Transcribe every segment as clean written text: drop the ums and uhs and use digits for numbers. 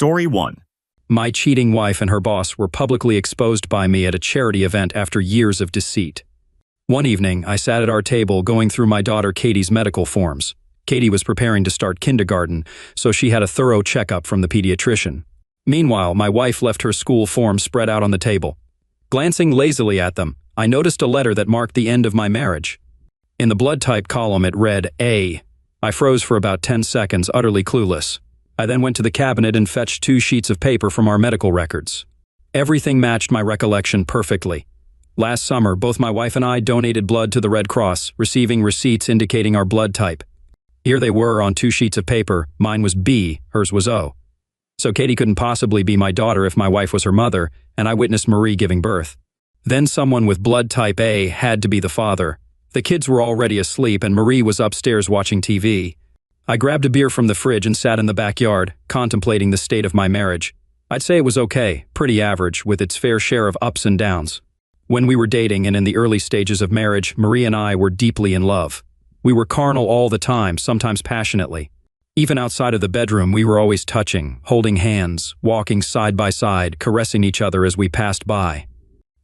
Story 1. My cheating wife and her boss were publicly exposed by me at a charity event after years of deceit. One evening, I sat at our table going through my daughter Katie's medical forms. Katie was preparing to start kindergarten, so she had a thorough checkup from the pediatrician. Meanwhile, my wife left her school forms spread out on the table. Glancing lazily at them, I noticed a letter that marked the end of my marriage. In the blood type column, it read A. I froze for about 10 seconds, utterly clueless. I then went to the cabinet and fetched 2 sheets of paper from our medical records. Everything matched my recollection perfectly. Last summer, both my wife and I donated blood to the Red Cross, receiving receipts indicating our blood type. Here they were on 2 sheets of paper. Mine was B, hers was O. So Katie couldn't possibly be my daughter if my wife was her mother, and I witnessed Marie giving birth. Then someone with blood type A had to be the father. The kids were already asleep, and Marie was upstairs watching TV. I grabbed a beer from the fridge and sat in the backyard, contemplating the state of my marriage. I'd say it was okay, pretty average, with its fair share of ups and downs. When we were dating and in the early stages of marriage, Marie and I were deeply in love. We were carnal all the time, sometimes passionately. Even outside of the bedroom, we were always touching, holding hands, walking side by side, caressing each other as we passed by.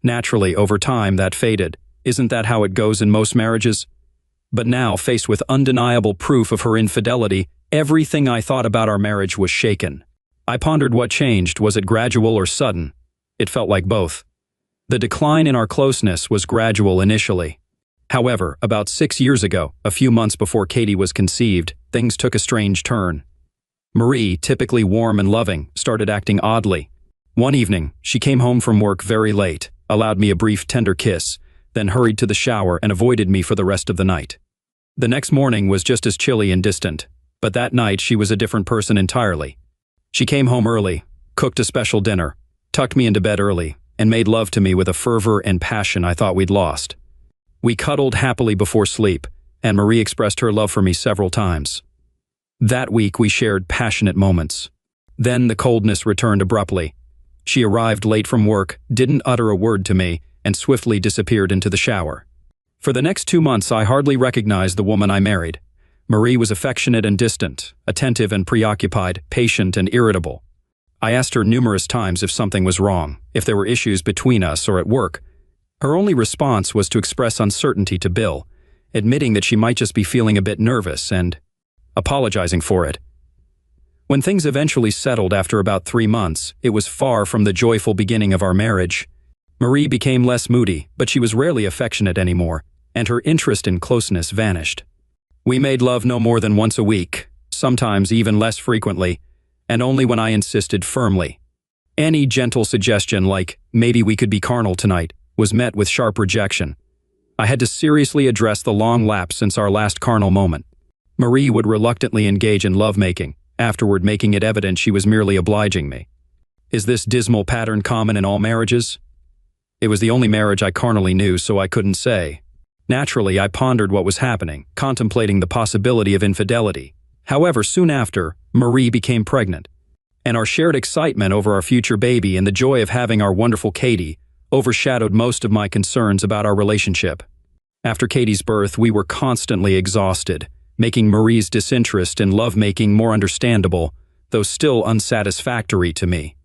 Naturally, over time, that faded. Isn't that how it goes in most marriages? But now, faced with undeniable proof of her infidelity, everything I thought about our marriage was shaken. I pondered what changed. Was it gradual or sudden? It felt like both. The decline in our closeness was gradual initially. However, about 6 years ago, a few months before Katie was conceived, things took a strange turn. Marie, typically warm and loving, started acting oddly. One evening, she came home from work very late, allowed me a brief tender kiss, then hurried to the shower and avoided me for the rest of the night. The next morning was just as chilly and distant, but that night she was a different person entirely. She came home early, cooked a special dinner, tucked me into bed early, and made love to me with a fervor and passion I thought we'd lost. We cuddled happily before sleep, and Marie expressed her love for me several times. That week we shared passionate moments. Then the coldness returned abruptly. She arrived late from work, didn't utter a word to me, and swiftly disappeared into the shower. For the next 2 months, I hardly recognized the woman I married. Marie was affectionate and distant, attentive and preoccupied, patient and irritable. I asked her numerous times if something was wrong, if there were issues between us or at work. Her only response was to express uncertainty to Bill, admitting that she might just be feeling a bit nervous and apologizing for it. When things eventually settled after about 3 months, it was far from the joyful beginning of our marriage. Marie became less moody, but she was rarely affectionate anymore, and her interest in closeness vanished. We made love no more than once a week, sometimes even less frequently, and only when I insisted firmly. Any gentle suggestion like, maybe we could be carnal tonight, was met with sharp rejection. I had to seriously address the long lapse since our last carnal moment. Marie would reluctantly engage in lovemaking, afterward making it evident she was merely obliging me. Is this dismal pattern common in all marriages? It was the only marriage I carnally knew, so I couldn't say. Naturally, I pondered what was happening, contemplating the possibility of infidelity. However, soon after, Marie became pregnant, and our shared excitement over our future baby and the joy of having our wonderful Katie overshadowed most of my concerns about our relationship. After Katie's birth, we were constantly exhausted, making Marie's disinterest in lovemaking more understandable, though still unsatisfactory to me.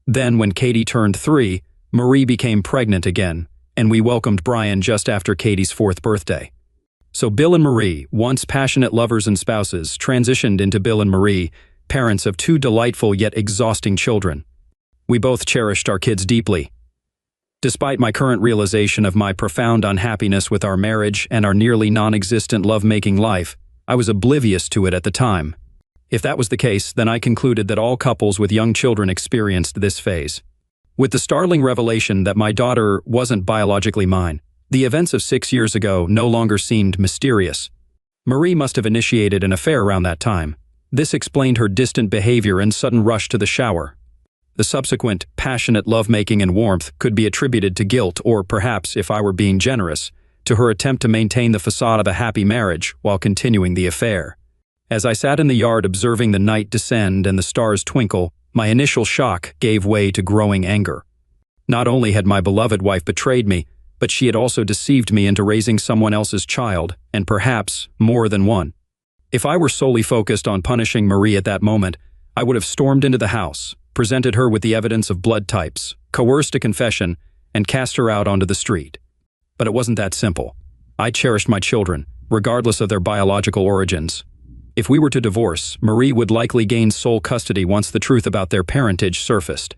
Then, when Katie turned 3, Marie became pregnant again, and we welcomed Brian just after Katie's 4th birthday. So Bill and Marie, once passionate lovers and spouses, transitioned into Bill and Marie, parents of 2 delightful yet exhausting children. We both cherished our kids deeply. Despite my current realization of my profound unhappiness with our marriage and our nearly non-existent lovemaking life, I was oblivious to it at the time. If that was the case, then I concluded that all couples with young children experienced this phase. With the startling revelation that my daughter wasn't biologically mine, the events of 6 years ago no longer seemed mysterious. Marie must have initiated an affair around that time. This explained her distant behavior and sudden rush to the shower. The subsequent passionate lovemaking and warmth could be attributed to guilt or perhaps, if I were being generous, to her attempt to maintain the facade of a happy marriage while continuing the affair. As I sat in the yard observing the night descend and the stars twinkle, my initial shock gave way to growing anger. Not only had my beloved wife betrayed me, but she had also deceived me into raising someone else's child, and perhaps more than one. If I were solely focused on punishing Marie at that moment, I would have stormed into the house, presented her with the evidence of blood types, coerced a confession, and cast her out onto the street. But it wasn't that simple. I cherished my children, regardless of their biological origins. If we were to divorce, Marie would likely gain sole custody once the truth about their parentage surfaced.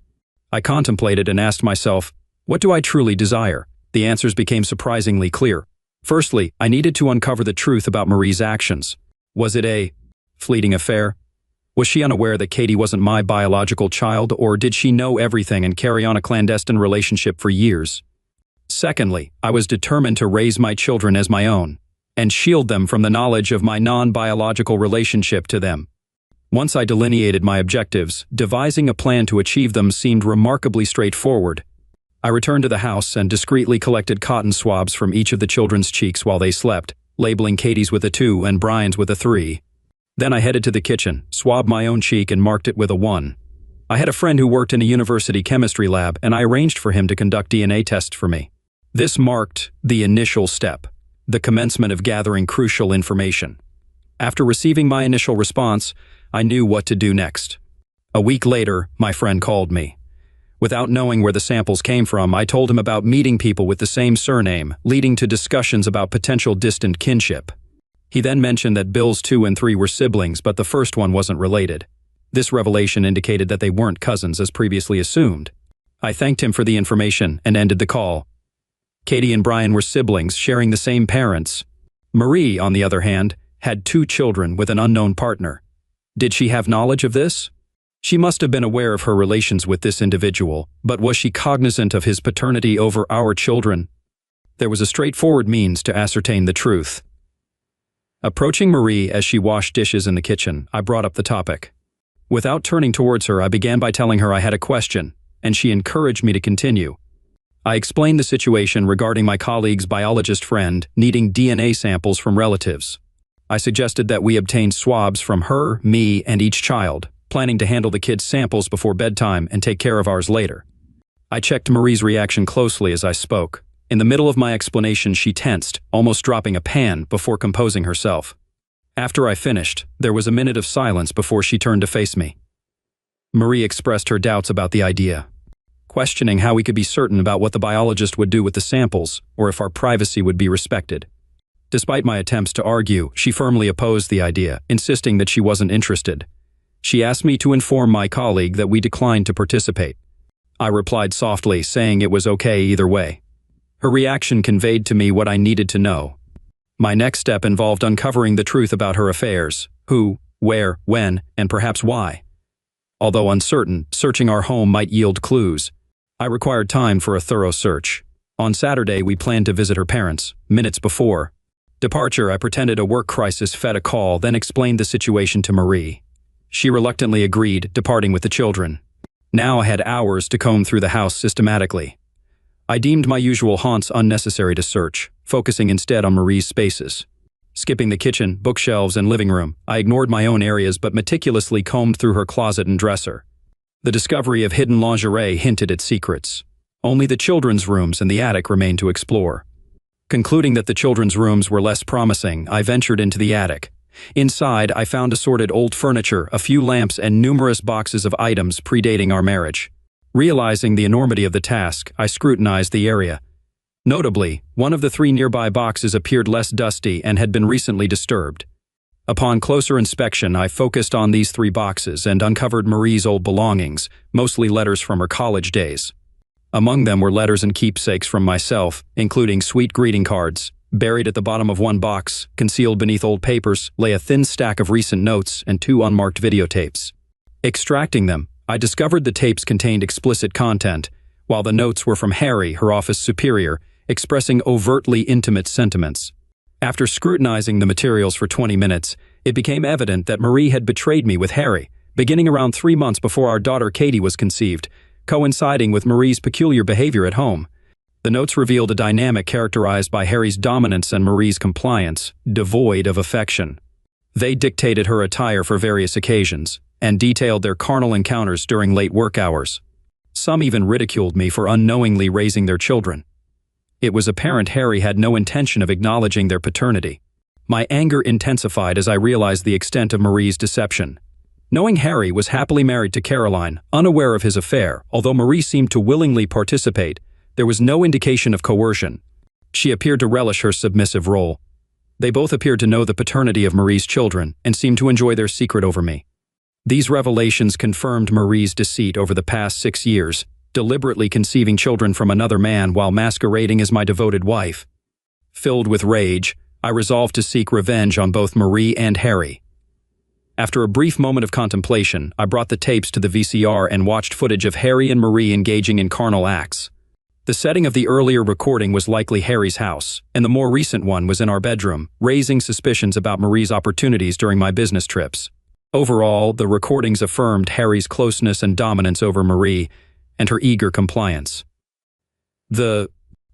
I contemplated and asked myself, what do I truly desire? The answers became surprisingly clear. Firstly, I needed to uncover the truth about Marie's actions. Was it a fleeting affair? Was she unaware that Katie wasn't my biological child, or did she know everything and carry on a clandestine relationship for years? Secondly, I was determined to raise my children as my own, and shield them from the knowledge of my non-biological relationship to them. Once I delineated my objectives, devising a plan to achieve them seemed remarkably straightforward. I returned to the house and discreetly collected cotton swabs from each of the children's cheeks while they slept, labeling Katie's with a 2 and Brian's with a 3. Then I headed to the kitchen, swabbed my own cheek and marked it with a 1. I had a friend who worked in a university chemistry lab, and I arranged for him to conduct DNA tests for me. This marked the initial step, the commencement of gathering crucial information. After receiving my initial response, I knew what to do next. A week later, my friend called me. Without knowing where the samples came from, I told him about meeting people with the same surname, leading to discussions about potential distant kinship. He then mentioned that Bill's 2 and 3 were siblings, but the first one wasn't related. This revelation indicated that they weren't cousins as previously assumed. I thanked him for the information and ended the call. Katie and Brian were siblings, sharing the same parents. Marie, on the other hand, had 2 children with an unknown partner. Did she have knowledge of this? She must have been aware of her relations with this individual, but was she cognizant of his paternity over our children? There was a straightforward means to ascertain the truth. Approaching Marie as she washed dishes in the kitchen, I brought up the topic. Without turning towards her, I began by telling her I had a question, and she encouraged me to continue. I explained the situation regarding my colleague's biologist friend needing DNA samples from relatives. I suggested that we obtain swabs from her, me, and each child, planning to handle the kids' samples before bedtime and take care of ours later. I checked Marie's reaction closely as I spoke. In the middle of my explanation, she tensed, almost dropping a pan before composing herself. After I finished, there was a minute of silence before she turned to face me. Marie expressed her doubts about the idea, questioning how we could be certain about what the biologist would do with the samples, or if our privacy would be respected. Despite my attempts to argue, she firmly opposed the idea, insisting that she wasn't interested. She asked me to inform my colleague that we declined to participate. I replied softly, saying it was okay either way. Her reaction conveyed to me what I needed to know. My next step involved uncovering the truth about her affairs: who, where, when, and perhaps why. Although uncertain, searching our home might yield clues. I required time for a thorough search. On Saturday, we planned to visit her parents. Minutes before departure, I pretended a work crisis fed a call, then explained the situation to Marie. She reluctantly agreed, departing with the children. Now I had hours to comb through the house systematically. I deemed my usual haunts unnecessary to search, focusing instead on Marie's spaces. Skipping the kitchen, bookshelves, and living room, I ignored my own areas but meticulously combed through her closet and dresser. The discovery of hidden lingerie hinted at secrets. Only the children's rooms and the attic remained to explore. Concluding that the children's rooms were less promising, I ventured into the attic. Inside, I found assorted old furniture, a few lamps, and numerous boxes of items predating our marriage. Realizing the enormity of the task, I scrutinized the area. Notably, one of the 3 nearby boxes appeared less dusty and had been recently disturbed. Upon closer inspection, I focused on these 3 boxes and uncovered Marie's old belongings, mostly letters from her college days. Among them were letters and keepsakes from myself, including sweet greeting cards. Buried at the bottom of one box, concealed beneath old papers, lay a thin stack of recent notes and 2 unmarked videotapes. Extracting them, I discovered the tapes contained explicit content, while the notes were from Harry, her office superior, expressing overtly intimate sentiments. After scrutinizing the materials for 20 minutes, it became evident that Marie had betrayed me with Harry, beginning around 3 months before our daughter Katie was conceived, coinciding with Marie's peculiar behavior at home. The notes revealed a dynamic characterized by Harry's dominance and Marie's compliance, devoid of affection. They dictated her attire for various occasions, and detailed their carnal encounters during late work hours. Some even ridiculed me for unknowingly raising their children. It was apparent Harry had no intention of acknowledging their paternity. My anger intensified as I realized the extent of Marie's deception. Knowing Harry was happily married to Caroline, unaware of his affair, although Marie seemed to willingly participate, there was no indication of coercion. She appeared to relish her submissive role. They both appeared to know the paternity of Marie's children and seemed to enjoy their secret over me. These revelations confirmed Marie's deceit over the past 6 years, deliberately conceiving children from another man while masquerading as my devoted wife. Filled with rage, I resolved to seek revenge on both Marie and Harry. After a brief moment of contemplation, I brought the tapes to the VCR and watched footage of Harry and Marie engaging in carnal acts. The setting of the earlier recording was likely Harry's house, and the more recent one was in our bedroom, raising suspicions about Marie's opportunities during my business trips. Overall, the recordings affirmed Harry's closeness and dominance over Marie, and her eager compliance. The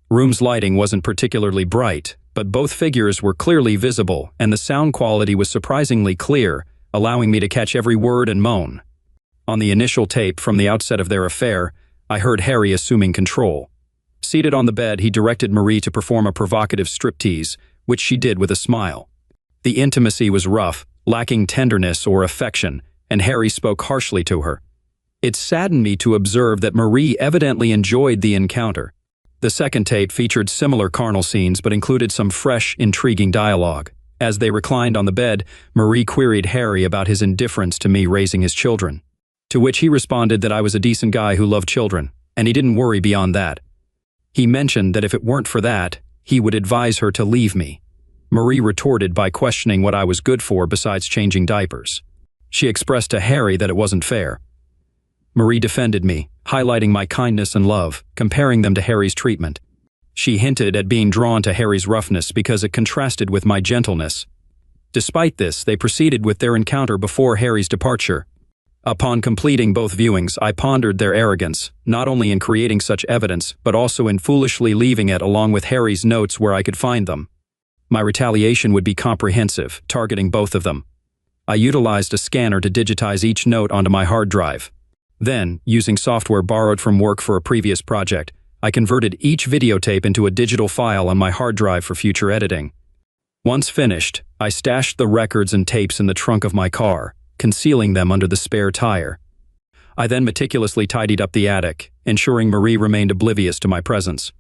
room's lighting wasn't particularly bright, but both figures were clearly visible, and the sound quality was surprisingly clear, allowing me to catch every word and moan. On the initial tape from the outset of their affair, I heard Harry assuming control. Seated on the bed, he directed Marie to perform a provocative striptease, which she did with a smile. The intimacy was rough, lacking tenderness or affection, and Harry spoke harshly to her. It saddened me to observe that Marie evidently enjoyed the encounter. The second tape featured similar carnal scenes but included some fresh, intriguing dialogue. As they reclined on the bed, Marie queried Harry about his indifference to me raising his children. To which he responded that I was a decent guy who loved children, and he didn't worry beyond that. He mentioned that if it weren't for that, he would advise her to leave me. Marie retorted by questioning what I was good for besides changing diapers. She expressed to Harry that it wasn't fair. Marie defended me, highlighting my kindness and love, comparing them to Harry's treatment. She hinted at being drawn to Harry's roughness because it contrasted with my gentleness. Despite this, they proceeded with their encounter before Harry's departure. Upon completing both viewings, I pondered their arrogance, not only in creating such evidence, but also in foolishly leaving it along with Harry's notes where I could find them. My retaliation would be comprehensive, targeting both of them. I utilized a scanner to digitize each note onto my hard drive. Then, using software borrowed from work for a previous project, I converted each videotape into a digital file on my hard drive for future editing. Once finished, I stashed the records and tapes in the trunk of my car, concealing them under the spare tire. I then meticulously tidied up the attic, ensuring Marie remained oblivious to my presence.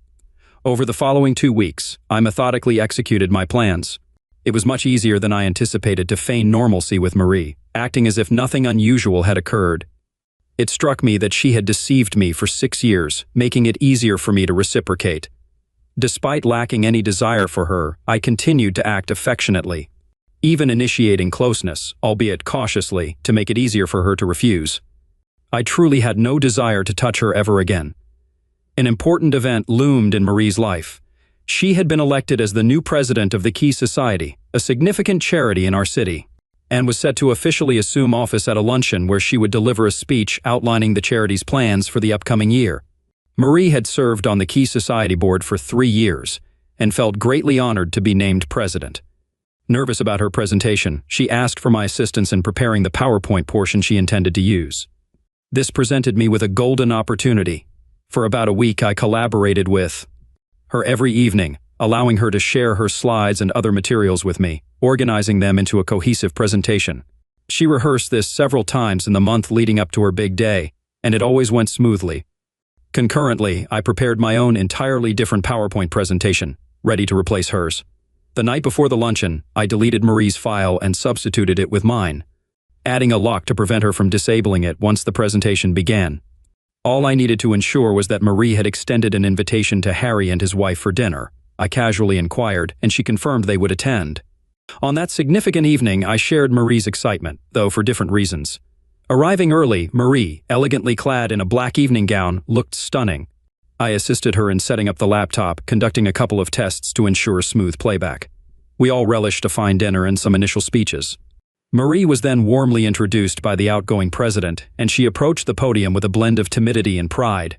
Over the following 2 weeks, I methodically executed my plans. It was much easier than I anticipated to feign normalcy with Marie, acting as if nothing unusual had occurred. It struck me that she had deceived me for 6 years, making it easier for me to reciprocate. Despite lacking any desire for her, I continued to act affectionately, even initiating closeness, albeit cautiously, to make it easier for her to refuse. I truly had no desire to touch her ever again. An important event loomed in Marie's life. She had been elected as the new president of the Key Society, a significant charity in our city, and was set to officially assume office at a luncheon where she would deliver a speech outlining the charity's plans for the upcoming year. Marie had served on the Key Society board for 3 years and felt greatly honored to be named president. Nervous about her presentation, she asked for my assistance in preparing the PowerPoint portion she intended to use. This presented me with a golden opportunity. For about a week, I collaborated with her every evening, allowing her to share her slides and other materials with me, organizing them into a cohesive presentation. She rehearsed this several times in the month leading up to her big day, and it always went smoothly. Concurrently, I prepared my own entirely different PowerPoint presentation, ready to replace hers. The night before the luncheon, I deleted Marie's file and substituted it with mine, adding a lock to prevent her from disabling it once the presentation began. All I needed to ensure was that Marie had extended an invitation to Harry and his wife for dinner. I casually inquired, and she confirmed they would attend. On that significant evening, I shared Marie's excitement, though for different reasons. Arriving early, Marie, elegantly clad in a black evening gown, looked stunning. I assisted her in setting up the laptop, conducting a couple of tests to ensure smooth playback. We all relished a fine dinner and some initial speeches. Marie was then warmly introduced by the outgoing president, and she approached the podium with a blend of timidity and pride.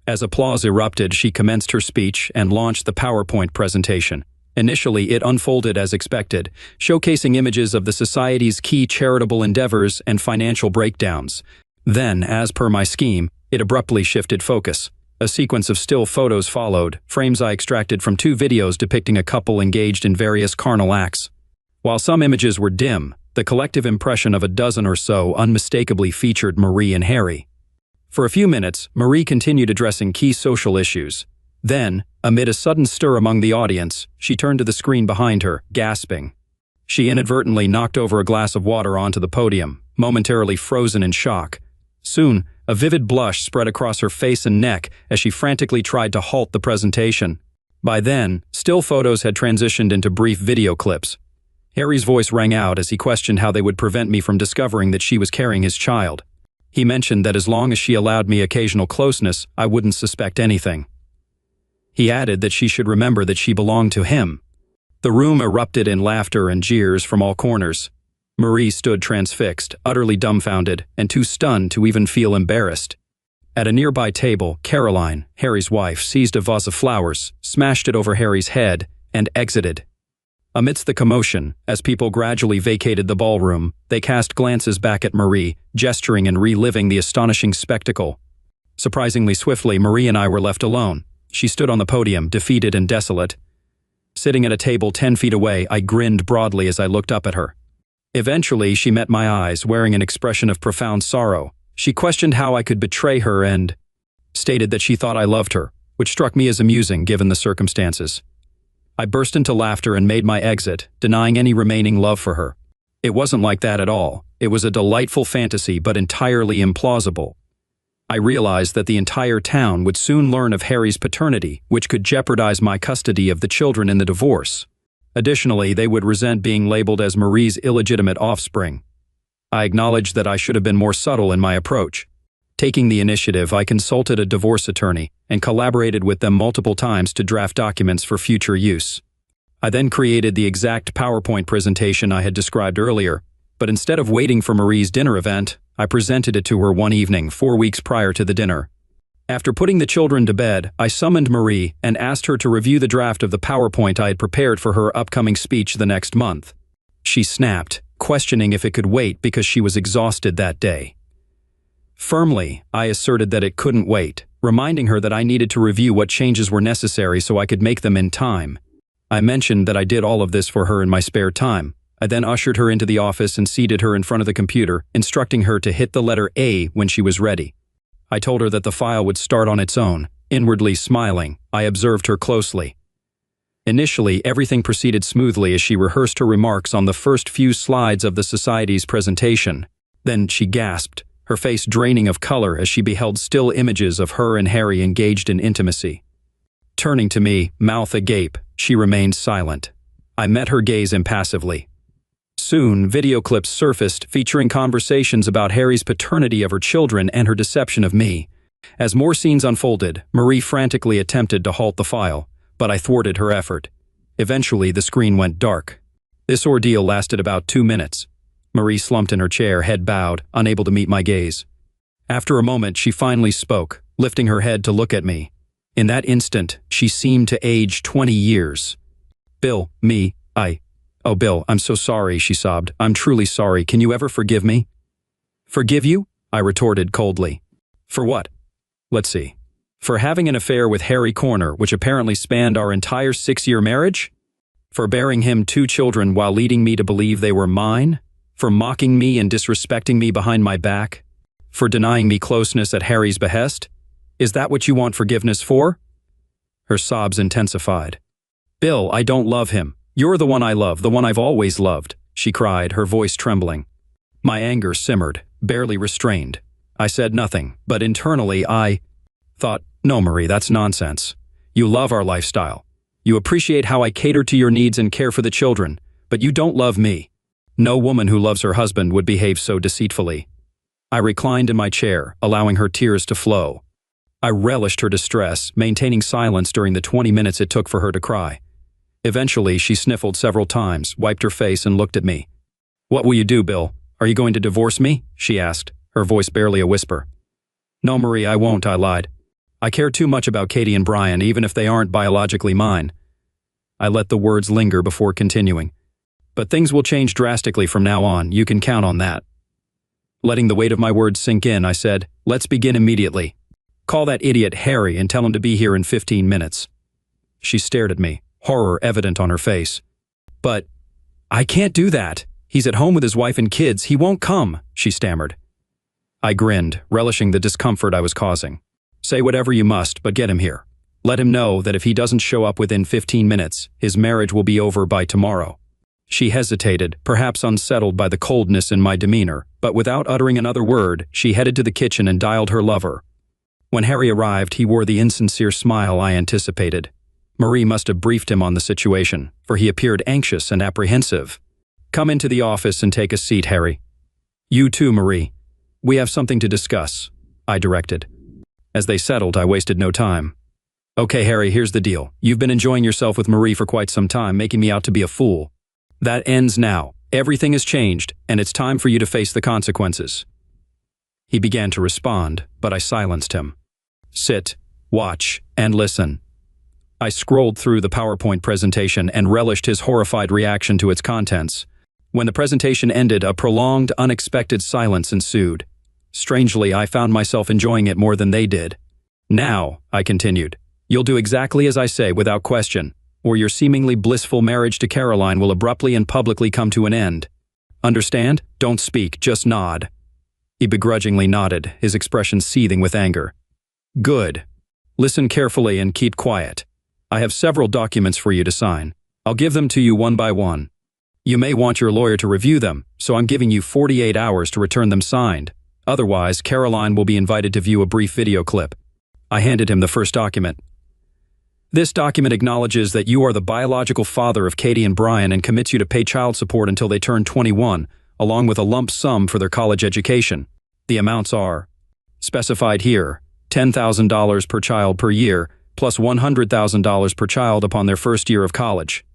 As applause erupted, she commenced her speech and launched the PowerPoint presentation. Initially, it unfolded as expected, showcasing images of the Society's key charitable endeavors and financial breakdowns. Then, as per my scheme, it abruptly shifted focus. A sequence of still photos followed, frames I extracted from 2 videos depicting a couple engaged in various carnal acts. While some images were dim, The collective impression of a dozen or so unmistakably featured Marie and Harry. For a few minutes, Marie continued addressing key social issues. Then, amid a sudden stir among the audience, she turned to the screen behind her, gasping. She inadvertently knocked over a glass of water onto the podium, momentarily frozen in shock. Soon, a vivid blush spread across her face and neck as she frantically tried to halt the presentation. By then, still photos had transitioned into brief video clips. Harry's voice rang out as he questioned how they would prevent me from discovering that she was carrying his child. He mentioned that as long as she allowed me occasional closeness, I wouldn't suspect anything. He added that she should remember that she belonged to him. The room erupted in laughter and jeers from all corners. Marie stood transfixed, utterly dumbfounded, and too stunned to even feel embarrassed. At a nearby table, Caroline, Harry's wife, seized a vase of flowers, smashed it over Harry's head, and exited. Amidst the commotion, as people gradually vacated the ballroom, they cast glances back at Marie, gesturing and reliving the astonishing spectacle. Surprisingly swiftly, Marie and I were left alone. She stood on the podium, defeated and desolate. Sitting at a table 10 feet away, I grinned broadly as I looked up at her. Eventually, she met my eyes, wearing an expression of profound sorrow. She questioned how I could betray her and stated that she thought I loved her, which struck me as amusing given the circumstances. I burst into laughter and made my exit, denying any remaining love for her. It wasn't like that at all. It was a delightful fantasy, but entirely implausible. I realized that the entire town would soon learn of Harry's paternity, which could jeopardize my custody of the children in the divorce. Additionally, they would resent being labeled as Marie's illegitimate offspring. I acknowledged that I should have been more subtle in my approach. Taking the initiative, I consulted a divorce attorney and collaborated with them multiple times to draft documents for future use. I then created the exact PowerPoint presentation I had described earlier, but instead of waiting for Marie's dinner event, I presented it to her one evening 4 weeks prior to the dinner. After putting the children to bed, I summoned Marie and asked her to review the draft of the PowerPoint I had prepared for her upcoming speech the next month. She snapped, questioning if it could wait because she was exhausted that day. Firmly, I asserted that it couldn't wait, reminding her that I needed to review what changes were necessary so I could make them in time. I mentioned that I did all of this for her in my spare time. I then ushered her into the office and seated her in front of the computer, instructing her to hit the letter A when she was ready. I told her that the file would start on its own. Inwardly smiling, I observed her closely. Initially, everything proceeded smoothly as she rehearsed her remarks on the first few slides of the society's presentation. Then she gasped, her face draining of color as she beheld still images of her and Harry engaged in intimacy. Turning to me, mouth agape, she remained silent. I met her gaze impassively. Soon, video clips surfaced featuring conversations about Harry's paternity of her children and her deception of me. As more scenes unfolded, Marie frantically attempted to halt the file, but I thwarted her effort. Eventually, the screen went dark. This ordeal lasted about 2 minutes. Marie slumped in her chair, head bowed, unable to meet my gaze. After a moment, she finally spoke, lifting her head to look at me. In that instant, she seemed to age 20 years. Bill, Oh, Bill, I'm so sorry, she sobbed. I'm truly sorry. Can you ever forgive me? Forgive you? I retorted coldly. For what? Let's see. For having an affair with Harry Corner, which apparently spanned our entire 6-year marriage? For bearing him 2 children while leading me to believe they were mine? For mocking me and disrespecting me behind my back? For denying me closeness at Harry's behest? Is that what you want forgiveness for? Her sobs intensified. Bill, I don't love him. You're the one I love, the one I've always loved, she cried, her voice trembling. My anger simmered, barely restrained. I said nothing, but internally I thought, no, Marie, that's nonsense. You love our lifestyle. You appreciate how I cater to your needs and care for the children, but you don't love me. No woman who loves her husband would behave so deceitfully. I reclined in my chair, allowing her tears to flow. I relished her distress, maintaining silence during the 20 minutes it took for her to cry. Eventually, she sniffled several times, wiped her face, and looked at me. What will you do, Bill? Are you going to divorce me? She asked, her voice barely a whisper. No, Marie, I won't, I lied. I care too much about Katie and Brian, even if they aren't biologically mine. I let the words linger before continuing. But things will change drastically from now on, you can count on that. Letting the weight of my words sink in, I said, let's begin immediately. Call that idiot Harry and tell him to be here in 15 minutes. She stared at me, horror evident on her face. But I can't do that. He's at home with his wife and kids. He won't come, she stammered. I grinned, relishing the discomfort I was causing. Say whatever you must, but get him here. Let him know that if he doesn't show up within 15 minutes, his marriage will be over by tomorrow. She hesitated, perhaps unsettled by the coldness in my demeanor, but without uttering another word, she headed to the kitchen and dialed her lover. When Harry arrived, he wore the insincere smile I anticipated. Marie must have briefed him on the situation, for he appeared anxious and apprehensive. Come into the office and take a seat, Harry. You too, Marie. We have something to discuss, I directed. As they settled, I wasted no time. Okay, Harry, here's the deal. You've been enjoying yourself with Marie for quite some time, making me out to be a fool. That ends now. Everything has changed, and it's time for you to face the consequences. He began to respond, but I silenced him. Sit, watch, and listen. I scrolled through the PowerPoint presentation and relished his horrified reaction to its contents. When the presentation ended, a prolonged, unexpected silence ensued. Strangely, I found myself enjoying it more than they did. Now, I continued, you'll do exactly as I say without question, or your seemingly blissful marriage to Caroline will abruptly and publicly come to an end. Understand? Don't speak, just nod. He begrudgingly nodded, his expression seething with anger. Good. Listen carefully and keep quiet. I have several documents for you to sign. I'll give them to you one by one. You may want your lawyer to review them, so I'm giving you 48 hours to return them signed. Otherwise, Caroline will be invited to view a brief video clip. I handed him the first document. This document acknowledges that you are the biological father of Katie and Brian and commits you to pay child support until they turn 21, along with a lump sum for their college education. The amounts are specified here: $10,000 per child per year, plus $100,000 per child upon their first year of college.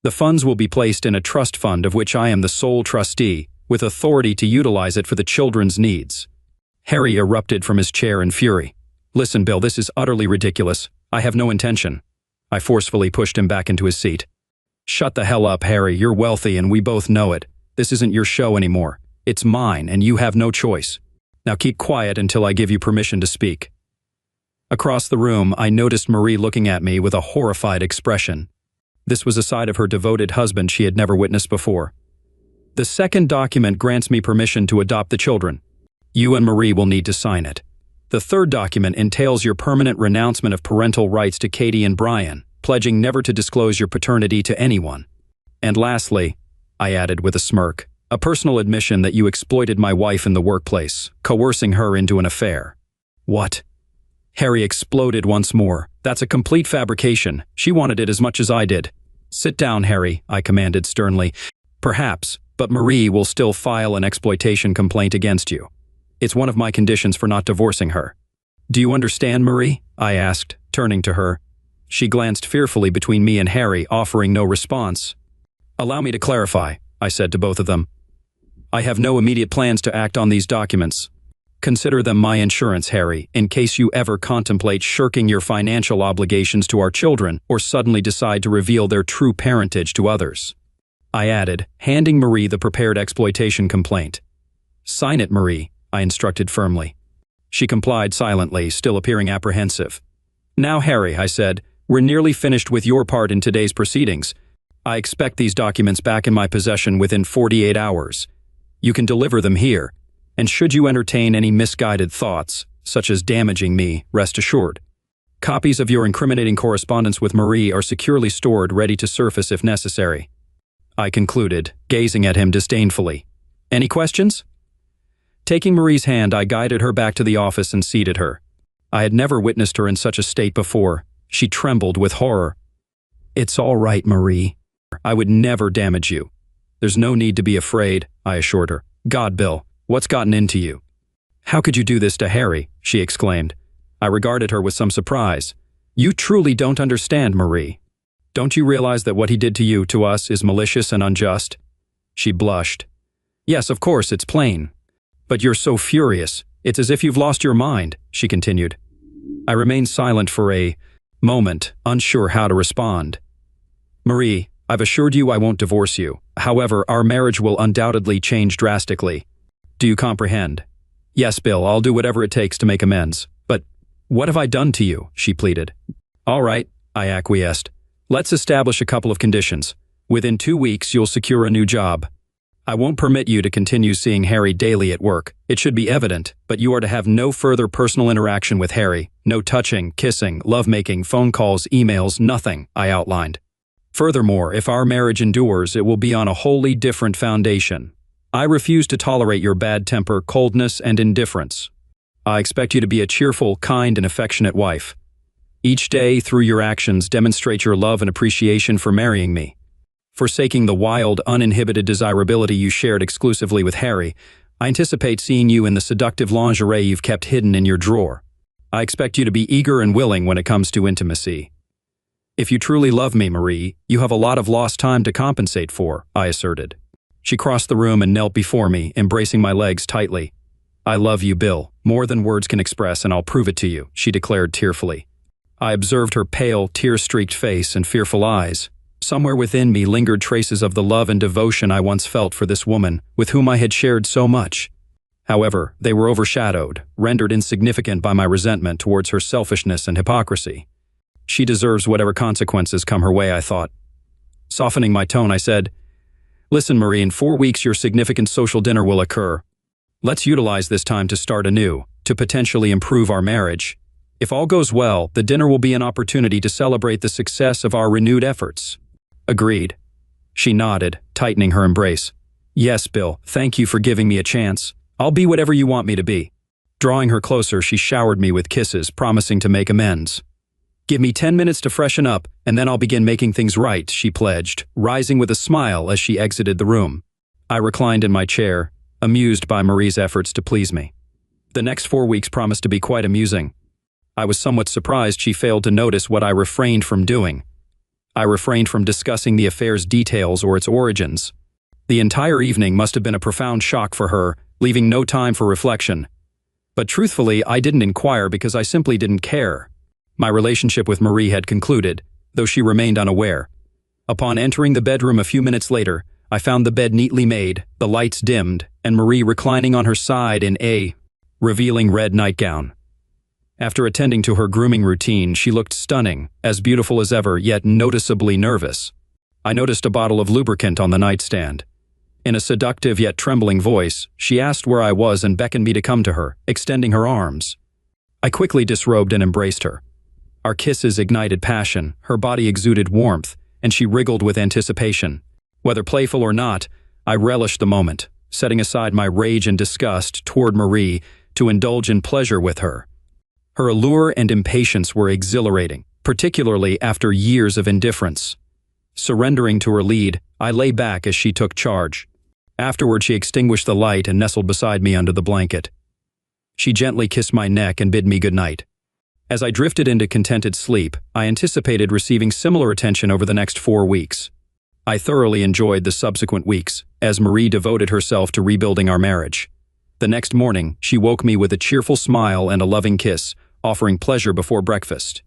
The funds will be placed in a trust fund of which I am the sole trustee, with authority to utilize it for the children's needs. Harry erupted from his chair in fury. Listen, Bill, this is utterly ridiculous. I have no intention. I forcefully pushed him back into his seat. Shut the hell up, Harry. You're wealthy and we both know it. This isn't your show anymore. It's mine and you have no choice. Now keep quiet until I give you permission to speak. Across the room, I noticed Marie looking at me with a horrified expression. This was a side of her devoted husband she had never witnessed before. The second document grants me permission to adopt the children. You and Marie will need to sign it. The third document entails your permanent renouncement of parental rights to Katie and Brian, pledging never to disclose your paternity to anyone. And lastly, I added with a smirk, a personal admission that you exploited my wife in the workplace, coercing her into an affair. What? Harry exploded once more. That's a complete fabrication. She wanted it as much as I did. Sit down, Harry, I commanded sternly. Perhaps, but Marie will still file an exploitation complaint against you. It's one of my conditions for not divorcing her. Do you understand, Marie? I asked, turning to her. She glanced fearfully between me and Harry, offering no response. Allow me to clarify, I said to both of them. I have no immediate plans to act on these documents. Consider them my insurance, Harry, in case you ever contemplate shirking your financial obligations to our children or suddenly decide to reveal their true parentage to others. I added, handing Marie the prepared exploitation complaint. Sign it, Marie, I instructed firmly. She complied silently, still appearing apprehensive. Now, Harry, I said, we're nearly finished with your part in today's proceedings. I expect these documents back in my possession within 48 hours. You can deliver them here. And should you entertain any misguided thoughts, such as damaging me, rest assured. Copies of your incriminating correspondence with Marie are securely stored, ready to surface if necessary. I concluded, gazing at him disdainfully. Any questions? Taking Marie's hand, I guided her back to the office and seated her. I had never witnessed her in such a state before. She trembled with horror. It's all right, Marie. I would never damage you. There's no need to be afraid, I assured her. God, Bill. What's gotten into you? How could you do this to Harry? She exclaimed. I regarded her with some surprise. You truly don't understand, Marie. Don't you realize that what he did to you, to us, is malicious and unjust? She blushed. Yes, of course, it's plain. But you're so furious. It's as if you've lost your mind, she continued. I remained silent for a moment, unsure how to respond. Marie, I've assured you I won't divorce you. However, our marriage will undoubtedly change drastically. Do you comprehend? Yes, Bill, I'll do whatever it takes to make amends. But what have I done to you? She pleaded. All right, I acquiesced. Let's establish a couple of conditions. Within 2 weeks, you'll secure a new job. I won't permit you to continue seeing Harry daily at work. It should be evident, but you are to have no further personal interaction with Harry. No touching, kissing, lovemaking, phone calls, emails, nothing, I outlined. Furthermore, if our marriage endures, it will be on a wholly different foundation. I refuse to tolerate your bad temper, coldness, and indifference. I expect you to be a cheerful, kind, and affectionate wife. Each day, through your actions, demonstrate your love and appreciation for marrying me. Forsaking the wild, uninhibited desirability you shared exclusively with Harry, I anticipate seeing you in the seductive lingerie you've kept hidden in your drawer. I expect you to be eager and willing when it comes to intimacy. If you truly love me, Marie, you have a lot of lost time to compensate for, I asserted. She crossed the room and knelt before me, embracing my legs tightly. I love you, Bill, more than words can express, and I'll prove it to you, she declared tearfully. I observed her pale, tear-streaked face and fearful eyes. Somewhere within me lingered traces of the love and devotion I once felt for this woman, with whom I had shared so much. However, they were overshadowed, rendered insignificant by my resentment towards her selfishness and hypocrisy. She deserves whatever consequences come her way, I thought. Softening my tone, I said, Listen, Marie, in 4 weeks your significant social dinner will occur. Let's utilize this time to start anew, to potentially improve our marriage. If all goes well, the dinner will be an opportunity to celebrate the success of our renewed efforts. Agreed. She nodded, tightening her embrace. Yes, Bill, thank you for giving me a chance. I'll be whatever you want me to be. Drawing her closer, she showered me with kisses, promising to make amends. Give me 10 minutes to freshen up, and then I'll begin making things right, she pledged, rising with a smile as she exited the room. I reclined in my chair, amused by Marie's efforts to please me. The next 4 weeks promised to be quite amusing. I was somewhat surprised she failed to notice what I refrained from doing. I refrained from discussing the affair's details or its origins. The entire evening must have been a profound shock for her, leaving no time for reflection. But truthfully, I didn't inquire because I simply didn't care. My relationship with Marie had concluded, though she remained unaware. Upon entering the bedroom a few minutes later, I found the bed neatly made, the lights dimmed, and Marie reclining on her side in a revealing red nightgown. After attending to her grooming routine, she looked stunning, as beautiful as ever, yet noticeably nervous. I noticed a bottle of lubricant on the nightstand. In a seductive yet trembling voice, she asked where I was and beckoned me to come to her, extending her arms. I quickly disrobed and embraced her. Our kisses ignited passion, her body exuded warmth, and she wriggled with anticipation. Whether playful or not, I relished the moment, setting aside my rage and disgust toward Marie to indulge in pleasure with her. Her allure and impatience were exhilarating, particularly after years of indifference. Surrendering to her lead, I lay back as she took charge. Afterward, she extinguished the light and nestled beside me under the blanket. She gently kissed my neck and bid me good night. As I drifted into contented sleep, I anticipated receiving similar attention over the next 4 weeks. I thoroughly enjoyed the subsequent weeks, as Marie devoted herself to rebuilding our marriage. The next morning, she woke me with a cheerful smile and a loving kiss, offering pleasure before breakfast.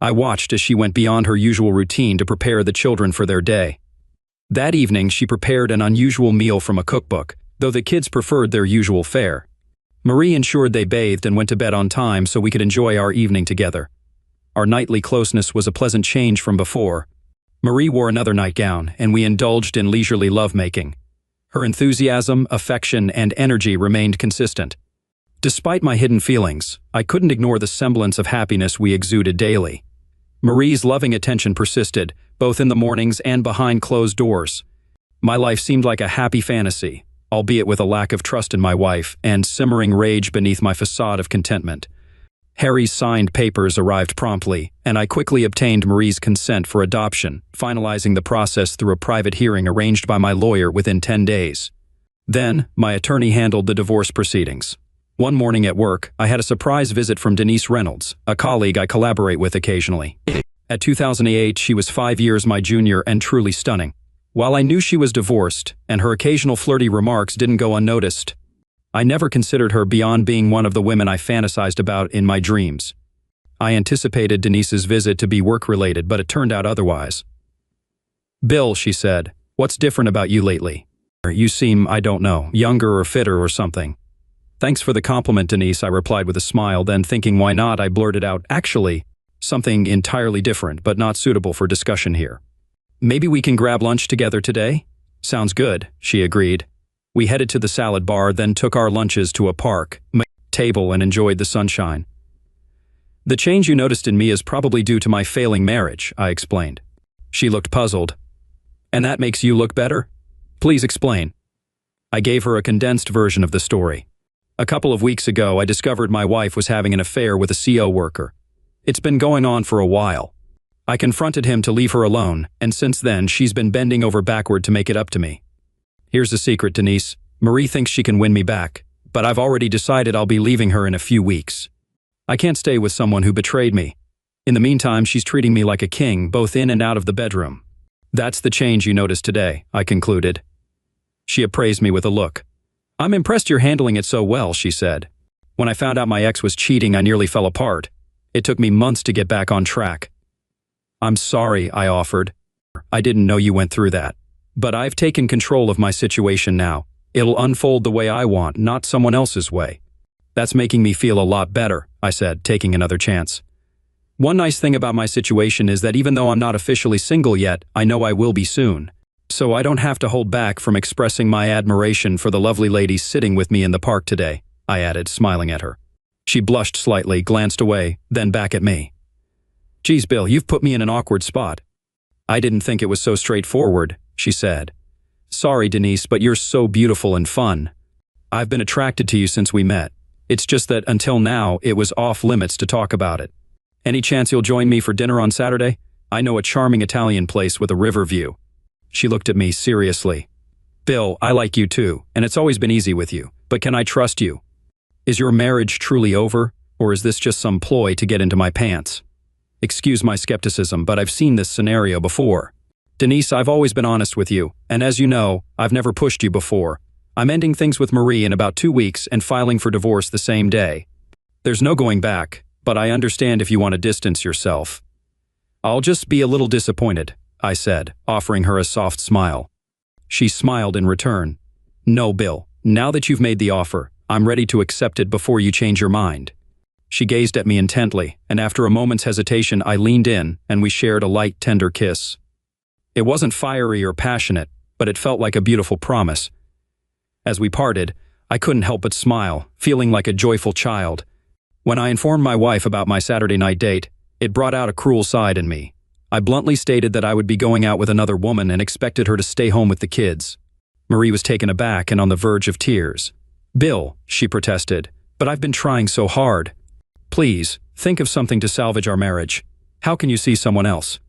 I watched as she went beyond her usual routine to prepare the children for their day. That evening, she prepared an unusual meal from a cookbook, though the kids preferred their usual fare. Marie ensured they bathed and went to bed on time so we could enjoy our evening together. Our nightly closeness was a pleasant change from before. Marie wore another nightgown, and we indulged in leisurely lovemaking. Her enthusiasm, affection, and energy remained consistent. Despite my hidden feelings, I couldn't ignore the semblance of happiness we exuded daily. Marie's loving attention persisted, both in the mornings and behind closed doors. My life seemed like a happy fantasy, albeit with a lack of trust in my wife and simmering rage beneath my facade of contentment. Harry's signed papers arrived promptly, and I quickly obtained Marie's consent for adoption, finalizing the process through a private hearing arranged by my lawyer within 10 days. Then, my attorney handled the divorce proceedings. One morning at work, I had a surprise visit from Denise Reynolds, a colleague I collaborate with occasionally. At 2008, she was 5 years my junior and truly stunning. While I knew she was divorced, and her occasional flirty remarks didn't go unnoticed, I never considered her beyond being one of the women I fantasized about in my dreams. I anticipated Denise's visit to be work-related, but it turned out otherwise. Bill, she said, what's different about you lately? You seem, I don't know, younger or fitter or something. Thanks for the compliment, Denise, I replied with a smile, then thinking why not, I blurted out, actually, something entirely different but not suitable for discussion here. Maybe we can grab lunch together today? Sounds good, she agreed. We headed to the salad bar, then took our lunches to a park table and enjoyed the sunshine. The change you noticed in me is probably due to my failing marriage, I explained. She looked puzzled. And that makes you look better? Please explain. I gave her a condensed version of the story. A couple of weeks ago, I discovered my wife was having an affair with a CO worker. It's been going on for a while. I confronted him to leave her alone, and since then, she's been bending over backward to make it up to me. Here's the secret, Denise. Marie thinks she can win me back, but I've already decided I'll be leaving her in a few weeks. I can't stay with someone who betrayed me. In the meantime, she's treating me like a king, both in and out of the bedroom. That's the change you noticed today, I concluded. She appraised me with a look. I'm impressed you're handling it so well, she said. When I found out my ex was cheating, I nearly fell apart. It took me months to get back on track. I'm sorry, I offered. I didn't know you went through that. But I've taken control of my situation now. It'll unfold the way I want, not someone else's way. That's making me feel a lot better, I said, taking another chance. One nice thing about my situation is that even though I'm not officially single yet, I know I will be soon. So I don't have to hold back from expressing my admiration for the lovely lady sitting with me in the park today, I added, smiling at her. She blushed slightly, glanced away, then back at me. Geez, Bill, you've put me in an awkward spot. I didn't think it was so straightforward, she said. Sorry, Denise, but you're so beautiful and fun. I've been attracted to you since we met. It's just that until now, it was off limits to talk about it. Any chance you'll join me for dinner on Saturday? I know a charming Italian place with a river view. She looked at me seriously. Bill, I like you too, and it's always been easy with you, but can I trust you? Is your marriage truly over, or is this just some ploy to get into my pants? Excuse my skepticism, but I've seen this scenario before. Denise, I've always been honest with you, and as you know, I've never pushed you before. I'm ending things with Marie in about 2 weeks and filing for divorce the same day. There's no going back, but I understand if you want to distance yourself. I'll just be a little disappointed, I said, offering her a soft smile. She smiled in return. No, Bill, now that you've made the offer, I'm ready to accept it before you change your mind. She gazed at me intently, and after a moment's hesitation, I leaned in, and we shared a light, tender kiss. It wasn't fiery or passionate, but it felt like a beautiful promise. As we parted, I couldn't help but smile, feeling like a joyful child. When I informed my wife about my Saturday night date, it brought out a cruel side in me. I bluntly stated that I would be going out with another woman and expected her to stay home with the kids. Marie was taken aback and on the verge of tears. Bill, she protested, but I've been trying so hard. Please, think of something to salvage our marriage. How can you see someone else?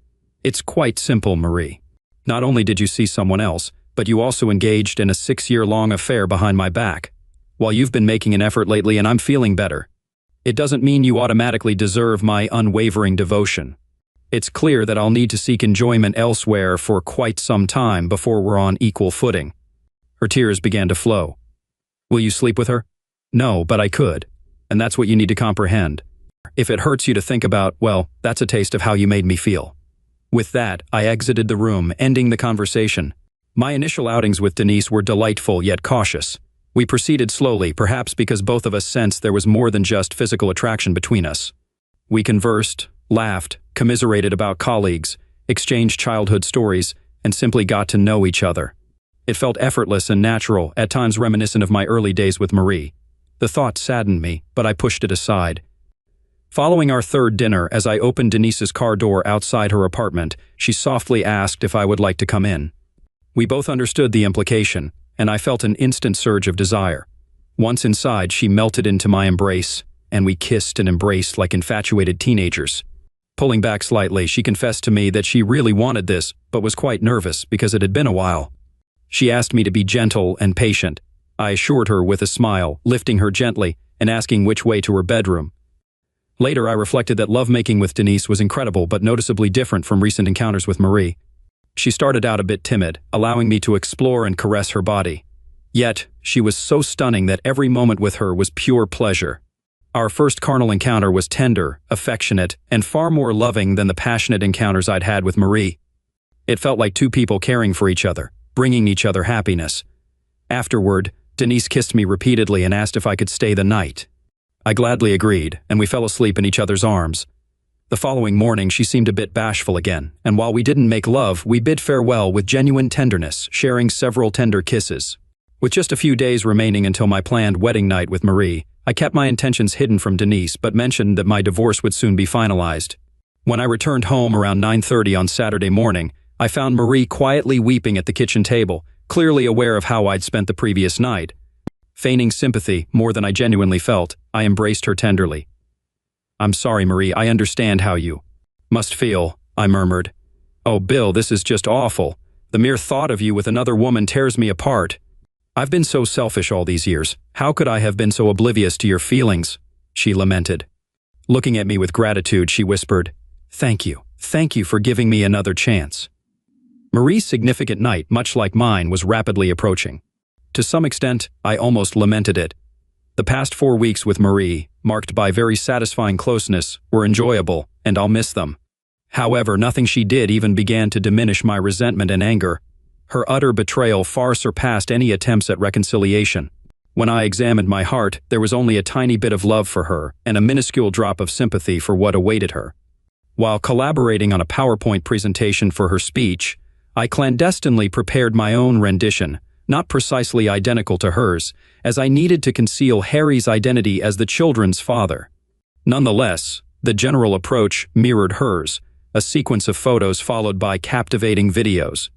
It's quite simple, Marie. Not only did you see someone else, but you also engaged in a 6-year-long affair behind my back. While you've been making an effort lately and I'm feeling better, it doesn't mean you automatically deserve my unwavering devotion. It's clear that I'll need to seek enjoyment elsewhere for quite some time before we're on equal footing. Her tears began to flow. Will you sleep with her? No, but I could. And that's what you need to comprehend. If it hurts you to think about, well, that's a taste of how you made me feel. With that, I exited the room, ending the conversation. My initial outings with Denise were delightful yet cautious. We proceeded slowly, perhaps because both of us sensed there was more than just physical attraction between us. We conversed, laughed, commiserated about colleagues, exchanged childhood stories, and simply got to know each other. It felt effortless and natural, at times reminiscent of my early days with Marie. The thought saddened me, but I pushed it aside. Following our third dinner, as I opened Denise's car door outside her apartment, she softly asked if I would like to come in. We both understood the implication, and I felt an instant surge of desire. Once inside, she melted into my embrace, and we kissed and embraced like infatuated teenagers. Pulling back slightly, she confessed to me that she really wanted this, but was quite nervous because it had been a while. She asked me to be gentle and patient. I assured her with a smile, lifting her gently and asking which way to her bedroom. Later, I reflected that lovemaking with Denise was incredible but noticeably different from recent encounters with Marie. She started out a bit timid, allowing me to explore and caress her body. Yet, she was so stunning that every moment with her was pure pleasure. Our first carnal encounter was tender, affectionate, and far more loving than the passionate encounters I'd had with Marie. It felt like two people caring for each other, bringing each other happiness. Afterward, Denise kissed me repeatedly and asked if I could stay the night. I gladly agreed, and we fell asleep in each other's arms. The following morning, she seemed a bit bashful again, and while we didn't make love, we bid farewell with genuine tenderness, sharing several tender kisses. With just a few days remaining until my planned wedding night with Marie, I kept my intentions hidden from Denise but mentioned that my divorce would soon be finalized. When I returned home around 9:30 on Saturday morning, I found Marie quietly weeping at the kitchen table, clearly aware of how I'd spent the previous night. Feigning sympathy more than I genuinely felt, I embraced her tenderly. "I'm sorry, Marie, I understand how you must feel," I murmured. "Oh, Bill, this is just awful. The mere thought of you with another woman tears me apart. I've been so selfish all these years. How could I have been so oblivious to your feelings?" she lamented. Looking at me with gratitude, she whispered, Thank you for giving me another chance." Marie's significant night, much like mine, was rapidly approaching. To some extent, I almost lamented it. The past 4 weeks with Marie, marked by very satisfying closeness, were enjoyable, and I'll miss them. However, nothing she did even began to diminish my resentment and anger. Her utter betrayal far surpassed any attempts at reconciliation. When I examined my heart, there was only a tiny bit of love for her and a minuscule drop of sympathy for what awaited her. While collaborating on a PowerPoint presentation for her speech, I clandestinely prepared my own rendition, not precisely identical to hers, as I needed to conceal Harry's identity as the children's father. Nonetheless, the general approach mirrored hers, a sequence of photos followed by captivating videos.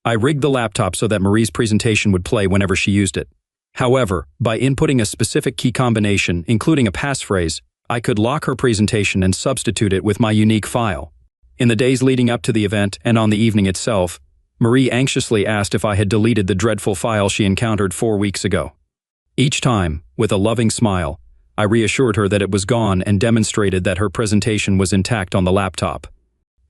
I rigged the laptop so that Marie's presentation would play whenever she used it. However, by inputting a specific key combination, including a passphrase, I could lock her presentation and substitute it with my unique file. In the days leading up to the event and on the evening itself, Marie anxiously asked if I had deleted the dreadful file she encountered 4 weeks ago. Each time, with a loving smile, I reassured her that it was gone and demonstrated that her presentation was intact on the laptop.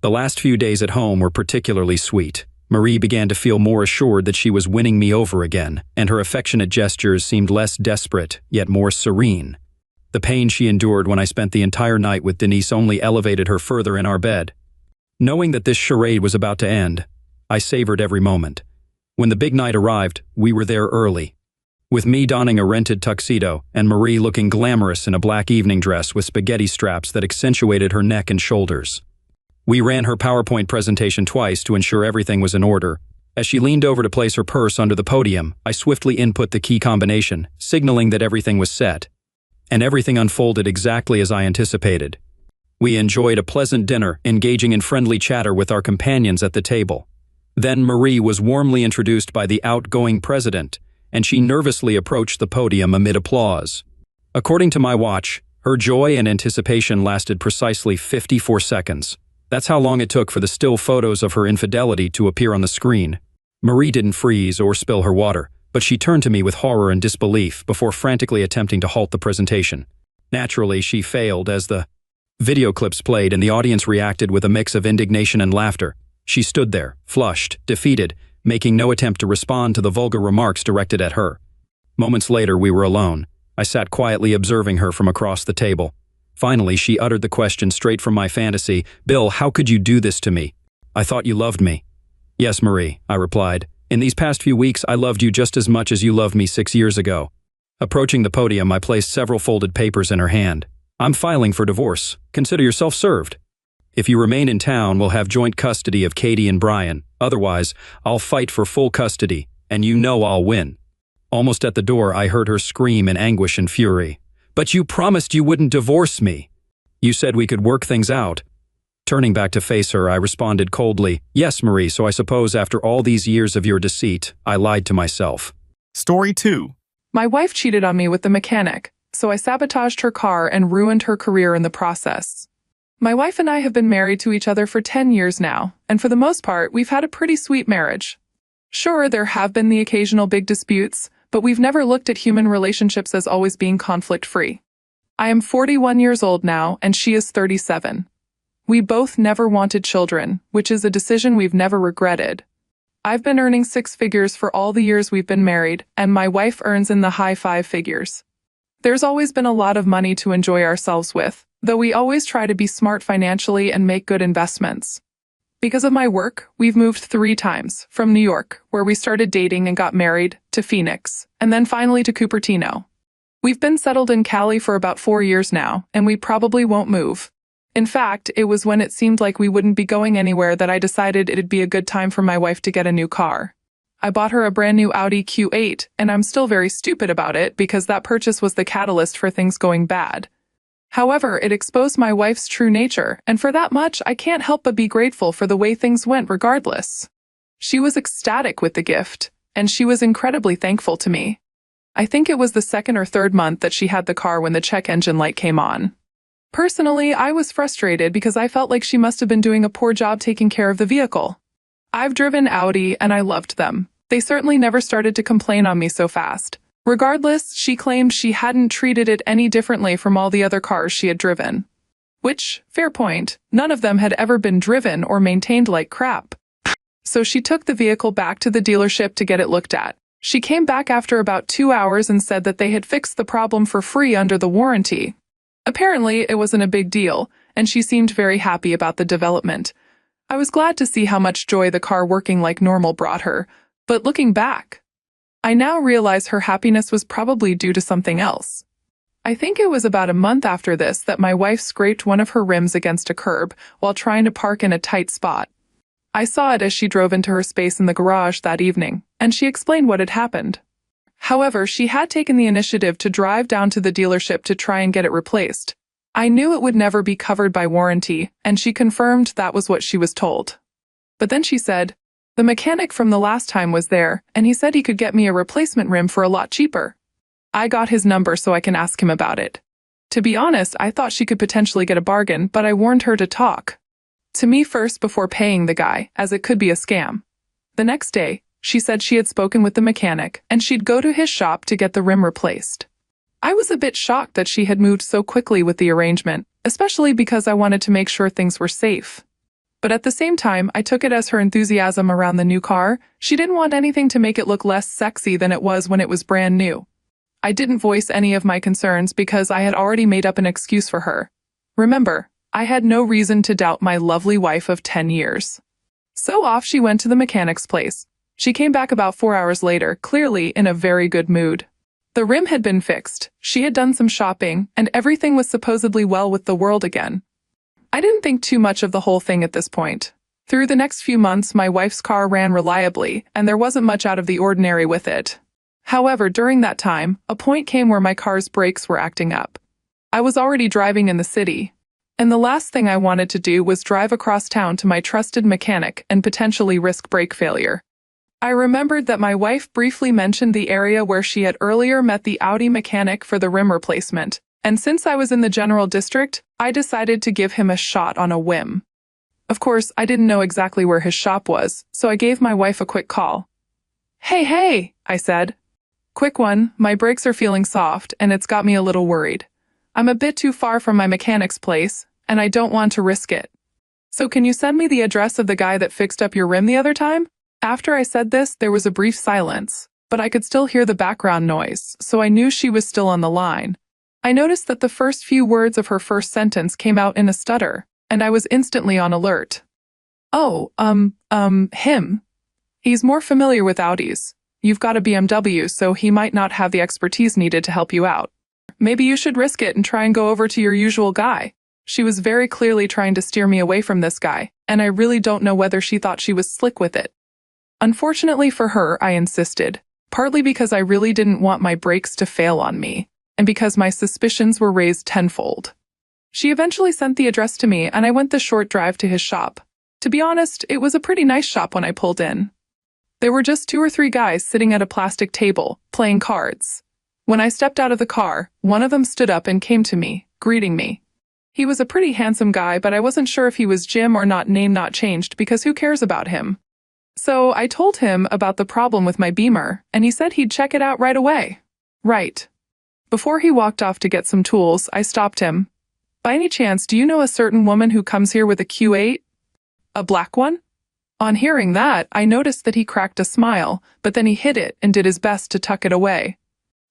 The last few days at home were particularly sweet. Marie began to feel more assured that she was winning me over again, and her affectionate gestures seemed less desperate, yet more serene. The pain she endured when I spent the entire night with Denise only elevated her further in our bed. Knowing that this charade was about to end, I savored every moment. When the big night arrived, we were there early. With me donning a rented tuxedo and Marie looking glamorous in a black evening dress with spaghetti straps that accentuated her neck and shoulders. We ran her PowerPoint presentation twice to ensure everything was in order. As she leaned over to place her purse under the podium, I swiftly input the key combination, signaling that everything was set. And everything unfolded exactly as I anticipated. We enjoyed a pleasant dinner, engaging in friendly chatter with our companions at the table. Then Marie was warmly introduced by the outgoing president, and she nervously approached the podium amid applause. According to my watch, her joy and anticipation lasted precisely 54 seconds. That's how long it took for the still photos of her infidelity to appear on the screen. Marie didn't freeze or spill her water, but she turned to me with horror and disbelief before frantically attempting to halt the presentation. Naturally, she failed as the video clips played and the audience reacted with a mix of indignation and laughter. She stood there, flushed, defeated, making no attempt to respond to the vulgar remarks directed at her. Moments later, we were alone. I sat quietly observing her from across the table. Finally, she uttered the question straight from my fantasy, "Bill, how could you do this to me? I thought you loved me." "Yes, Marie," I replied. "In these past few weeks, I loved you just as much as you loved me 6 years ago." Approaching the podium, I placed several folded papers in her hand. "I'm filing for divorce. Consider yourself served. If you remain in town, we'll have joint custody of Katie and Brian. Otherwise, I'll fight for full custody, and you know I'll win." Almost at the door, I heard her scream in anguish and fury. "But you promised you wouldn't divorce me. You said we could work things out." Turning back to face her, I responded coldly, "Yes, Marie, so I suppose after all these years of your deceit, I lied to myself." Story 2. My wife cheated on me with the mechanic, so I sabotaged her car and ruined her career in the process. My wife and I have been married to each other for 10 years now, and for the most part, we've had a pretty sweet marriage. Sure, there have been the occasional big disputes, but we've never looked at human relationships as always being conflict-free. I am 41 years old now, and she is 37. We both never wanted children, which is a decision we've never regretted. I've been earning 6 figures for all the years we've been married, and my wife earns in the high 5 figures. There's always been a lot of money to enjoy ourselves with, though we always try to be smart financially and make good investments. Because of my work, we've moved 3 times, from New York, where we started dating and got married, to Phoenix, and then finally to Cupertino. We've been settled in Cali for about 4 years now, and we probably won't move. In fact, it was when it seemed like we wouldn't be going anywhere that I decided it'd be a good time for my wife to get a new car. I bought her a brand new Audi Q8, and I'm still very stupid about it because that purchase was the catalyst for things going bad. However, it exposed my wife's true nature, and for that much, I can't help but be grateful for the way things went regardless. She was ecstatic with the gift, and she was incredibly thankful to me. I think it was the second or third month that she had the car when the check engine light came on. Personally, I was frustrated because I felt like she must have been doing a poor job taking care of the vehicle. I've driven Audi and I loved them. They certainly never started to complain on me so fast. Regardless, she claimed she hadn't treated it any differently from all the other cars she had driven. Which, fair point, none of them had ever been driven or maintained like crap. So she took the vehicle back to the dealership to get it looked at. She came back after about 2 hours and said that they had fixed the problem for free under the warranty. Apparently, it wasn't a big deal, and she seemed very happy about the development. I was glad to see how much joy the car working like normal brought her, but looking back, I now realize her happiness was probably due to something else. I think it was about a month after this that my wife scraped one of her rims against a curb while trying to park in a tight spot. I saw it as she drove into her space in the garage that evening, and she explained what had happened. However, she had taken the initiative to drive down to the dealership to try and get it replaced. I knew it would never be covered by warranty, and she confirmed that was what she was told. But then she said, "The mechanic from the last time was there, and he said he could get me a replacement rim for a lot cheaper. I got his number so I can ask him about it." To be honest, I thought she could potentially get a bargain, but I warned her to talk to me first before paying the guy, as it could be a scam. The next day, she said she had spoken with the mechanic, and she'd go to his shop to get the rim replaced. I was a bit shocked that she had moved so quickly with the arrangement, especially because I wanted to make sure things were safe. But at the same time, I took it as her enthusiasm around the new car. She didn't want anything to make it look less sexy than it was when it was brand new. I didn't voice any of my concerns because I had already made up an excuse for her. Remember, I had no reason to doubt my lovely wife of 10 years. So off she went to the mechanic's place. She came back about 4 hours later, clearly in a very good mood. The rim had been fixed, she had done some shopping, and everything was supposedly well with the world again. I didn't think too much of the whole thing at this point. Through the next few months, my wife's car ran reliably, and there wasn't much out of the ordinary with it. However, during that time, a point came where my car's brakes were acting up. I was already driving in the city, and the last thing I wanted to do was drive across town to my trusted mechanic and potentially risk brake failure. I remembered that my wife briefly mentioned the area where she had earlier met the Audi mechanic for the rim replacement, and since I was in the general district, I decided to give him a shot on a whim. Of course, I didn't know exactly where his shop was, so I gave my wife a quick call. Hey, I said. "Quick one, my brakes are feeling soft, and it's got me a little worried. I'm a bit too far from my mechanic's place, and I don't want to risk it. So can you send me the address of the guy that fixed up your rim the other time?" After I said this, there was a brief silence, but I could still hear the background noise, so I knew she was still on the line. I noticed that the first few words of her first sentence came out in a stutter, and I was instantly on alert. "Oh, him. He's more familiar with Audis. You've got a BMW, so he might not have the expertise needed to help you out. Maybe you should risk it and try and go over to your usual guy." She was very clearly trying to steer me away from this guy, and I really don't know whether she thought she was slick with it. Unfortunately for her, I insisted, partly because I really didn't want my brakes to fail on me, and because my suspicions were raised tenfold. She eventually sent the address to me, and I went the short drive to his shop. To be honest, it was a pretty nice shop when I pulled in. There were just 2 or 3 guys sitting at a plastic table, playing cards. When I stepped out of the car, one of them stood up and came to me, greeting me. He was a pretty handsome guy, but I wasn't sure if he was Jim or not, name not changed, because who cares about him? So I told him about the problem with my Beamer, and he said he'd check it out right away. Right. Before he walked off to get some tools, I stopped him. "By any chance, do you know a certain woman who comes here with a Q8? A black one?" On hearing that, I noticed that he cracked a smile, but then he hid it and did his best to tuck it away.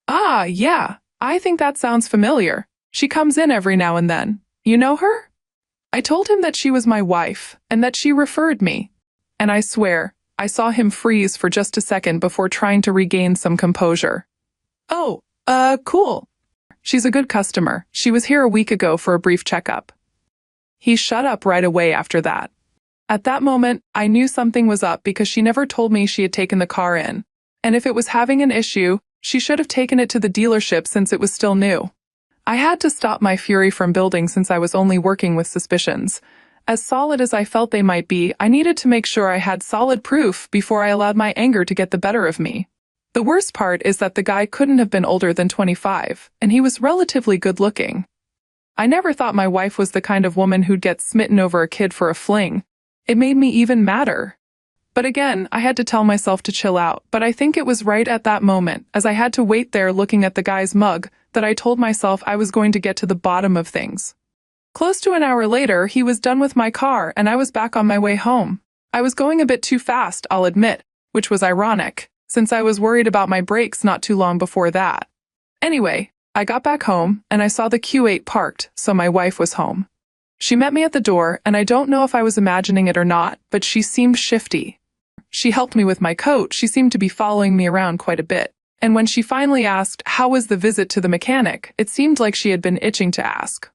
"Ah, yeah, I think that sounds familiar. She comes in every now and then. You know her?" I told him that she was my wife, and that she referred me. And I swear, I saw him freeze for just a second before trying to regain some composure. "Oh, cool. She's a good customer. She was here a week ago for a brief checkup." He shut up right away after that. At that moment, I knew something was up because she never told me she had taken the car in. And if it was having an issue, she should have taken it to the dealership since it was still new. I had to stop my fury from building since I was only working with suspicions. As solid as I felt they might be, I needed to make sure I had solid proof before I allowed my anger to get the better of me. The worst part is that the guy couldn't have been older than 25, and he was relatively good-looking. I never thought my wife was the kind of woman who'd get smitten over a kid for a fling. It made me even madder. But again, I had to tell myself to chill out, but I think it was right at that moment, as I had to wait there looking at the guy's mug, that I told myself I was going to get to the bottom of things. Close to an hour later, he was done with my car and I was back on my way home. I was going a bit too fast, I'll admit, which was ironic, since I was worried about my brakes not too long before that. Anyway, I got back home and I saw the Q8 parked, so my wife was home. She met me at the door and I don't know if I was imagining it or not, but she seemed shifty. She helped me with my coat, she seemed to be following me around quite a bit. And when she finally asked, how was the visit to the mechanic, it seemed like she had been itching to ask.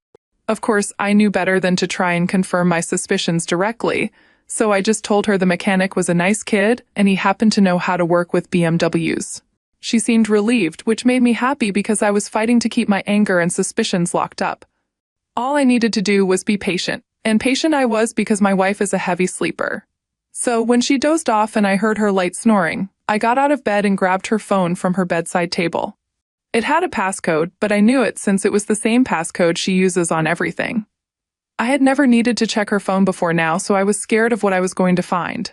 Of course, I knew better than to try and confirm my suspicions directly, so I just told her the mechanic was a nice kid and he happened to know how to work with BMWs. She seemed relieved, which made me happy because I was fighting to keep my anger and suspicions locked up. All I needed to do was be patient, and patient I was because my wife is a heavy sleeper. So when she dozed off and I heard her light snoring, I got out of bed and grabbed her phone from her bedside table. It had a passcode, but I knew it since it was the same passcode she uses on everything. I had never needed to check her phone before now, so I was scared of what I was going to find.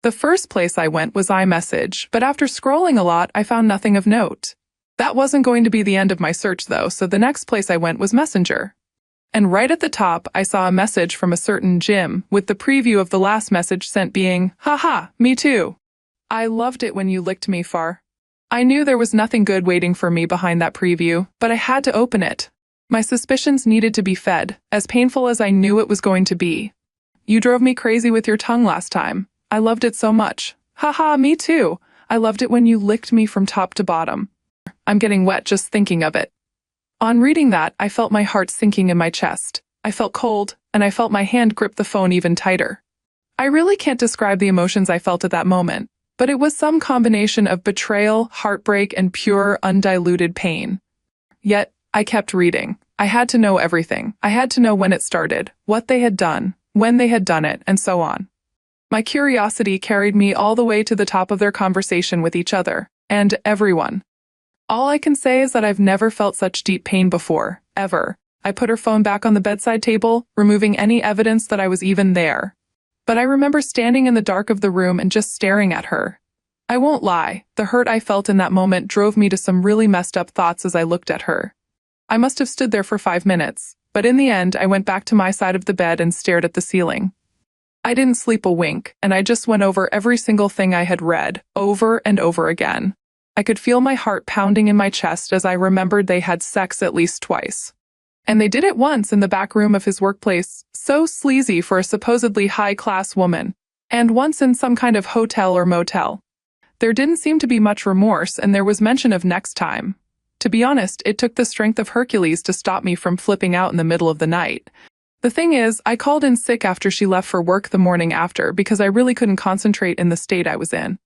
The first place I went was iMessage, but after scrolling a lot, I found nothing of note. That wasn't going to be the end of my search though, so the next place I went was Messenger. And right at the top, I saw a message from a certain Jim, with the preview of the last message sent being, "Haha, me too. I loved it when you licked me, Far." I knew there was nothing good waiting for me behind that preview, but I had to open it. My suspicions needed to be fed, as painful as I knew it was going to be. "You drove me crazy with your tongue last time. I loved it so much. Haha, me too. I loved it when you licked me from top to bottom." I'm getting wet just thinking of it. On reading that, I felt my heart sinking in my chest. I felt cold, and I felt my hand grip the phone even tighter. I really can't describe the emotions I felt at that moment, but it was some combination of betrayal, heartbreak, and pure, undiluted pain. Yet, I kept reading. I had to know everything. I had to know when it started, what they had done, when they had done it, and so on. My curiosity carried me all the way to the top of their conversation with each other, and everyone. All I can say is that I've never felt such deep pain before, ever. I put her phone back on the bedside table, removing any evidence that I was even there. But I remember standing in the dark of the room and just staring at her. I won't lie, the hurt I felt in that moment drove me to some really messed up thoughts as I looked at her. I must have stood there for 5 minutes, but in the end I went back to my side of the bed and stared at the ceiling. I didn't sleep a wink, and I just went over every single thing I had read, over and over again. I could feel my heart pounding in my chest as I remembered they had sex at least twice. And they did it once in the back room of his workplace, so sleazy for a supposedly high-class woman, and once in some kind of hotel or motel. There didn't seem to be much remorse, and there was mention of next time. To be honest, it took the strength of Hercules to stop me from flipping out in the middle of the night. The thing is, I called in sick after she left for work the morning after because I really couldn't concentrate in the state I was in.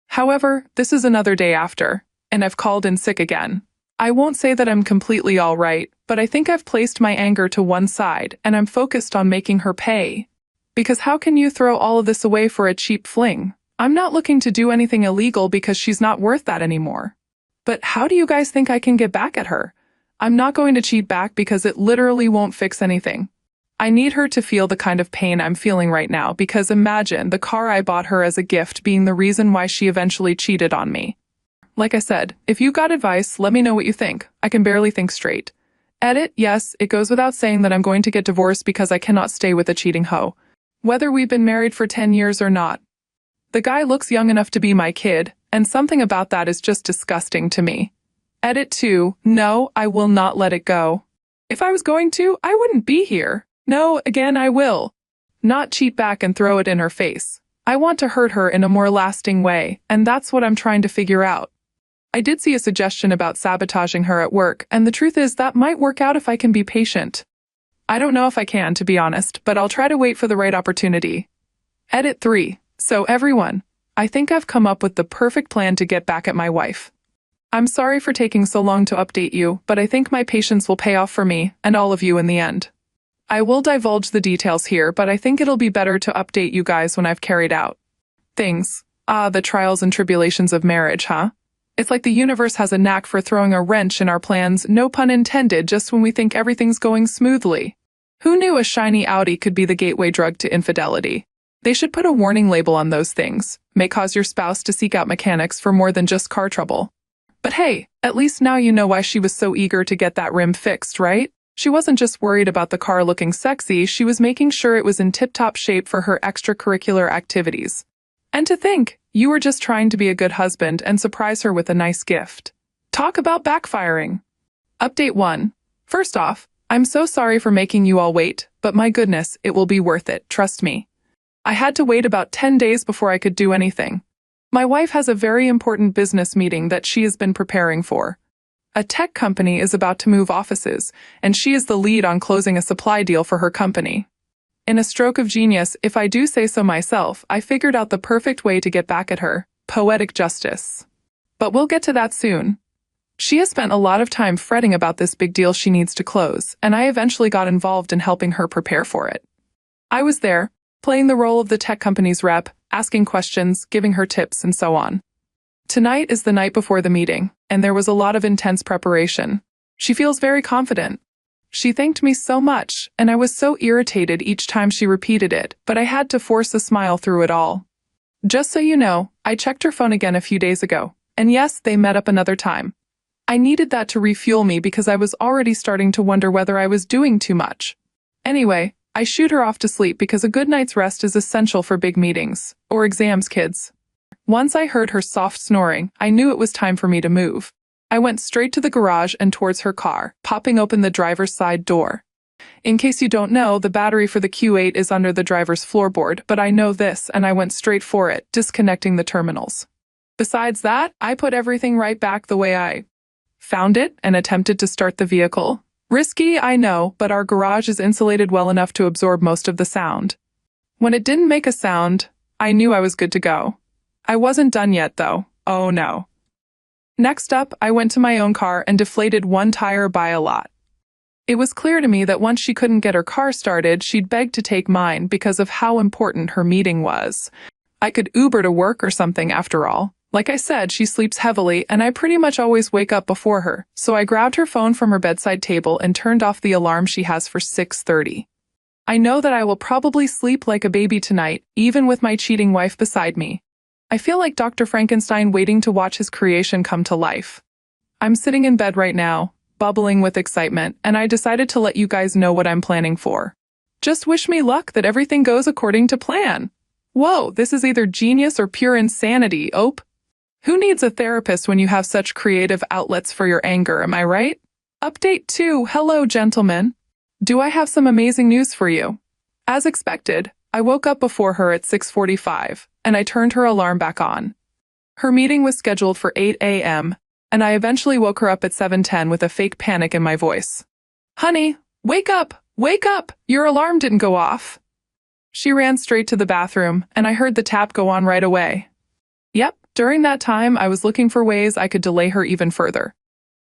However, this is another day after, and I've called in sick again. I won't say that I'm completely all right, but I think I've placed my anger to one side and I'm focused on making her pay. Because how can you throw all of this away for a cheap fling? I'm not looking to do anything illegal because she's not worth that anymore. But how do you guys think I can get back at her? I'm not going to cheat back because it literally won't fix anything. I need her to feel the kind of pain I'm feeling right now because imagine the car I bought her as a gift being the reason why she eventually cheated on me. Like I said, if you got advice, let me know what you think. I can barely think straight. Edit, yes, it goes without saying that I'm going to get divorced because I cannot stay with a cheating hoe. Whether we've been married for 10 years or not. The guy looks young enough to be my kid, and something about that is just disgusting to me. Edit 2, no, I will not let it go. If I was going to, I wouldn't be here. No, again, I will. Not cheat back and throw it in her face. I want to hurt her in a more lasting way, and that's what I'm trying to figure out. I did see a suggestion about sabotaging her at work, and the truth is that might work out if I can be patient. I don't know if I can, to be honest, but I'll try to wait for the right opportunity. Edit 3. So everyone, I think I've come up with the perfect plan to get back at my wife. I'm sorry for taking so long to update you, but I think my patience will pay off for me and all of you in the end. I will divulge the details here, but I think it'll be better to update you guys when I've carried out things. The trials and tribulations of marriage, huh? It's like the universe has a knack for throwing a wrench in our plans, no pun intended, just when we think everything's going smoothly. Who knew a shiny Audi could be the gateway drug to infidelity? They should put a warning label on those things. May cause your spouse to seek out mechanics for more than just car trouble. But hey, at least now you know why she was so eager to get that rim fixed, right? She wasn't just worried about the car looking sexy, she was making sure it was in tip-top shape for her extracurricular activities. And to think, you were just trying to be a good husband and surprise her with a nice gift. Talk about backfiring. Update 1. First off, I'm so sorry for making you all wait, but my goodness, it will be worth it, trust me. I had to wait about 10 days before I could do anything. My wife has a very important business meeting that she has been preparing for. A tech company is about to move offices, and she is the lead on closing a supply deal for her company. In a stroke of genius, if I do say so myself, I figured out the perfect way to get back at her. Poetic justice. But we'll get to that soon. She has spent a lot of time fretting about this big deal she needs to close, and I eventually got involved in helping her prepare for it. I was there, playing the role of the tech company's rep, asking questions, giving her tips, and so on. Tonight is the night before the meeting, and there was a lot of intense preparation. She feels very confident. She thanked me so much, and I was so irritated each time she repeated it, but I had to force a smile through it all. Just so you know, I checked her phone again a few days ago, and yes, they met up another time. I needed that to refuel me because I was already starting to wonder whether I was doing too much. Anyway, I shoot her off to sleep because a good night's rest is essential for big meetings, or exams, kids. Once I heard her soft snoring, I knew it was time for me to move. I went straight to the garage and towards her car, popping open the driver's side door. In case you don't know, the battery for the Q8 is under the driver's floorboard, but I know this and I went straight for it, disconnecting the terminals. Besides that, I put everything right back the way I found it and attempted to start the vehicle. Risky, I know, but our garage is insulated well enough to absorb most of the sound. When it didn't make a sound, I knew I was good to go. I wasn't done yet, though. Oh no. Next up, I went to my own car and deflated one tire by a lot. It was clear to me that once she couldn't get her car started, she'd beg to take mine because of how important her meeting was. I could Uber to work or something after all. Like I said, she sleeps heavily, and I pretty much always wake up before her, so I grabbed her phone from her bedside table and turned off the alarm she has for 6:30. I know that I will probably sleep like a baby tonight, even with my cheating wife beside me. I feel like Dr. Frankenstein waiting to watch his creation come to life. I'm sitting in bed right now, bubbling with excitement, and I decided to let you guys know what I'm planning for. Just wish me luck that everything goes according to plan. Whoa, this is either genius or pure insanity, ope. Who needs a therapist when you have such creative outlets for your anger, am I right? Update 2. Hello, gentlemen. Do I have some amazing news for you? As expected, I woke up before her at 6:45, and I turned her alarm back on. Her meeting was scheduled for 8 a.m., and I eventually woke her up at 7:10 with a fake panic in my voice. Honey, wake up! Wake up! Your alarm didn't go off. She ran straight to the bathroom, and I heard the tap go on right away. Yep. During that time, I was looking for ways I could delay her even further.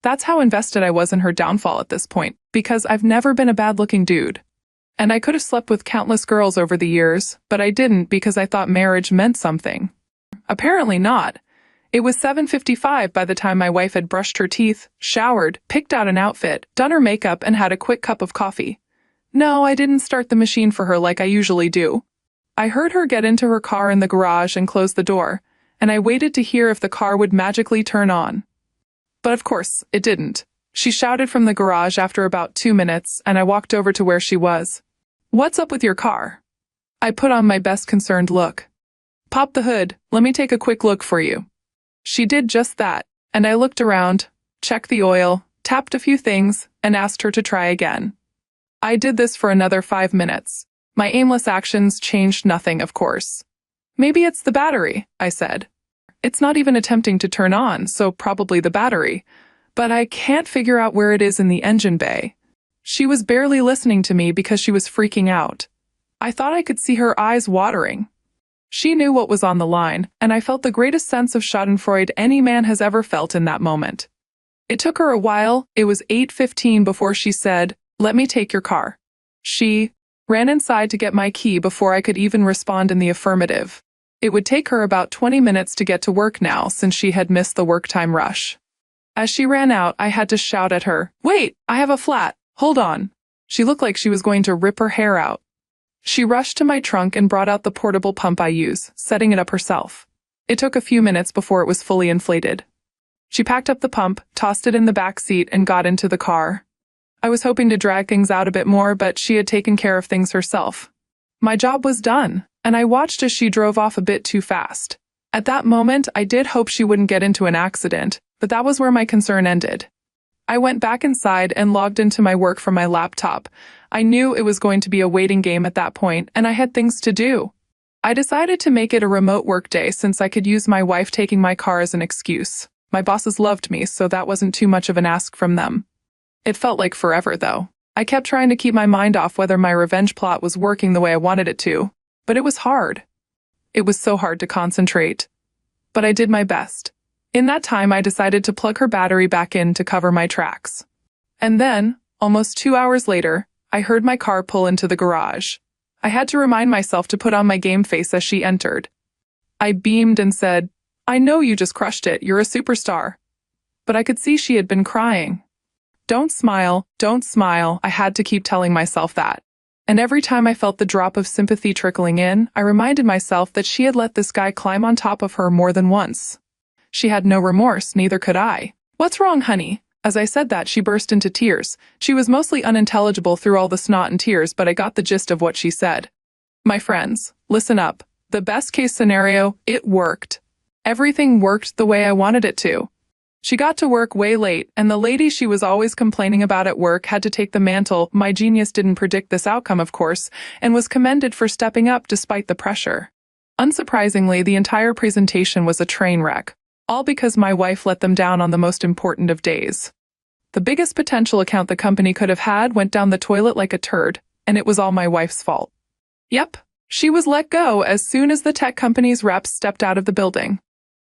That's how invested I was in her downfall at this point, because I've never been a bad-looking dude. And I could have slept with countless girls over the years, but I didn't because I thought marriage meant something. Apparently not. It was 7:55 by the time my wife had brushed her teeth, showered, picked out an outfit, done her makeup, and had a quick cup of coffee. No, I didn't start the machine for her like I usually do. I heard her get into her car in the garage and close the door, and I waited to hear if the car would magically turn on. But of course, it didn't. She shouted from the garage after about 2 minutes, and I walked over to where she was. What's up with your car? I put on my best concerned look. Pop the hood, let me take a quick look for you. She did just that, and I looked around, checked the oil, tapped a few things, and asked her to try again. I did this for another 5 minutes. My aimless actions changed nothing, of course. Maybe it's the battery, I said. It's not even attempting to turn on, so probably the battery. But I can't figure out where it is in the engine bay. She was barely listening to me because she was freaking out. I thought I could see her eyes watering. She knew what was on the line, and I felt the greatest sense of schadenfreude any man has ever felt in that moment. It took her a while. It was 8:15 before she said, "Let me take your car." She ran inside to get my key before I could even respond in the affirmative. It would take her about 20 minutes to get to work now since she had missed the work time rush. As she ran out, I had to shout at her, "Wait, I have a flat, hold on." She looked like she was going to rip her hair out. She rushed to my trunk and brought out the portable pump I use, setting it up herself. It took a few minutes before it was fully inflated. She packed up the pump, tossed it in the back seat, and got into the car. I was hoping to drag things out a bit more, but she had taken care of things herself. My job was done, and I watched as she drove off a bit too fast. At that moment, I did hope she wouldn't get into an accident, but that was where my concern ended. I went back inside and logged into my work from my laptop. I knew it was going to be a waiting game at that point, and I had things to do. I decided to make it a remote work day since I could use my wife taking my car as an excuse. My bosses loved me, so that wasn't too much of an ask from them. It felt like forever, though. I kept trying to keep my mind off whether my revenge plot was working the way I wanted it to, but it was hard. It was so hard to concentrate. But I did my best. In that time, I decided to plug her battery back in to cover my tracks. And then, almost 2 hours later, I heard my car pull into the garage. I had to remind myself to put on my game face as she entered. I beamed and said, "I know you just crushed it, you're a superstar." But I could see she had been crying. Don't smile, I had to keep telling myself that. And every time I felt the drop of sympathy trickling in, I reminded myself that she had let this guy climb on top of her more than once. She had no remorse, neither could I. "What's wrong, honey?" As I said that, she burst into tears. She was mostly unintelligible through all the snot and tears, but I got the gist of what she said. My friends, listen up. The best case scenario, it worked. Everything worked the way I wanted it to. She got to work way late, and the lady she was always complaining about at work had to take the mantle. My genius didn't predict this outcome, of course, and was commended for stepping up despite the pressure. Unsurprisingly, the entire presentation was a train wreck, all because my wife let them down on the most important of days. The biggest potential account the company could have had went down the toilet like a turd, and it was all my wife's fault. Yep, she was let go as soon as the tech company's reps stepped out of the building.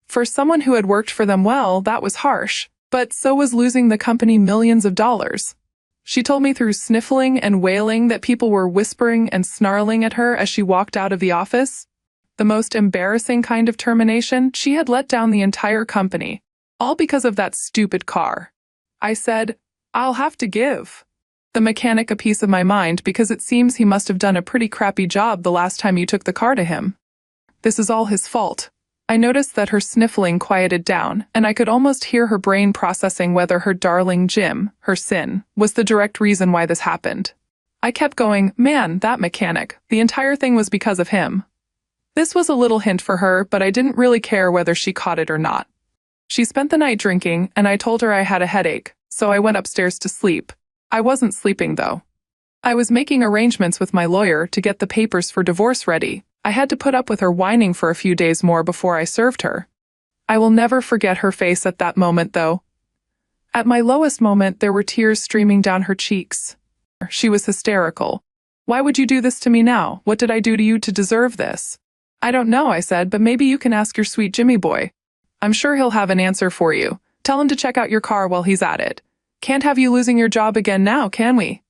For someone who had worked for them well, that was harsh, but so was losing the company millions of dollars. She told me through sniffling and wailing that people were whispering and snarling at her as she walked out of the office. The most embarrassing kind of termination, she had let down the entire company, all because of that stupid car. I said, "I'll have to give the mechanic a piece of my mind because it seems he must have done a pretty crappy job the last time you took the car to him. This is all his fault." I noticed that her sniffling quieted down, and I could almost hear her brain processing whether her darling Jim, her sin, was the direct reason why this happened. I kept going, "Man, that mechanic, the entire thing was because of him." This was a little hint for her, but I didn't really care whether she caught it or not. She spent the night drinking, and I told her I had a headache, so I went upstairs to sleep. I wasn't sleeping, though. I was making arrangements with my lawyer to get the papers for divorce ready. I had to put up with her whining for a few days more before I served her. I will never forget her face at that moment, though. At my lowest moment, there were tears streaming down her cheeks. She was hysterical. "Why would you do this to me now? What did I do to you to deserve this?" "I don't know," I said, "but maybe you can ask your sweet Jimmy boy. I'm sure he'll have an answer for you. Tell him to check out your car while he's at it. Can't have you losing your job again now, can we?"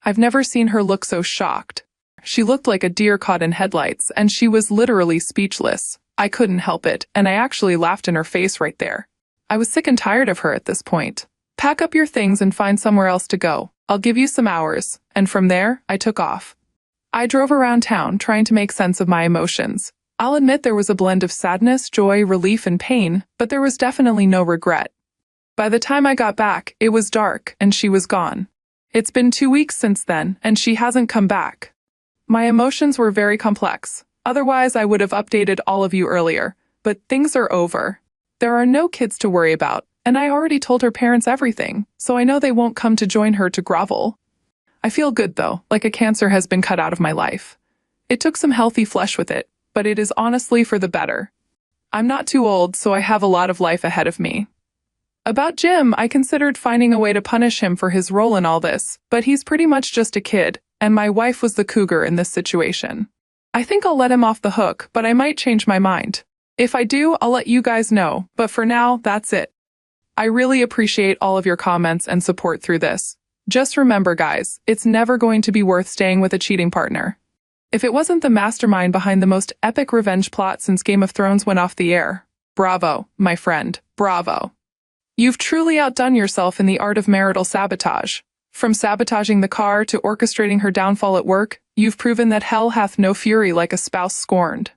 I've never seen her look so shocked. She looked like a deer caught in headlights, and she was literally speechless. I couldn't help it, and I actually laughed in her face right there. I was sick and tired of her at this point. "Pack up your things and find somewhere else to go. I'll give you some hours." And from there, I took off. I drove around town trying to make sense of my emotions. I'll admit there was a blend of sadness, joy, relief, and pain, but there was definitely no regret. By the time I got back, it was dark, and she was gone. It's been 2 weeks since then, and she hasn't come back. My emotions were very complex. Otherwise, I would have updated all of you earlier. But things are over. There are no kids to worry about, and I already told her parents everything, so I know they won't come to join her to grovel. I feel good, though, like a cancer has been cut out of my life. It took some healthy flesh with it, but it is honestly for the better. I'm not too old, so I have a lot of life ahead of me. About Jim, I considered finding a way to punish him for his role in all this, but he's pretty much just a kid, and my wife was the cougar in this situation. I think I'll let him off the hook, but I might change my mind. If I do, I'll let you guys know, but for now, that's it. I really appreciate all of your comments and support through this. Just remember, guys, it's never going to be worth staying with a cheating partner. If it wasn't the mastermind behind the most epic revenge plot since Game of Thrones went off the air, bravo, my friend, bravo. You've truly outdone yourself in the art of marital sabotage. From sabotaging the car to orchestrating her downfall at work, you've proven that hell hath no fury like a spouse scorned.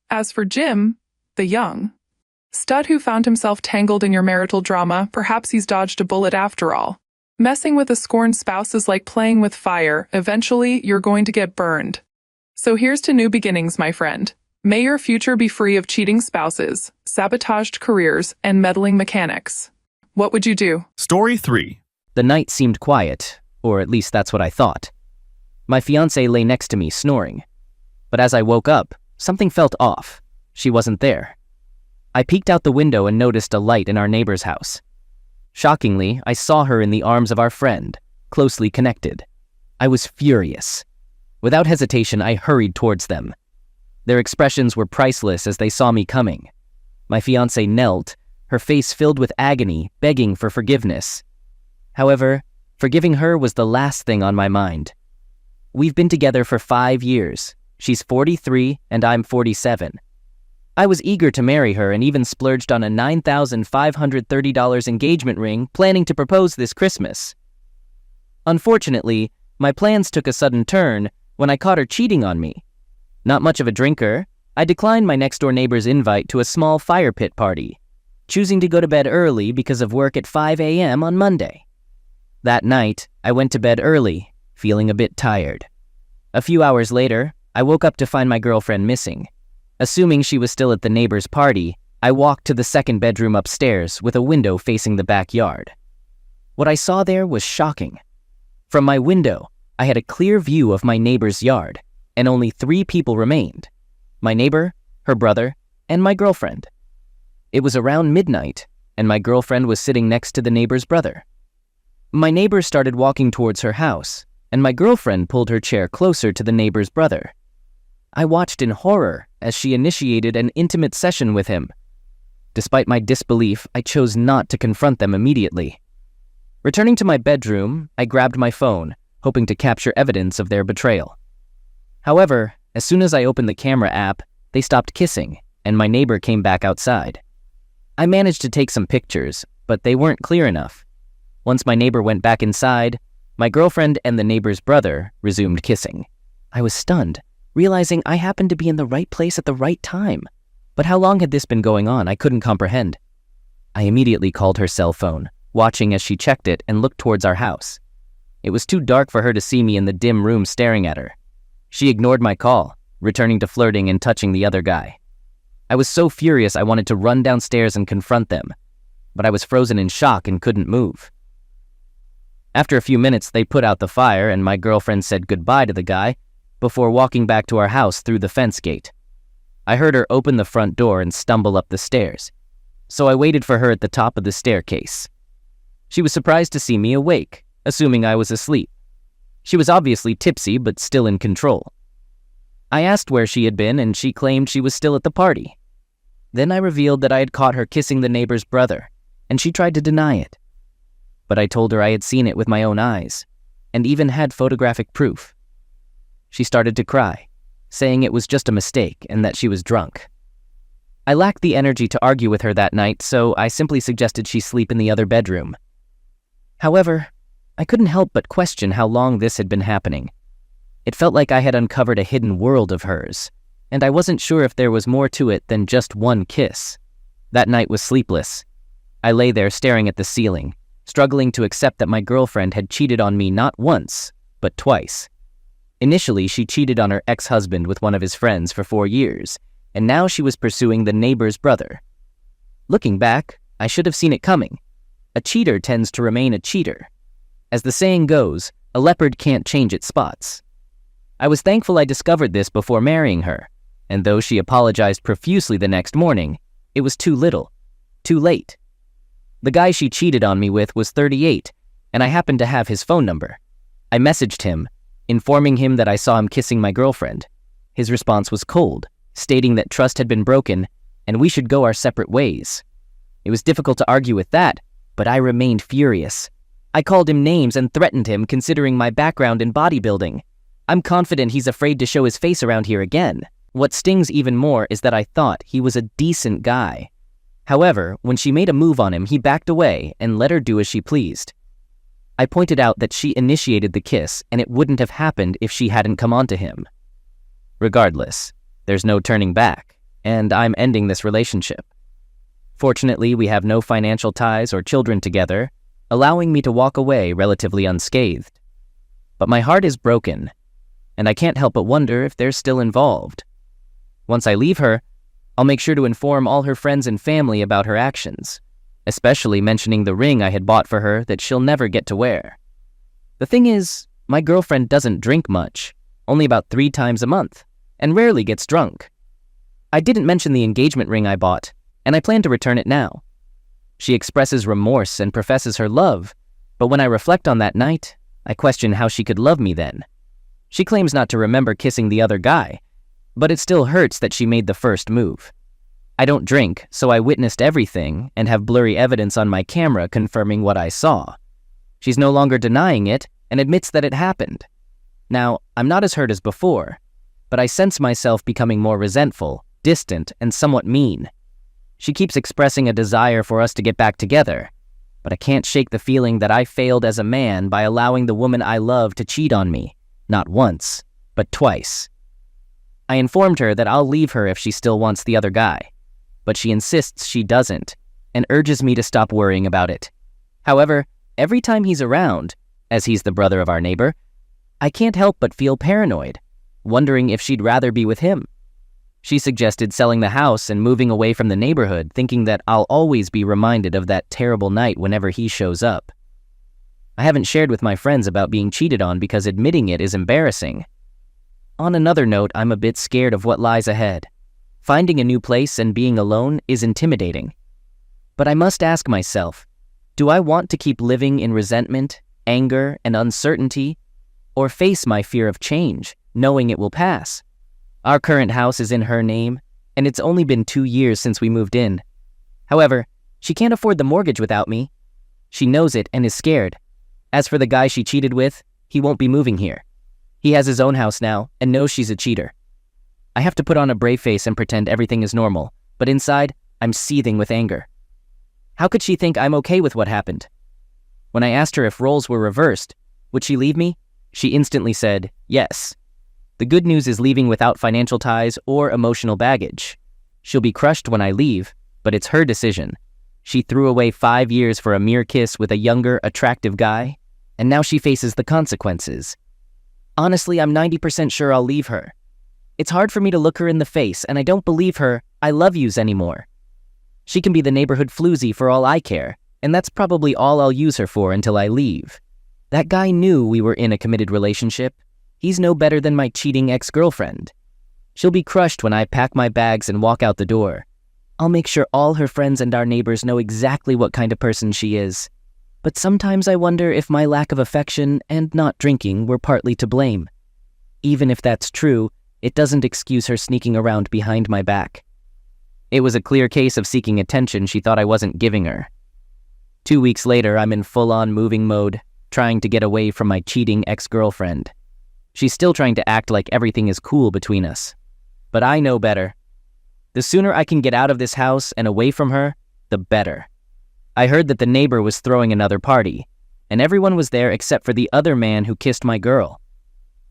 As for Jim, the young stud who found himself tangled in your marital drama, perhaps he's dodged a bullet after all. Messing with a scorned spouse is like playing with fire. Eventually, you're going to get burned. So here's to new beginnings, my friend. May your future be free of cheating spouses, sabotaged careers, and meddling mechanics. What would you do? Story 3. The night seemed quiet, or at least that's what I thought. My fiancée lay next to me, snoring. But as I woke up, something felt off. She wasn't there. I peeked out the window and noticed a light in our neighbor's house. Shockingly, I saw her in the arms of our friend, closely connected. I was furious. Without hesitation, I hurried towards them. Their expressions were priceless as they saw me coming. My fiancée knelt, her face filled with agony, begging for forgiveness. However, forgiving her was the last thing on my mind. We've been together for 5 years. She's 43 and I'm 47. I was eager to marry her and even splurged on a $9,530 engagement ring, planning to propose this Christmas. Unfortunately, my plans took a sudden turn when I caught her cheating on me. Not much of a drinker, I declined my next-door neighbor's invite to a small fire pit party, choosing to go to bed early because of work at 5 a.m. on Monday. That night, I went to bed early, feeling a bit tired. A few hours later, I woke up to find my girlfriend missing. Assuming she was still at the neighbor's party, I walked to the second bedroom upstairs with a window facing the backyard. What I saw there was shocking. From my window, I had a clear view of my neighbor's yard, and only 3 people remained: my neighbor, her brother, and my girlfriend. It was around midnight, and my girlfriend was sitting next to the neighbor's brother. My neighbor started walking towards her house, and my girlfriend pulled her chair closer to the neighbor's brother. I watched in horror as she initiated an intimate session with him. Despite my disbelief, I chose not to confront them immediately. Returning to my bedroom, I grabbed my phone, hoping to capture evidence of their betrayal. However, as soon as I opened the camera app, they stopped kissing, and my neighbor came back outside. I managed to take some pictures, but they weren't clear enough. Once my neighbor went back inside, my girlfriend and the neighbor's brother resumed kissing. I was stunned, realizing I happened to be in the right place at the right time. But how long had this been going on? I couldn't comprehend. I immediately called her cell phone, watching as she checked it and looked towards our house. It was too dark for her to see me in the dim room staring at her. She ignored my call, returning to flirting and touching the other guy. I was so furious I wanted to run downstairs and confront them, but I was frozen in shock and couldn't move. After a few minutes, they put out the fire and my girlfriend said goodbye to the guy before walking back to our house through the fence gate. I heard her open the front door and stumble up the stairs, so I waited for her at the top of the staircase. She was surprised to see me awake, assuming I was asleep. She was obviously tipsy but still in control. I asked where she had been and she claimed she was still at the party. Then I revealed that I had caught her kissing the neighbor's brother, and she tried to deny it. But I told her I had seen it with my own eyes, and even had photographic proof. She started to cry, saying it was just a mistake and that she was drunk. I lacked the energy to argue with her that night, so I simply suggested she sleep in the other bedroom. However, I couldn't help but question how long this had been happening. It felt like I had uncovered a hidden world of hers, and I wasn't sure if there was more to it than just one kiss. That night was sleepless. I lay there staring at the ceiling, struggling to accept that my girlfriend had cheated on me not once, but twice. Initially, she cheated on her ex-husband with one of his friends for 4 years, and now she was pursuing the neighbor's brother. Looking back, I should have seen it coming. A cheater tends to remain a cheater. As the saying goes, a leopard can't change its spots. I was thankful I discovered this before marrying her, and though she apologized profusely the next morning, it was too little, too late. The guy she cheated on me with was 38, and I happened to have his phone number. I messaged him, informing him that I saw him kissing my girlfriend. His response was cold, stating that trust had been broken and we should go our separate ways. It was difficult to argue with that, but I remained furious. I called him names and threatened him considering my background in bodybuilding. I'm confident he's afraid to show his face around here again. What stings even more is that I thought he was a decent guy. However, when she made a move on him, he backed away and let her do as she pleased. I pointed out that she initiated the kiss and it wouldn't have happened if she hadn't come onto him. Regardless, there's no turning back, and I'm ending this relationship. Fortunately, we have no financial ties or children together, allowing me to walk away relatively unscathed. But my heart is broken, and I can't help but wonder if they're still involved. Once I leave her, I'll make sure to inform all her friends and family about her actions, especially mentioning the ring I had bought for her that she'll never get to wear. The thing is, my girlfriend doesn't drink much, only about 3 times a month, and rarely gets drunk. I didn't mention the engagement ring I bought, and I plan to return it now. She expresses remorse and professes her love, but when I reflect on that night, I question how she could love me then. She claims not to remember kissing the other guy, but it still hurts that she made the first move. I don't drink, so I witnessed everything and have blurry evidence on my camera confirming what I saw. She's no longer denying it and admits that it happened. Now, I'm not as hurt as before, but I sense myself becoming more resentful, distant, and somewhat mean. She keeps expressing a desire for us to get back together, but I can't shake the feeling that I failed as a man by allowing the woman I love to cheat on me, not once, but twice. I informed her that I'll leave her if she still wants the other guy, but she insists she doesn't and urges me to stop worrying about it. However, every time he's around, as he's the brother of our neighbor, I can't help but feel paranoid, wondering if she'd rather be with him. She suggested selling the house and moving away from the neighborhood, thinking that I'll always be reminded of that terrible night whenever he shows up. I haven't shared with my friends about being cheated on because admitting it is embarrassing. On another note, I'm a bit scared of what lies ahead. Finding a new place and being alone is intimidating. But I must ask myself, do I want to keep living in resentment, anger, and uncertainty, or face my fear of change, knowing it will pass? Our current house is in her name, and it's only been 2 years since we moved in. However, she can't afford the mortgage without me. She knows it and is scared. As for the guy she cheated with, he won't be moving here. He has his own house now and knows she's a cheater. I have to put on a brave face and pretend everything is normal, but inside, I'm seething with anger. How could she think I'm okay with what happened? When I asked her if roles were reversed, would she leave me? She instantly said, yes. The good news is leaving without financial ties or emotional baggage. She'll be crushed when I leave, but it's her decision. She threw away 5 years for a mere kiss with a younger, attractive guy, and now she faces the consequences. Honestly, I'm 90% sure I'll leave her. It's hard for me to look her in the face, and I don't believe her "I love yous" anymore. She can be the neighborhood floozy for all I care, and that's probably all I'll use her for until I leave. That guy knew we were in a committed relationship. He's no better than my cheating ex-girlfriend. She'll be crushed when I pack my bags and walk out the door. I'll make sure all her friends and our neighbors know exactly what kind of person she is. But sometimes I wonder if my lack of affection and not drinking were partly to blame. Even if that's true, it doesn't excuse her sneaking around behind my back. It was a clear case of seeking attention she thought I wasn't giving her. 2 weeks later, I'm in full-on moving mode, trying to get away from my cheating ex-girlfriend. She's still trying to act like everything is cool between us. But I know better. The sooner I can get out of this house and away from her, the better. I heard that the neighbor was throwing another party, and everyone was there except for the other man who kissed my girl.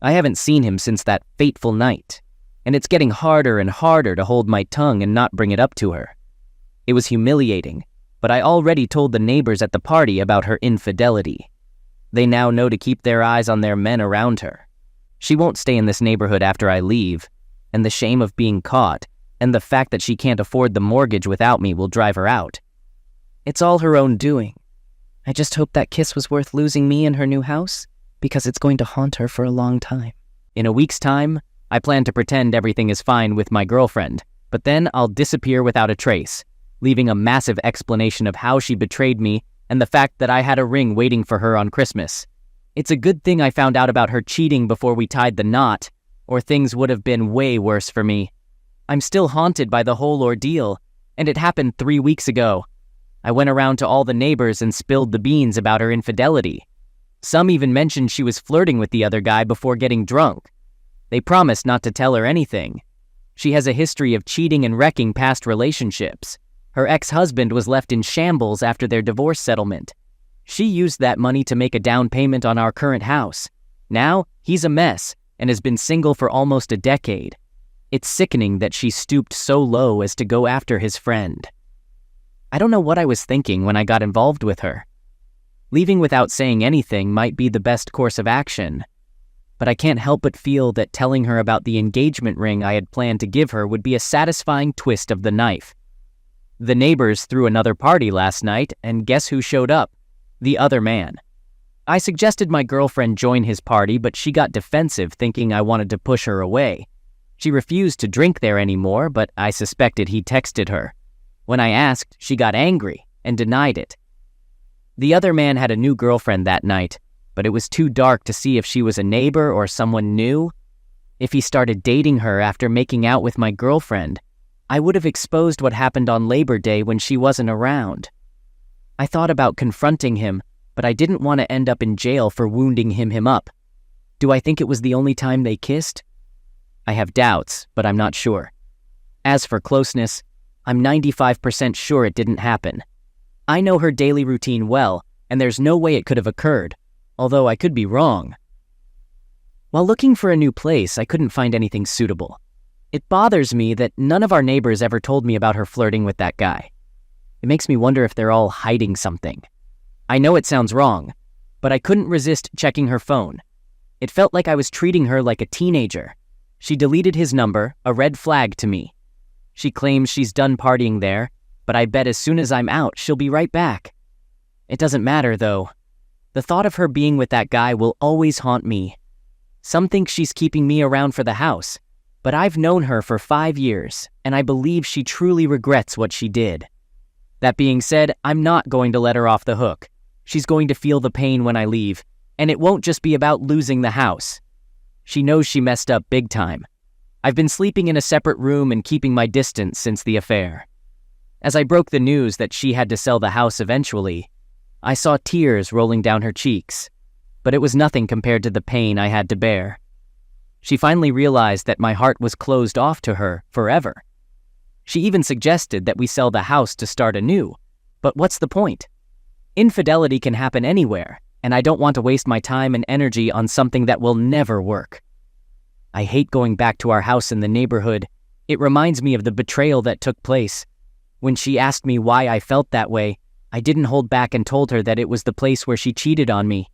I haven't seen him since that fateful night, and it's getting harder and harder to hold my tongue and not bring it up to her. It was humiliating, but I already told the neighbors at the party about her infidelity. They now know to keep their eyes on their men around her. She won't stay in this neighborhood after I leave, and the shame of being caught and the fact that she can't afford the mortgage without me will drive her out. It's all her own doing. I just hope that kiss was worth losing me in her new house, because it's going to haunt her for a long time. In a week's time, I plan to pretend everything is fine with my girlfriend, but then I'll disappear without a trace, leaving a massive explanation of how she betrayed me and the fact that I had a ring waiting for her on Christmas. It's a good thing I found out about her cheating before we tied the knot, or things would have been way worse for me. I'm still haunted by the whole ordeal, and it happened 3 weeks ago. I went around to all the neighbors and spilled the beans about her infidelity. Some even mentioned she was flirting with the other guy before getting drunk. They promised not to tell her anything. She has a history of cheating and wrecking past relationships. Her ex-husband was left in shambles after their divorce settlement. She used that money to make a down payment on our current house. Now, he's a mess and has been single for almost a decade. It's sickening that she stooped so low as to go after his friend. I don't know what I was thinking when I got involved with her. Leaving without saying anything might be the best course of action, but I can't help but feel that telling her about the engagement ring I had planned to give her would be a satisfying twist of the knife. The neighbors threw another party last night, and guess who showed up? The other man. I suggested my girlfriend join his party, but she got defensive, thinking I wanted to push her away. She refused to drink there anymore, but I suspected he texted her. When I asked, she got angry and denied it. The other man had a new girlfriend that night, but it was too dark to see if she was a neighbor or someone new. If he started dating her after making out with my girlfriend, I would have exposed what happened on Labor Day when she wasn't around. I thought about confronting him, but I didn't want to end up in jail for wounding him up. Do I think it was the only time they kissed? I have doubts, but I'm not sure. As for closeness, I'm 95% sure it didn't happen. I know her daily routine well, and there's no way it could have occurred, although I could be wrong. While looking for a new place, I couldn't find anything suitable. It bothers me that none of our neighbors ever told me about her flirting with that guy. It makes me wonder if they're all hiding something. I know it sounds wrong, but I couldn't resist checking her phone. It felt like I was treating her like a teenager. She deleted his number, a red flag to me. She claims she's done partying there, but I bet as soon as I'm out, she'll be right back. It doesn't matter, though. The thought of her being with that guy will always haunt me. Some think she's keeping me around for the house, but I've known her for 5 years, and I believe she truly regrets what she did. That being said, I'm not going to let her off the hook. She's going to feel the pain when I leave, and it won't just be about losing the house. She knows she messed up big time. I've been sleeping in a separate room and keeping my distance since the affair. As I broke the news that she had to sell the house eventually, I saw tears rolling down her cheeks, but it was nothing compared to the pain I had to bear. She finally realized that my heart was closed off to her forever. She even suggested that we sell the house to start anew, but what's the point? Infidelity can happen anywhere, and I don't want to waste my time and energy on something that will never work. I hate going back to our house in the neighborhood. It reminds me of the betrayal that took place. When she asked me why I felt that way, I didn't hold back and told her that it was the place where she cheated on me.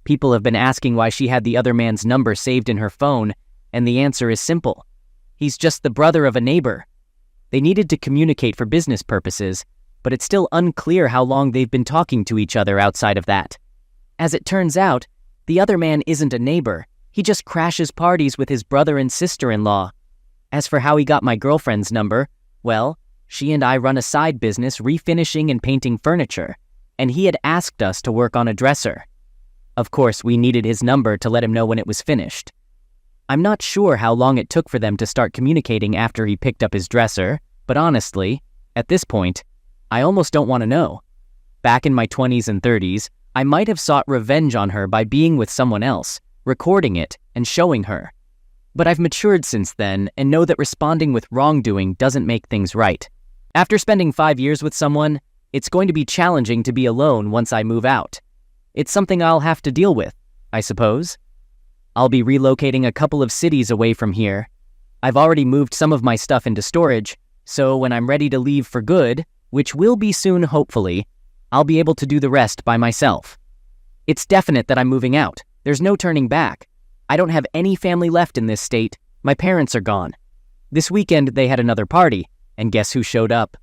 People have been asking why she had the other man's number saved in her phone, and the answer is simple. He's just the brother of a neighbor. They needed to communicate for business purposes, but it's still unclear how long they've been talking to each other outside of that. As it turns out, the other man isn't a neighbor. He just crashes parties with his brother and sister-in-law. As for how he got my girlfriend's number, well, she and I run a side business refinishing and painting furniture, and he had asked us to work on a dresser. Of course, we needed his number to let him know when it was finished. I'm not sure how long it took for them to start communicating after he picked up his dresser, but honestly, at this point, I almost don't want to know. Back in my 20s and 30s, I might have sought revenge on her by being with someone else, recording it, and showing her. But I've matured since then and know that responding with wrongdoing doesn't make things right. After spending 5 years with someone, it's going to be challenging to be alone once I move out. It's something I'll have to deal with, I suppose. I'll be relocating a couple of cities away from here. I've already moved some of my stuff into storage, so when I'm ready to leave for good, which will be soon hopefully, I'll be able to do the rest by myself. It's definite that I'm moving out. There's no turning back. I don't have any family left in this state. My parents are gone. This weekend they had another party, and guess who showed up?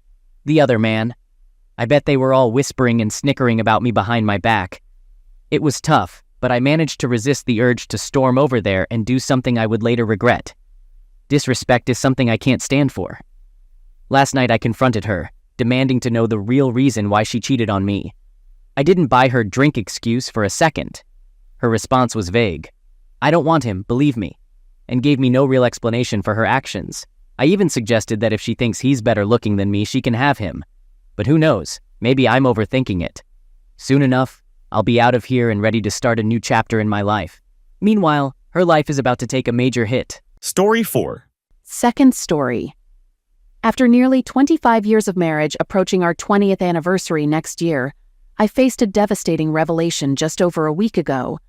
The other man. I bet they were all whispering and snickering about me behind my back. It was tough, but I managed to resist the urge to storm over there and do something I would later regret. Disrespect is something I can't stand for. Last night I confronted her, demanding to know the real reason why she cheated on me. I didn't buy her drink excuse for a second. Her response was vague. I don't want him, believe me. and gave me no real explanation for her actions. I even suggested that if she thinks he's better looking than me, she can have him. But who knows, maybe I'm overthinking it. Soon enough, I'll be out of here and ready to start a new chapter in my life. Meanwhile, her life is about to take a major hit. Story 4. Second story. After nearly 25 years of marriage approaching our 20th anniversary next year, I faced a devastating revelation just over a week ago.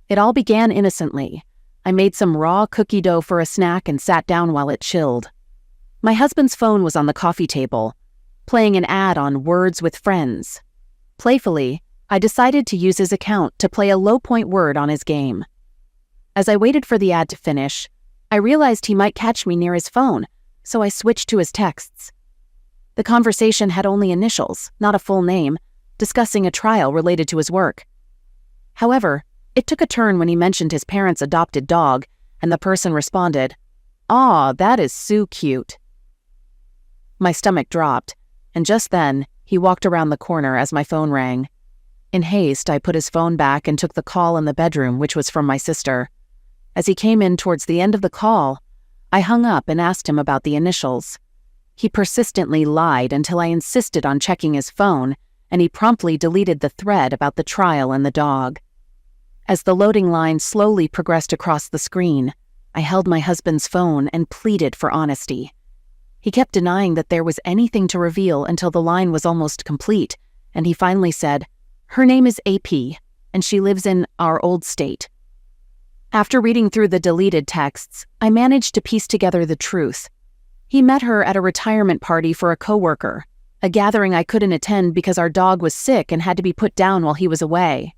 It all began innocently. I made some raw cookie dough for a snack and sat down while it chilled. My husband's phone was on the coffee table, playing an ad on Words with Friends. Playfully, I decided to use his account to play a low-point word on his game. As I waited for the ad to finish, I realized he might catch me near his phone, so I switched to his texts. The conversation had only initials, not a full name, discussing a trial related to his work. However, it took a turn when he mentioned his parents' adopted dog, and the person responded, "Aw, that is so cute." My stomach dropped, and just then, he walked around the corner as my phone rang. In haste, I put his phone back and took the call in the bedroom, which was from my sister. As he came in towards the end of the call, I hung up and asked him about the initials. He persistently lied until I insisted on checking his phone, and he promptly deleted the thread about the trial and the dog. As the loading line slowly progressed across the screen, I held my husband's phone and pleaded for honesty. He kept denying that there was anything to reveal until the line was almost complete, and he finally said, "Her name is AP, and she lives in our old state." After reading through the deleted texts, I managed to piece together the truth. He met her at a retirement party for a coworker, a gathering I couldn't attend because our dog was sick and had to be put down while he was away.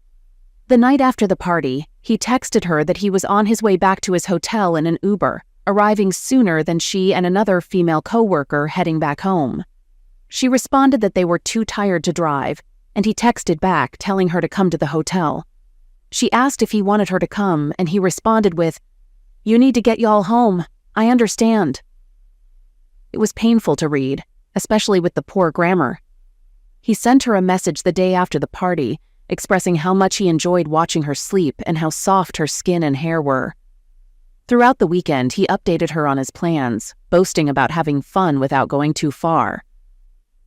The night after the party, he texted her that he was on his way back to his hotel in an Uber, arriving sooner than she and another female coworker heading back home. She responded that they were too tired to drive, and he texted back telling her to come to the hotel. She asked if he wanted her to come, and he responded with, "You need to get y'all home. I understand." It was painful to read, especially with the poor grammar. He sent her a message the day after the party, expressing how much he enjoyed watching her sleep and how soft her skin and hair were. Throughout the weekend, he updated her on his plans, boasting about having fun without going too far.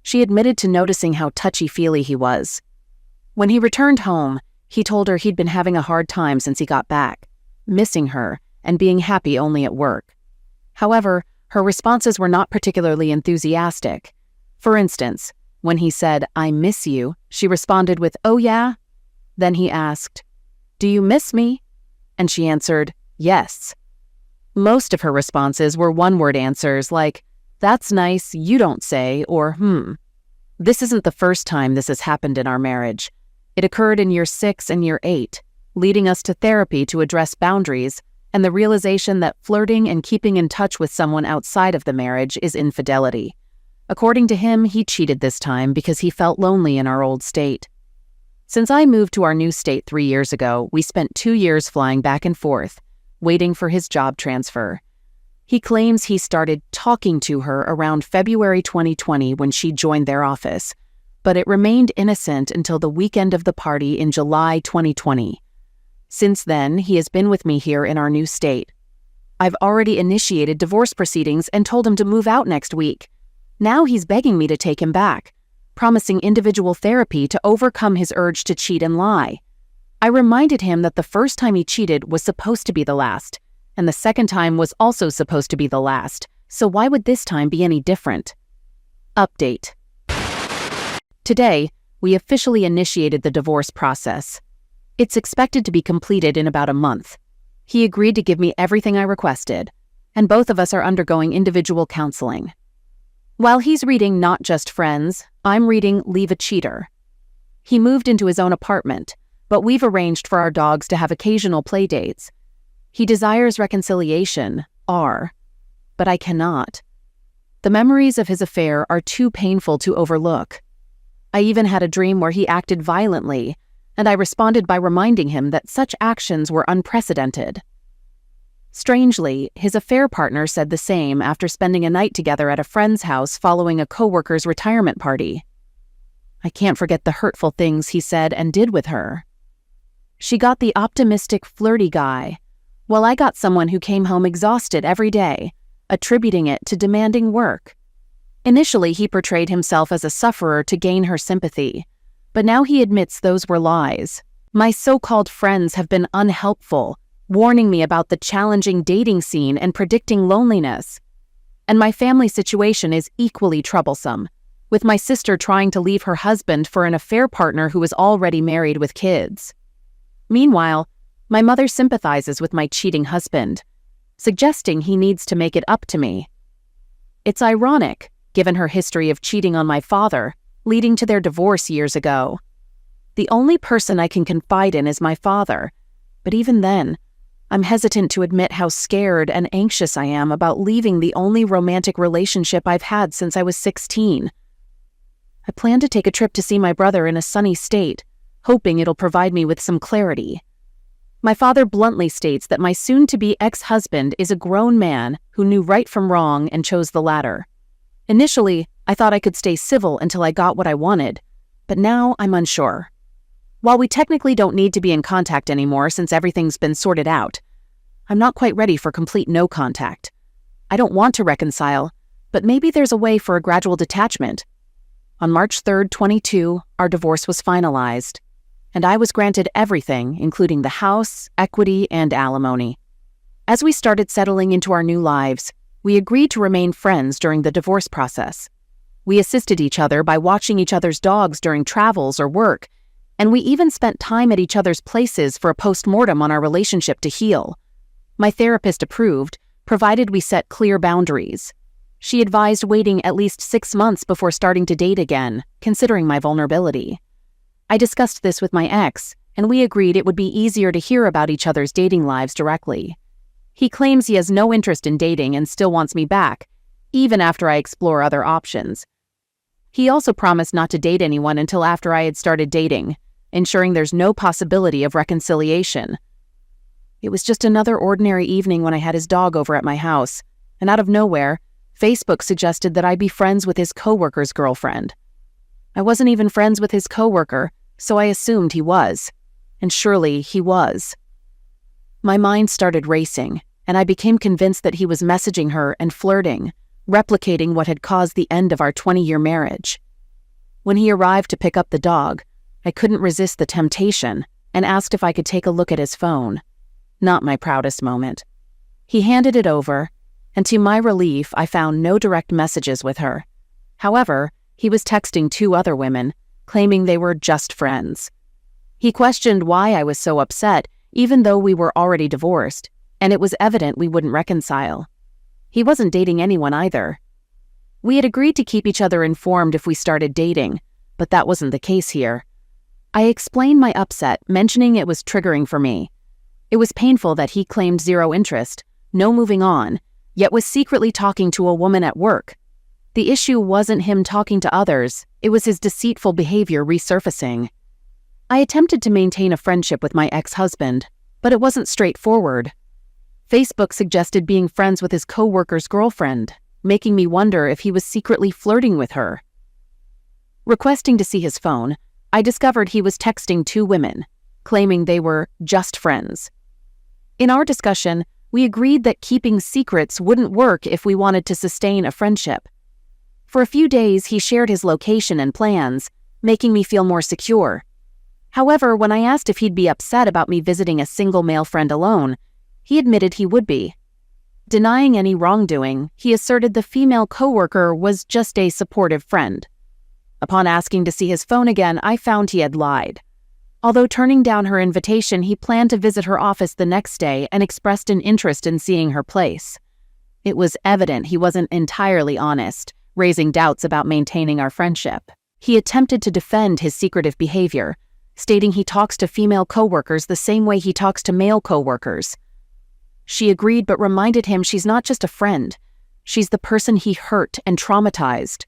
She admitted to noticing how touchy-feely he was. When he returned home, he told her he'd been having a hard time since he got back, missing her and being happy only at work. However, her responses were not particularly enthusiastic. For instance, when he said, "I miss you," she responded with, "Oh yeah?" Then he asked, "Do you miss me?" And she answered, "Yes." Most of her responses were one-word answers like, "That's nice, you don't say," or This isn't the first time this has happened in our marriage. It occurred in year 6 and year 8, leading us to therapy to address boundaries and the realization that flirting and keeping in touch with someone outside of the marriage is infidelity. According to him, he cheated this time because he felt lonely in our old state. Since I moved to our new state 3 years ago, we spent 2 years flying back and forth, waiting for his job transfer. He claims he started talking to her around February 2020 when she joined their office, but it remained innocent until the weekend of the party in July 2020. Since then, he has been with me here in our new state. I've already initiated divorce proceedings and told him to move out next week. Now he's begging me to take him back, promising individual therapy to overcome his urge to cheat and lie. I reminded him that the first time he cheated was supposed to be the last, and the second time was also supposed to be the last, so why would this time be any different? Update. Today, we officially initiated the divorce process. It's expected to be completed in about a month. He agreed to give me everything I requested, and both of us are undergoing individual counseling. While he's reading Not Just Friends, I'm reading Leave a Cheater. He moved into his own apartment, but we've arranged for our dogs to have occasional play dates. He desires reconciliation, but I cannot. The memories of his affair are too painful to overlook. I even had a dream where he acted violently, and I responded by reminding him that such actions were unprecedented. Strangely, his affair partner said the same after spending a night together at a friend's house following a coworker's retirement party. I can't forget the hurtful things he said and did with her. She got the optimistic, flirty guy, Well, I got someone who came home exhausted every day, attributing it to demanding work. Initially, he portrayed himself as a sufferer to gain her sympathy, but now he admits those were lies. My so-called friends have been unhelpful, warning me about the challenging dating scene and predicting loneliness. And my family situation is equally troublesome, with my sister trying to leave her husband for an affair partner who is already married with kids. Meanwhile, my mother sympathizes with my cheating husband, suggesting he needs to make it up to me. It's ironic, given her history of cheating on my father, leading to their divorce years ago. The only person I can confide in is my father, but even then, I'm hesitant to admit how scared and anxious I am about leaving the only romantic relationship I've had since I was 16. I plan to take a trip to see my brother in a sunny state, hoping it'll provide me with some clarity. My father bluntly states that my soon-to-be ex-husband is a grown man who knew right from wrong and chose the latter. Initially, I thought I could stay civil until I got what I wanted, but now I'm unsure. While we technically don't need to be in contact anymore since everything's been sorted out, I'm not quite ready for complete no contact. I don't want to reconcile, but maybe there's a way for a gradual detachment. On March 3rd, 2022, our divorce was finalized, and I was granted everything, including the house, equity, and alimony. As we started settling into our new lives, we agreed to remain friends during the divorce process. We assisted each other by watching each other's dogs during travels or work, and we even spent time at each other's places for a post-mortem on our relationship to heal. My therapist approved, provided we set clear boundaries. She advised waiting at least 6 months before starting to date again, considering my vulnerability. I discussed this with my ex, and we agreed it would be easier to hear about each other's dating lives directly. He claims he has no interest in dating and still wants me back, even after I explore other options. He also promised not to date anyone until after I had started dating, ensuring there's no possibility of reconciliation. It was just another ordinary evening when I had his dog over at my house, and out of nowhere, Facebook suggested that I be friends with his coworker's girlfriend. I wasn't even friends with his coworker, so I assumed he was. And surely he was. My mind started racing, and I became convinced that he was messaging her and flirting, replicating what had caused the end of our 20-year marriage. When he arrived to pick up the dog, I couldn't resist the temptation and asked if I could take a look at his phone. Not my proudest moment. He handed it over, and to my relief, I found no direct messages with her. However, he was texting 2 other women, claiming they were just friends. He questioned why I was so upset, even though we were already divorced, and it was evident we wouldn't reconcile. He wasn't dating anyone either. We had agreed to keep each other informed if we started dating, but that wasn't the case here. I explained my upset, mentioning it was triggering for me. It was painful that he claimed zero interest, no moving on, yet was secretly talking to a woman at work. The issue wasn't him talking to others, it was his deceitful behavior resurfacing. I attempted to maintain a friendship with my ex-husband, but it wasn't straightforward. Facebook suggested being friends with his coworker's girlfriend, making me wonder if he was secretly flirting with her. Requesting to see his phone, I discovered he was texting 2 women, claiming they were just friends. In our discussion, we agreed that keeping secrets wouldn't work if we wanted to sustain a friendship. For a few days, he shared his location and plans, making me feel more secure. However, when I asked if he'd be upset about me visiting a single male friend alone, he admitted he would be. Denying any wrongdoing, he asserted the female coworker was just a supportive friend. Upon asking to see his phone again, I found he had lied. Although turning down her invitation, he planned to visit her office the next day and expressed an interest in seeing her place. It was evident he wasn't entirely honest, raising doubts about maintaining our friendship. He attempted to defend his secretive behavior, stating he talks to female coworkers the same way he talks to male coworkers. She agreed but reminded him she's not just a friend, she's the person he hurt and traumatized.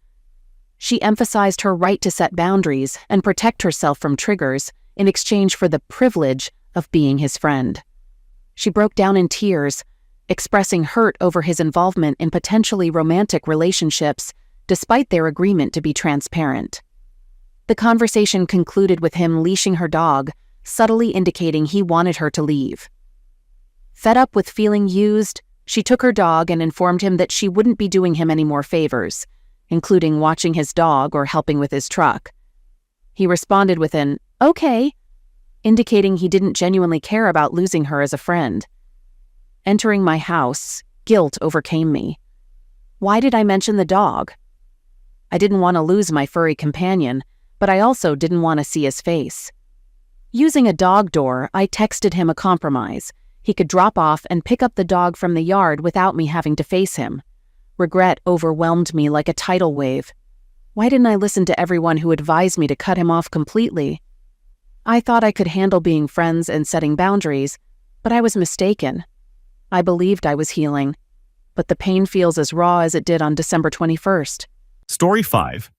She emphasized her right to set boundaries and protect herself from triggers in exchange for the privilege of being his friend. She broke down in tears, expressing hurt over his involvement in potentially romantic relationships despite their agreement to be transparent. The conversation concluded with him leashing her dog, subtly indicating he wanted her to leave. Fed up with feeling used, she took her dog and informed him that she wouldn't be doing him any more favors, including watching his dog or helping with his truck. He responded with an, "Okay," indicating he didn't genuinely care about losing her as a friend. Entering my house, guilt overcame me. Why did I mention the dog? I didn't want to lose my furry companion, but I also didn't want to see his face. Using a dog door, I texted him a compromise. He could drop off and pick up the dog from the yard without me having to face him. Regret overwhelmed me like a tidal wave. Why didn't I listen to everyone who advised me to cut him off completely? I thought I could handle being friends and setting boundaries, but I was mistaken. I believed I was healing, but the pain feels as raw as it did on December 21st. Story 5.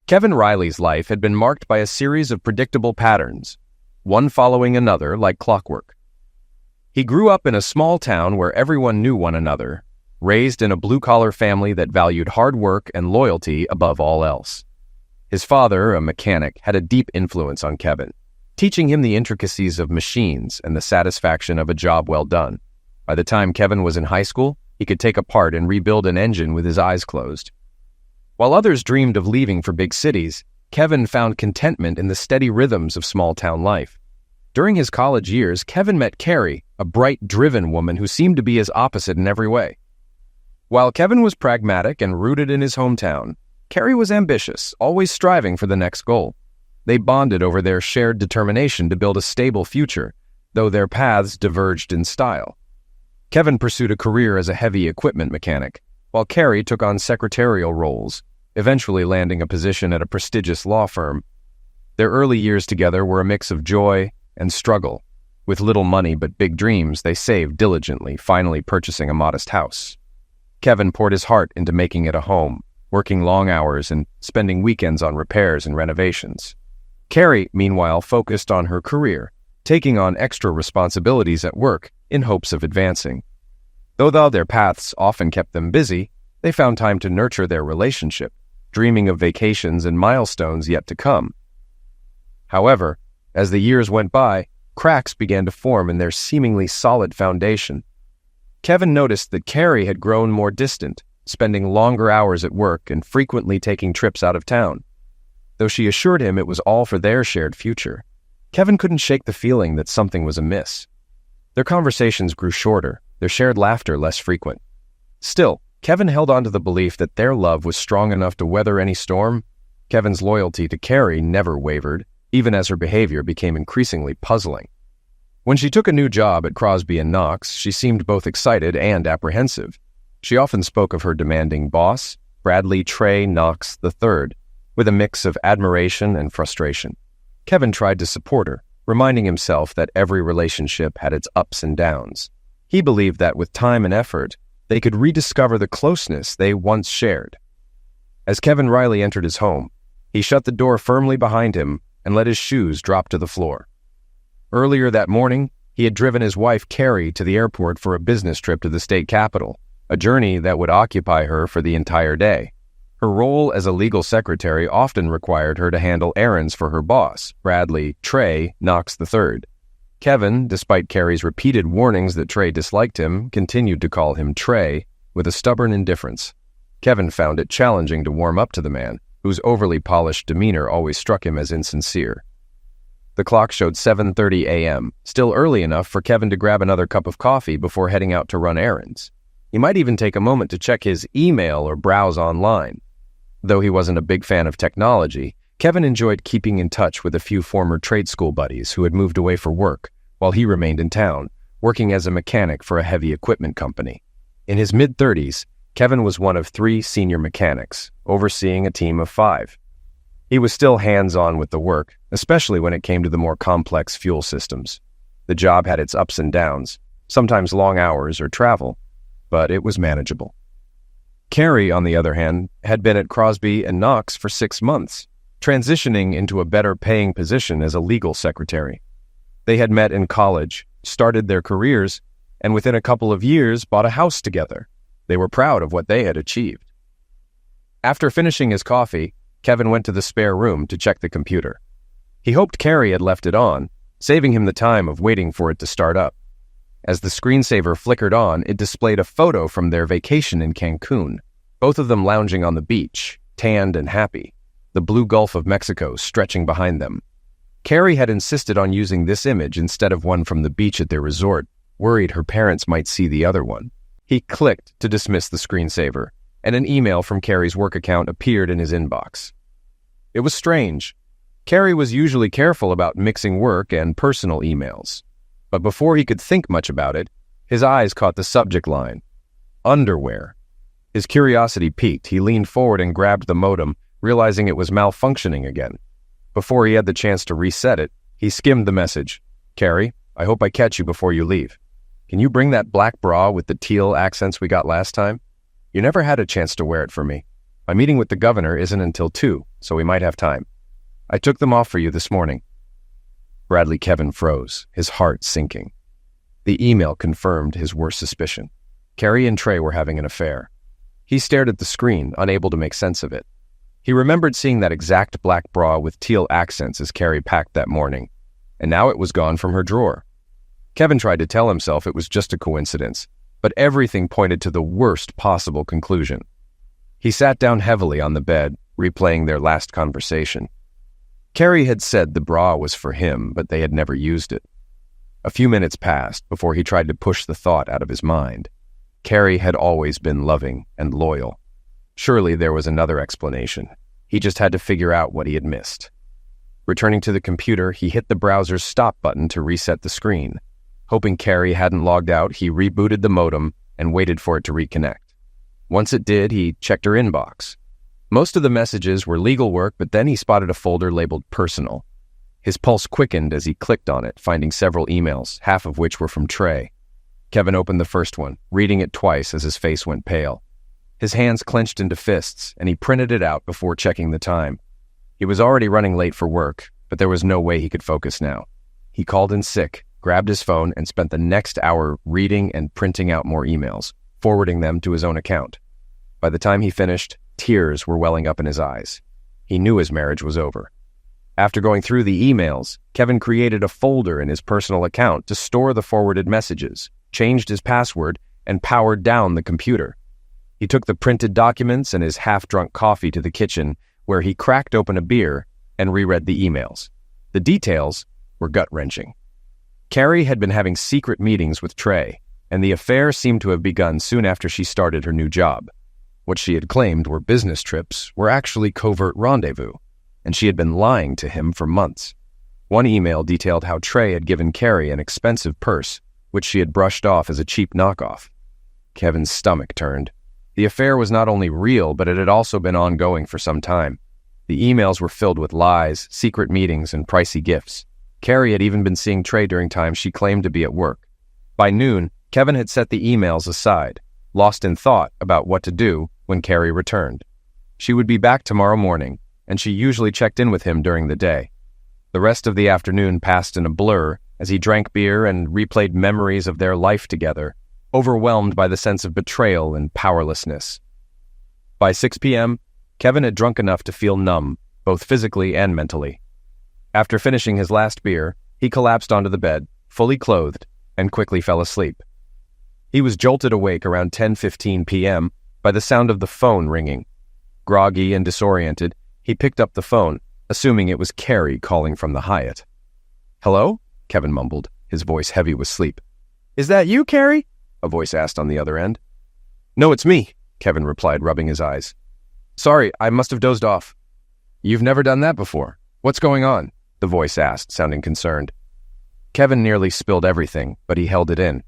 Kevin Riley's life had been marked by a series of predictable patterns, one following another like clockwork. He grew up in a small town where everyone knew one another, raised in a blue-collar family that valued hard work and loyalty above all else. His father, a mechanic, had a deep influence on Kevin, teaching him the intricacies of machines and the satisfaction of a job well done. By the time Kevin was in high school, he could take apart and rebuild an engine with his eyes closed. While others dreamed of leaving for big cities, Kevin found contentment in the steady rhythms of small-town life. During his college years, Kevin met Carrie, a bright, driven woman who seemed to be his opposite in every way. While Kevin was pragmatic and rooted in his hometown, Carrie was ambitious, always striving for the next goal. They bonded over their shared determination to build a stable future, though their paths diverged in style. Kevin pursued a career as a heavy equipment mechanic, while Carrie took on secretarial roles, eventually landing a position at a prestigious law firm. Their early years together were a mix of joy and struggle. With little money but big dreams, they saved diligently, finally purchasing a modest house. Kevin poured his heart into making it a home, working long hours and spending weekends on repairs and renovations. Carrie, meanwhile, focused on her career, taking on extra responsibilities at work in hopes of advancing. Though their paths often kept them busy, they found time to nurture their relationship, dreaming of vacations and milestones yet to come. However, as the years went by, cracks began to form in their seemingly solid foundation. Kevin noticed that Carrie had grown more distant, spending longer hours at work and frequently taking trips out of town. Though she assured him it was all for their shared future, Kevin couldn't shake the feeling that something was amiss. Their conversations grew shorter, their shared laughter less frequent. Still, Kevin held on to the belief that their love was strong enough to weather any storm. Kevin's loyalty to Carrie never wavered, even as her behavior became increasingly puzzling. When she took a new job at Crosby & Knox, she seemed both excited and apprehensive. She often spoke of her demanding boss, Bradley Trey Knox III, with a mix of admiration and frustration. Kevin tried to support her, reminding himself that every relationship had its ups and downs. He believed that with time and effort, they could rediscover the closeness they once shared. As Kevin Riley entered his home, he shut the door firmly behind him and let his shoes drop to the floor. Earlier that morning, he had driven his wife Carrie to the airport for a business trip to the state capitol, a journey that would occupy her for the entire day. Her role as a legal secretary often required her to handle errands for her boss, Bradley Trey Knox III. Kevin, despite Carrie's repeated warnings that Trey disliked him, continued to call him Trey with a stubborn indifference. Kevin found it challenging to warm up to the man, whose overly polished demeanor always struck him as insincere. The clock showed 7:30 a.m., still early enough for Kevin to grab another cup of coffee before heading out to run errands. He might even take a moment to check his email or browse online. Though he wasn't a big fan of technology, Kevin enjoyed keeping in touch with a few former trade school buddies who had moved away for work, while he remained in town, working as a mechanic for a heavy equipment company. In his mid-30s, Kevin was one of 3 senior mechanics, overseeing a team of 5. He was still hands-on with the work, especially when it came to the more complex fuel systems. The job had its ups and downs, sometimes long hours or travel, but it was manageable. Carrie, on the other hand, had been at Crosby & Knox for 6 months, transitioning into a better-paying position as a legal secretary. They had met in college, started their careers, and within a couple of years bought a house together. They were proud of what they had achieved. After finishing his coffee, Kevin went to the spare room to check the computer. He hoped Carrie had left it on, saving him the time of waiting for it to start up. As the screensaver flickered on, it displayed a photo from their vacation in Cancun, both of them lounging on the beach, tanned and happy, the blue Gulf of Mexico stretching behind them. Carrie had insisted on using this image instead of one from the beach at their resort, worried her parents might see the other one. He clicked to dismiss the screensaver, and an email from Carrie's work account appeared in his inbox. It was strange. Carrie was usually careful about mixing work and personal emails. But before he could think much about it, his eyes caught the subject line, underwear. His curiosity piqued. He leaned forward and grabbed the modem, realizing it was malfunctioning again. Before he had the chance to reset it, he skimmed the message. Carrie, I hope I catch you before you leave. Can you bring that black bra with the teal accents we got last time? You never had a chance to wear it for me. My meeting with the governor isn't until 2, so we might have time. I took them off for you this morning. Bradley Kevin froze, his heart sinking. The email confirmed his worst suspicion. Carrie and Trey were having an affair. He stared at the screen, unable to make sense of it. He remembered seeing that exact black bra with teal accents as Carrie packed that morning, and now it was gone from her drawer. Kevin tried to tell himself it was just a coincidence, but everything pointed to the worst possible conclusion. He sat down heavily on the bed, replaying their last conversation. Carrie had said the bra was for him, but they had never used it. A few minutes passed before he tried to push the thought out of his mind. Carrie had always been loving and loyal. Surely there was another explanation. He just had to figure out what he had missed. Returning to the computer, he hit the browser's stop button to reset the screen. Hoping Carrie hadn't logged out, he rebooted the modem and waited for it to reconnect. Once it did, he checked her inbox. Most of the messages were legal work, but then he spotted a folder labeled personal. His pulse quickened as he clicked on it, finding several emails, half of which were from Trey. Kevin opened the first one, reading it twice as his face went pale. His hands clenched into fists, and he printed it out before checking the time. He was already running late for work, but there was no way he could focus now. He called in sick, grabbed his phone, and spent the next hour reading and printing out more emails, forwarding them to his own account. By the time he finished, tears were welling up in his eyes. He knew his marriage was over. After going through the emails, Kevin created a folder in his personal account to store the forwarded messages, changed his password, and powered down the computer. He took the printed documents and his half-drunk coffee to the kitchen, where he cracked open a beer and reread the emails. The details were gut-wrenching. Carrie had been having secret meetings with Trey, and the affair seemed to have begun soon after she started her new job. What she had claimed were business trips were actually covert rendezvous, and she had been lying to him for months. One email detailed how Trey had given Carrie an expensive purse, which she had brushed off as a cheap knockoff. Kevin's stomach turned. The affair was not only real, but it had also been ongoing for some time. The emails were filled with lies, secret meetings, and pricey gifts. Carrie had even been seeing Trey during times she claimed to be at work. By noon, Kevin had set the emails aside, lost in thought about what to do when Carrie returned. She would be back tomorrow morning, and she usually checked in with him during the day. The rest of the afternoon passed in a blur as he drank beer and replayed memories of their life together, overwhelmed by the sense of betrayal and powerlessness. By 6 p.m., Kevin had drunk enough to feel numb, both physically and mentally. After finishing his last beer, he collapsed onto the bed, fully clothed, and quickly fell asleep. He was jolted awake around 10:15 p.m. by the sound of the phone ringing. Groggy and disoriented, he picked up the phone, assuming it was Carrie calling from the Hyatt. "Hello?" Kevin mumbled, his voice heavy with sleep. "Is that you, Carrie?" a voice asked on the other end. "No, it's me," Kevin replied, rubbing his eyes. "Sorry, I must have dozed off." "You've never done that before. What's going on?" the voice asked, sounding concerned. Kevin nearly spilled everything, but he held it in.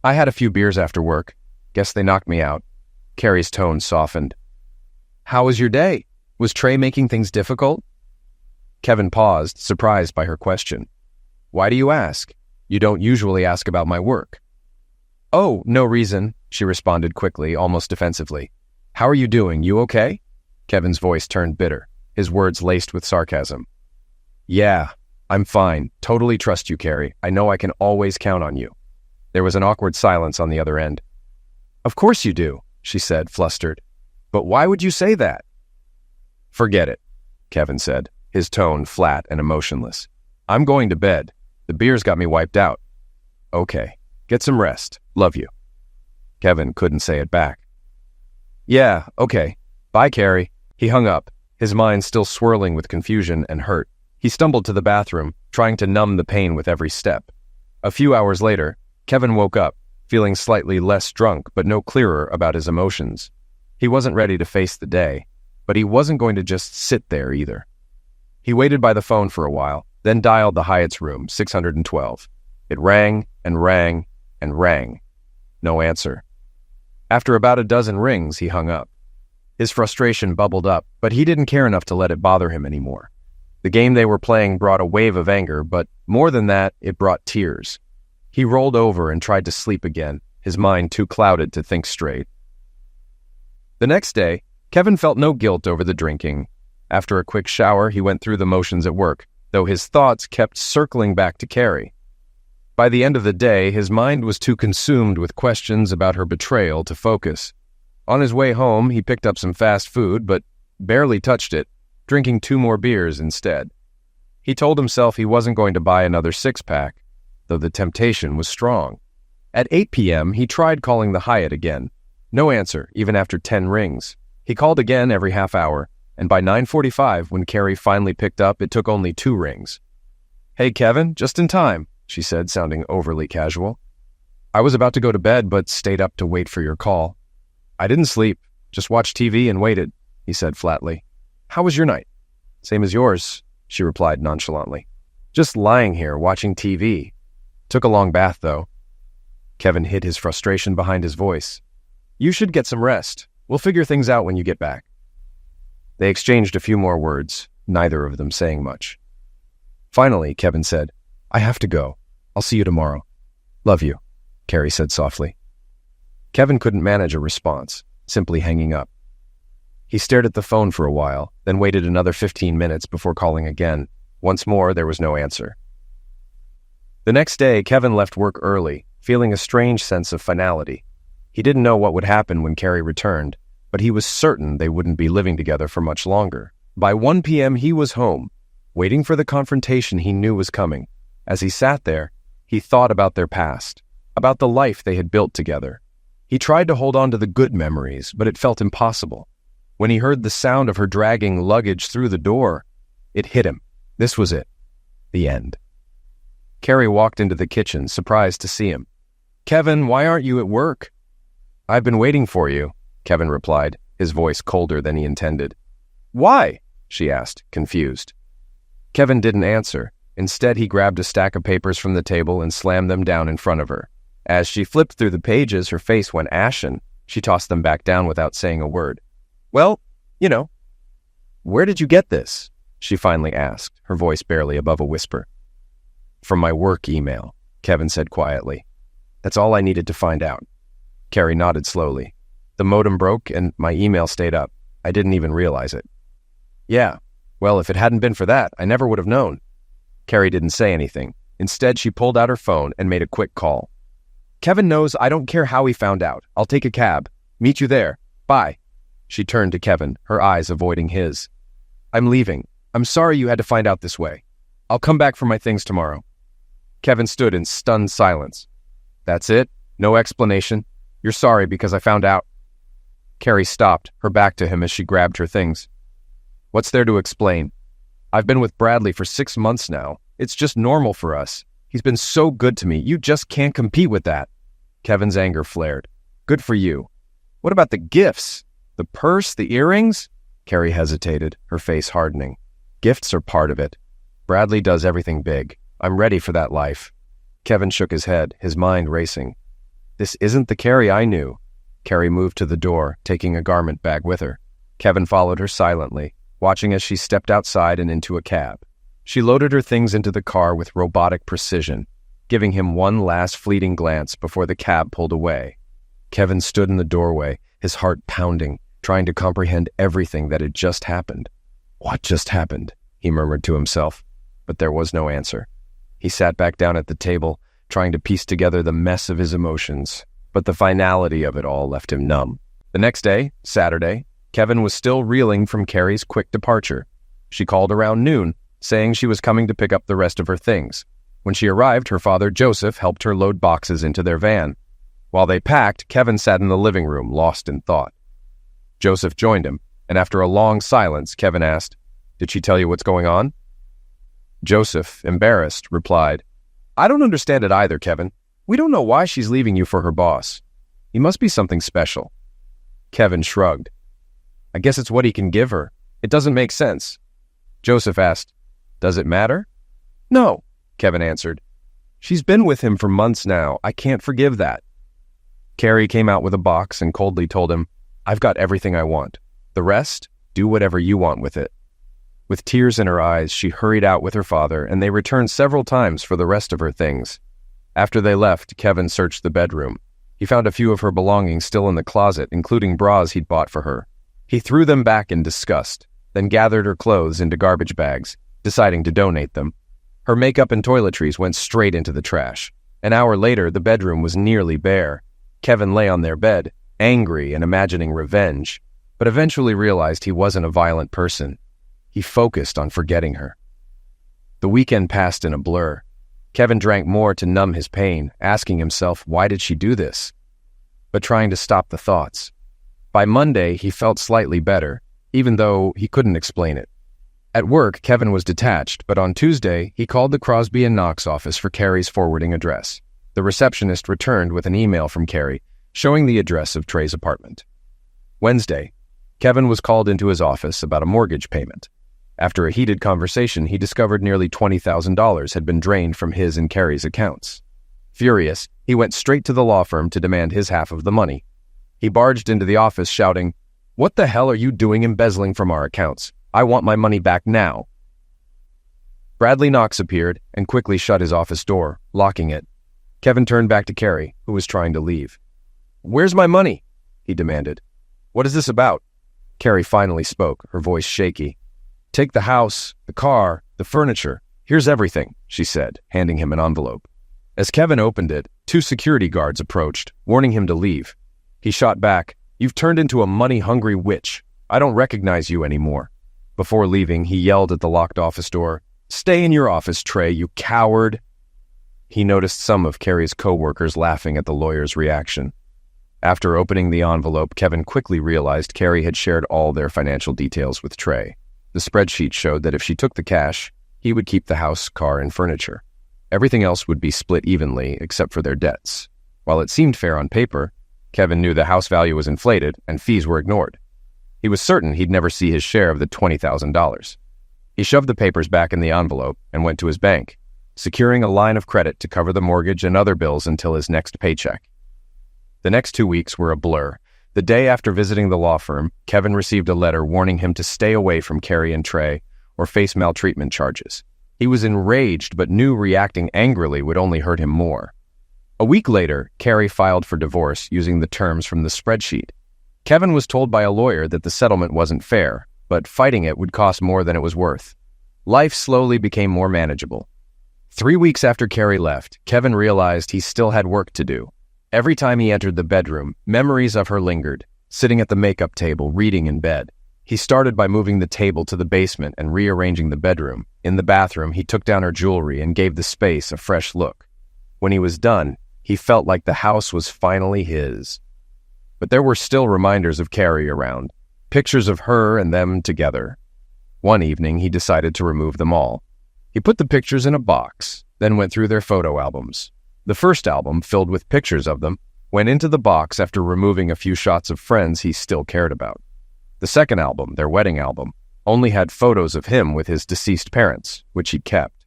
"I had a few beers after work. Guess they knocked me out." Carrie's tone softened. "How was your day? Was Trey making things difficult?" Kevin paused, surprised by her question. "Why do you ask? You don't usually ask about my work." "Oh, no reason," she responded quickly, almost defensively. "How are you doing? You okay?" Kevin's voice turned bitter, his words laced with sarcasm. "Yeah, I'm fine. Totally trust you, Carrie. I know I can always count on you." There was an awkward silence on the other end. "Of course you do," she said, flustered. "But why would you say that?" "Forget it," Kevin said, his tone flat and emotionless. I'm going to bed. The beer's got me wiped out. Okay, get some rest. Love you. Kevin couldn't say it back. Yeah, okay. Bye, Carrie. He hung up, his mind still swirling with confusion and hurt. He stumbled to the bathroom, trying to numb the pain with every step. A few hours later, Kevin woke up, feeling slightly less drunk but no clearer about his emotions. He wasn't ready to face the day, but he wasn't going to just sit there either. He waited by the phone for a while, then dialed the Hyatt's room, 612. It rang and rang and rang. No answer. After about a dozen rings, he hung up. His frustration bubbled up, but he didn't care enough to let it bother him anymore. The game they were playing brought a wave of anger, but more than that, it brought tears. He rolled over and tried to sleep again, his mind too clouded to think straight. The next day, Kevin felt no guilt over the drinking. After a quick shower, he went through the motions at work, though his thoughts kept circling back to Carrie. By the end of the day, his mind was too consumed with questions about her betrayal to focus. On his way home, he picked up some fast food, but barely touched it, drinking 2 more beers instead. He told himself he wasn't going to buy another 6-pack, though the temptation was strong. At 8 p.m., he tried calling the Hyatt again. No answer, even after 10 rings. He called again every half hour, and by 9:45, when Carrie finally picked up, it took only 2 rings. Hey, Kevin, just in time, she said, sounding overly casual. I was about to go to bed, but stayed up to wait for your call. I didn't sleep, just watched TV and waited, he said flatly. How was your night? Same as yours, she replied nonchalantly. Just lying here, watching TV. Took a long bath, though. Kevin hid his frustration behind his voice. You should get some rest. We'll figure things out when you get back. They exchanged a few more words, neither of them saying much. Finally, Kevin said, I have to go. I'll see you tomorrow. Love you, Carrie said softly. Kevin couldn't manage a response, simply hanging up. He stared at the phone for a while, then waited another 15 minutes before calling again. Once more, there was no answer. The next day, Kevin left work early, feeling a strange sense of finality. He didn't know what would happen when Carrie returned, but he was certain they wouldn't be living together for much longer. By 1 p.m., he was home, waiting for the confrontation he knew was coming. As he sat there, he thought about their past, about the life they had built together. He tried to hold on to the good memories, but it felt impossible. When he heard the sound of her dragging luggage through the door, it hit him. This was it. The end. Carrie walked into the kitchen, surprised to see him. Kevin, why aren't you at work? I've been waiting for you, Kevin replied, his voice colder than he intended. Why? She asked, confused. Kevin didn't answer. Instead, he grabbed a stack of papers from the table and slammed them down in front of her. As she flipped through the pages, her face went ashen. She tossed them back down without saying a word. Well, where did you get this? She finally asked, her voice barely above a whisper. From my work email, Kevin said quietly. That's all I needed to find out. Carrie nodded slowly. The modem broke and my email stayed up. I didn't even realize it. Yeah, well, if it hadn't been for that, I never would have known. Carrie didn't say anything. Instead, she pulled out her phone and made a quick call. Kevin knows I don't care how he found out. I'll take a cab. Meet you there. Bye. She turned to Kevin, her eyes avoiding his. I'm leaving. I'm sorry you had to find out this way. I'll come back for my things tomorrow. Kevin stood in stunned silence. That's it? No explanation? You're sorry because I found out? Carrie stopped, her back to him as she grabbed her things. What's there to explain? I've been with Bradley for 6 months now. It's just normal for us. He's been so good to me. You just can't compete with that. Kevin's anger flared. Good for you. What about the gifts? The purse, the earrings? Carrie hesitated, her face hardening. Gifts are part of it. Bradley does everything big. I'm ready for that life. Kevin shook his head, his mind racing. This isn't the Carrie I knew. Carrie moved to the door, taking a garment bag with her. Kevin followed her silently, watching as she stepped outside and into a cab. She loaded her things into the car with robotic precision, giving him one last fleeting glance before the cab pulled away. Kevin stood in the doorway, his heart pounding, trying to comprehend everything that had just happened. What just happened? He murmured to himself, but there was no answer. He sat back down at the table, trying to piece together the mess of his emotions, but the finality of it all left him numb. The next day, Saturday, Kevin was still reeling from Carrie's quick departure. She called around noon, saying she was coming to pick up the rest of her things. When she arrived, her father, Joseph, helped her load boxes into their van. While they packed, Kevin sat in the living room, lost in thought. Joseph joined him, and after a long silence, Kevin asked, "Did she tell you what's going on?" Joseph, embarrassed, replied, "I don't understand it either, Kevin. We don't know why she's leaving you for her boss. He must be something special." Kevin shrugged. "I guess it's what he can give her. It doesn't make sense." Joseph asked, "Does it matter?" "No," Kevin answered. "She's been with him for months now. I can't forgive that." Carrie came out with a box and coldly told him, "I've got everything I want. The rest, do whatever you want with it." With tears in her eyes, she hurried out with her father, and they returned several times for the rest of her things. After they left, Kevin searched the bedroom. He found a few of her belongings still in the closet, including bras he'd bought for her. He threw them back in disgust, then gathered her clothes into garbage bags, deciding to donate them. Her makeup and toiletries went straight into the trash. An hour later, the bedroom was nearly bare. Kevin lay on their bed, angry and imagining revenge, but eventually realized he wasn't a violent person. He focused on forgetting her. The weekend passed in a blur. Kevin drank more to numb his pain, asking himself, why did she do this? But trying to stop the thoughts. By Monday, he felt slightly better, even though he couldn't explain it. At work, Kevin was detached, but on Tuesday, he called the Crosby & Knox office for Carrie's forwarding address. The receptionist returned with an email from Carrie, showing the address of Trey's apartment. Wednesday, Kevin was called into his office about a mortgage payment. After a heated conversation, he discovered nearly $20,000 had been drained from his and Carrie's accounts. Furious, he went straight to the law firm to demand his half of the money. He barged into the office shouting, "What the hell are you doing embezzling from our accounts? I want my money back now." Bradley Knox appeared and quickly shut his office door, locking it. Kevin turned back to Carrie, who was trying to leave. "Where's my money?" he demanded. "What is this about?" Carrie finally spoke, her voice shaky. "Take the house, the car, the furniture. Here's everything," she said, handing him an envelope. As Kevin opened it, 2 security guards approached, warning him to leave. He shot back, "You've turned into a money-hungry witch. I don't recognize you anymore." Before leaving, he yelled at the locked office door, "Stay in your office, Trey, you coward." He noticed some of Carrie's co-workers laughing at the lawyer's reaction. After opening the envelope, Kevin quickly realized Carrie had shared all their financial details with Trey. The spreadsheet showed that if she took the cash, he would keep the house, car, and furniture. Everything else would be split evenly, except for their debts. While it seemed fair on paper, Kevin knew the house value was inflated and fees were ignored. He was certain he'd never see his share of the $20,000. He shoved the papers back in the envelope and went to his bank, securing a line of credit to cover the mortgage and other bills until his next paycheck. The next 2 weeks were a blur. The day after visiting the law firm, Kevin received a letter warning him to stay away from Carrie and Trey or face maltreatment charges. He was enraged, but knew reacting angrily would only hurt him more. A week later, Carrie filed for divorce using the terms from the spreadsheet. Kevin was told by a lawyer that the settlement wasn't fair, but fighting it would cost more than it was worth. Life slowly became more manageable. 3 weeks after Carrie left, Kevin realized he still had work to do. Every time he entered the bedroom, memories of her lingered, sitting at the makeup table, reading in bed. He started by moving the table to the basement and rearranging the bedroom. In the bathroom, he took down her jewelry and gave the space a fresh look. When he was done, he felt like the house was finally his. But there were still reminders of Carrie around, pictures of her and them together. One evening, he decided to remove them all. He put the pictures in a box, then went through their photo albums. The first album, filled with pictures of them, went into the box after removing a few shots of friends he still cared about. The second album, their wedding album, only had photos of him with his deceased parents, which he kept.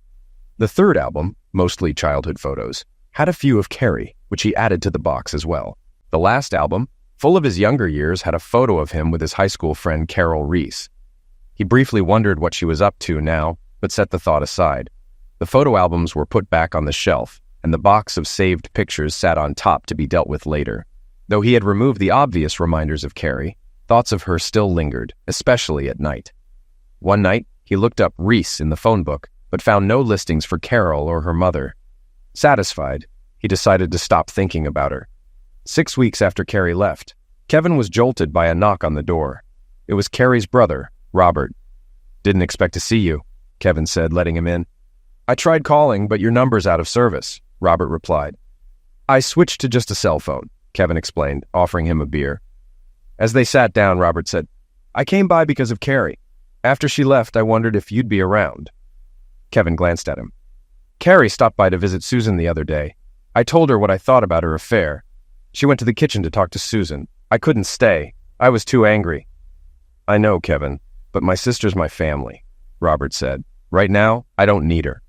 The third album, mostly childhood photos, had a few of Carrie, which he added to the box as well. The last album, full of his younger years, had a photo of him with his high school friend Carol Reese. He briefly wondered what she was up to now, but set the thought aside. The photo albums were put back on the shelf, and the box of saved pictures sat on top to be dealt with later. Though he had removed the obvious reminders of Carrie, thoughts of her still lingered, especially at night. One night, he looked up Reese in the phone book, but found no listings for Carol or her mother. Satisfied, he decided to stop thinking about her. 6 weeks after Carrie left, Kevin was jolted by a knock on the door. It was Carrie's brother, Robert. "Didn't expect to see you," Kevin said, letting him in. I tried calling, but your number's out of service, Robert replied. I switched to just a cell phone, Kevin explained, offering him a beer. As they sat down, Robert said, I came by because of Carrie. After she left, I wondered if you'd be around. Kevin glanced at him. Carrie stopped by to visit Susan the other day. I told her what I thought about her affair. She went to the kitchen to talk to Susan. I couldn't stay. I was too angry. I know, Kevin, but my sister's my family, Robert said. Right now, I don't need her.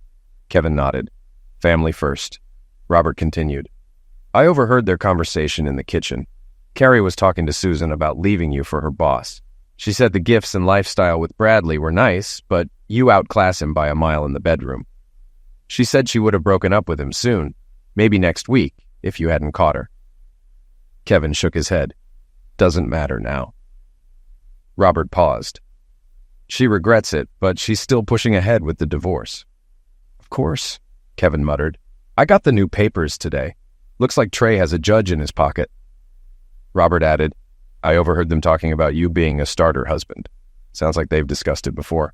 Kevin nodded. Family first. Robert continued. I overheard their conversation in the kitchen. Carrie was talking to Susan about leaving you for her boss. She said the gifts and lifestyle with Bradley were nice, but you outclass him by a mile in the bedroom. She said she would have broken up with him soon, maybe next week, if you hadn't caught her. Kevin shook his head. Doesn't matter now. Robert paused. She regrets it, but she's still pushing ahead with the divorce. Of course, Kevin muttered. I got the new papers today. Looks like Trey has a judge in his pocket. Robert added, I overheard them talking about you being a starter husband. Sounds like they've discussed it before.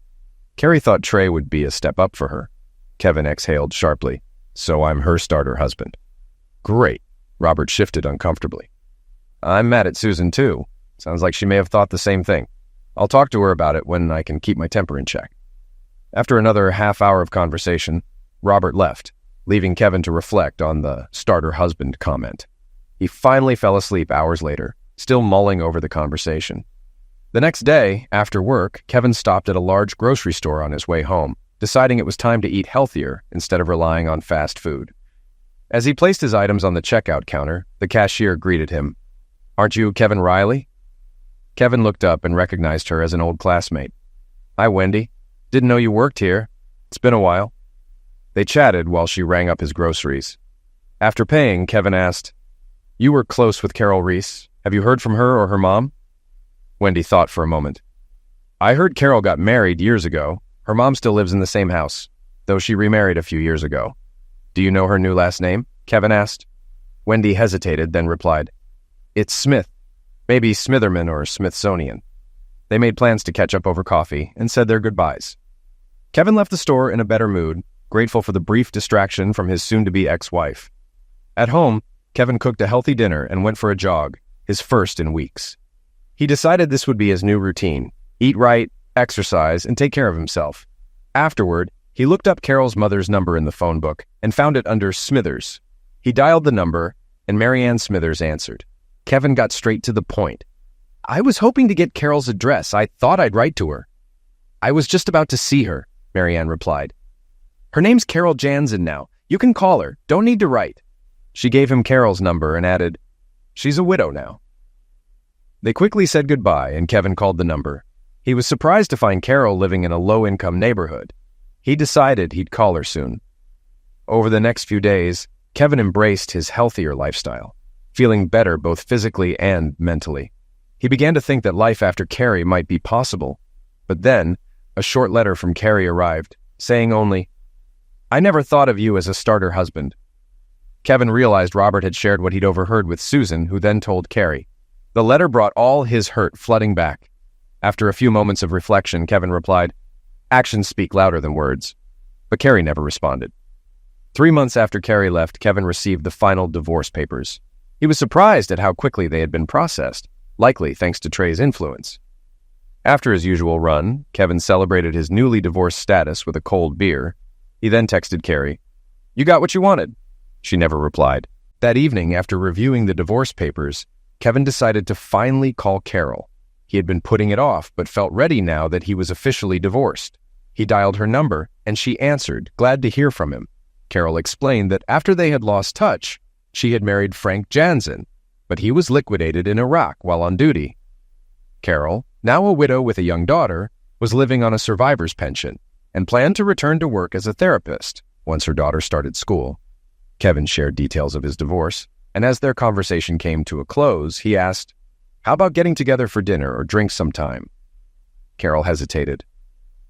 Carrie thought Trey would be a step up for her. Kevin exhaled sharply. So I'm her starter husband. Great. Robert shifted uncomfortably. I'm mad at Susan too. Sounds like she may have thought the same thing. I'll talk to her about it when I can keep my temper in check. After another half hour of conversation, Robert left, leaving Kevin to reflect on the starter husband comment. He finally fell asleep hours later, still mulling over the conversation. The next day, after work, Kevin stopped at a large grocery store on his way home, deciding it was time to eat healthier instead of relying on fast food. As he placed his items on the checkout counter, the cashier greeted him. Aren't you Kevin Riley? Kevin looked up and recognized her as an old classmate. Hi, Wendy. Didn't know you worked here. It's been a while. They chatted while she rang up his groceries. After paying, Kevin asked, You were close with Carol Reese. Have you heard from her or her mom? Wendy thought for a moment. I heard Carol got married years ago. Her mom still lives in the same house, though she remarried a few years ago. Do you know her new last name? Kevin asked. Wendy hesitated, then replied, It's Smith. Maybe Smitherman or Smithsonian. They made plans to catch up over coffee and said their goodbyes. Kevin left the store in a better mood, grateful for the brief distraction from his soon-to-be ex-wife. At home, Kevin cooked a healthy dinner and went for a jog, his first in weeks. He decided this would be his new routine: eat right, exercise, and take care of himself. Afterward, he looked up Carol's mother's number in the phone book and found it under Smithers. He dialed the number, and Marianne Smithers answered. Kevin got straight to the point. I was hoping to get Carol's address. I thought I'd write to her. I was just about to see her, Marianne replied. Her name's Carol Jansen now. You can call her. Don't need to write. She gave him Carol's number and added, She's a widow now. They quickly said goodbye, and Kevin called the number. He was surprised to find Carol living in a low-income neighborhood. He decided he'd call her soon. Over the next few days, Kevin embraced his healthier lifestyle, feeling better both physically and mentally. He began to think that life after Carrie might be possible. But then, a short letter from Carrie arrived, saying only, I never thought of you as a starter husband. Kevin realized Robert had shared what he'd overheard with Susan, who then told Carrie. The letter brought all his hurt flooding back. After a few moments of reflection, Kevin replied, Actions speak louder than words. But Carrie never responded. 3 months after Carrie left, Kevin received the final divorce papers. He was surprised at how quickly they had been processed, likely thanks to Trey's influence. After his usual run, Kevin celebrated his newly divorced status with a cold beer. He then texted Carrie, You got what you wanted. She never replied. That evening, after reviewing the divorce papers, Kevin decided to finally call Carol. He had been putting it off, but felt ready now that he was officially divorced. He dialed her number, and she answered, glad to hear from him. Carol explained that after they had lost touch, she had married Frank Jansen, but he was liquidated in Iraq while on duty. Carol, now a widow with a young daughter, was living on a survivor's pension and planned to return to work as a therapist once her daughter started school. Kevin shared details of his divorce, and as their conversation came to a close, he asked, How about getting together for dinner or drinks sometime? Carol hesitated.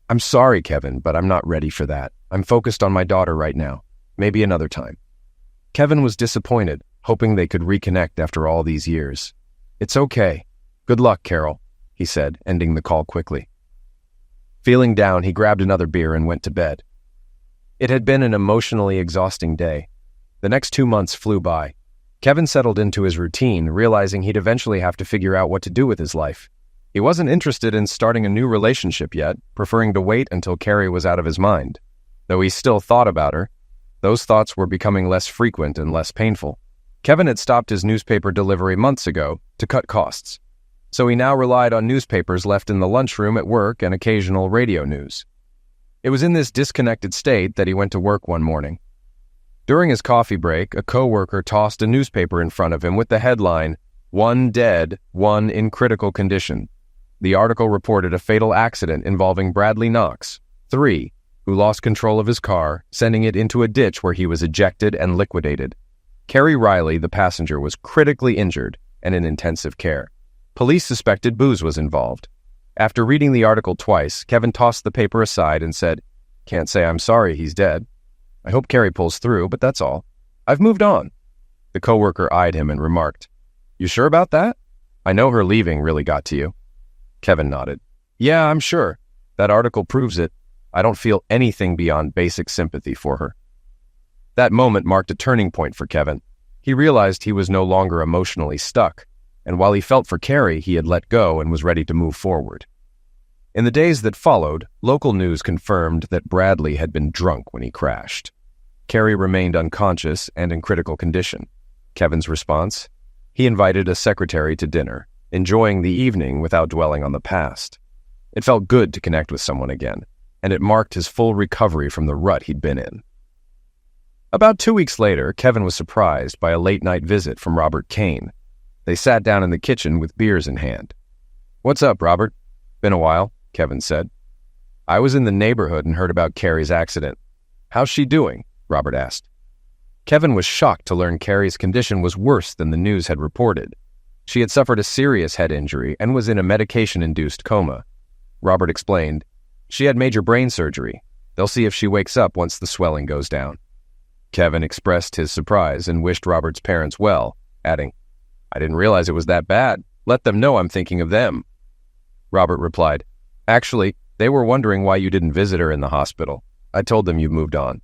I'm sorry, Kevin, but I'm not ready for that. I'm focused on my daughter right now. Maybe another time. Kevin was disappointed, hoping they could reconnect after all these years. It's okay. Good luck, Carol, he said, ending the call quickly. Feeling down, he grabbed another beer and went to bed. It had been an emotionally exhausting day. The next 2 months flew by. Kevin settled into his routine, realizing he'd eventually have to figure out what to do with his life. He wasn't interested in starting a new relationship yet, preferring to wait until Carrie was out of his mind. Though he still thought about her, those thoughts were becoming less frequent and less painful. Kevin had stopped his newspaper delivery months ago to cut costs, so he now relied on newspapers left in the lunchroom at work and occasional radio news. It was in this disconnected state that he went to work one morning. During his coffee break, a coworker tossed a newspaper in front of him with the headline, "One dead, one in critical condition." The article reported a fatal accident involving Bradley Knox, 3, who lost control of his car, sending it into a ditch where he was ejected and liquidated. Carrie Riley, the passenger, was critically injured and in intensive care. Police suspected booze was involved. After reading the article twice, Kevin tossed the paper aside and said, "Can't say I'm sorry he's dead. I hope Carrie pulls through, but that's all. I've moved on." The coworker eyed him and remarked, "You sure about that? I know her leaving really got to you." Kevin nodded. "Yeah, I'm sure. That article proves it. I don't feel anything beyond basic sympathy for her." That moment marked a turning point for Kevin. He realized he was no longer emotionally stuck, and while he felt for Carrie, he had let go and was ready to move forward. In the days that followed, local news confirmed that Bradley had been drunk when he crashed. Carrie remained unconscious and in critical condition. Kevin's response? He invited a secretary to dinner, enjoying the evening without dwelling on the past. It felt good to connect with someone again, and it marked his full recovery from the rut he'd been in. About 2 weeks later, Kevin was surprised by a late-night visit from Robert Kane. They sat down in the kitchen with beers in hand. "What's up, Robert?" "Been a while," Kevin said. "I was in the neighborhood and heard about Carrie's accident. How's she doing?" Robert asked. Kevin was shocked to learn Carrie's condition was worse than the news had reported. She had suffered a serious head injury and was in a medication-induced coma. Robert explained, "She had major brain surgery. They'll see if she wakes up once the swelling goes down." Kevin expressed his surprise and wished Robert's parents well, adding, "I didn't realize it was that bad. Let them know I'm thinking of them." Robert replied, "Actually, they were wondering why you didn't visit her in the hospital. I told them you moved on."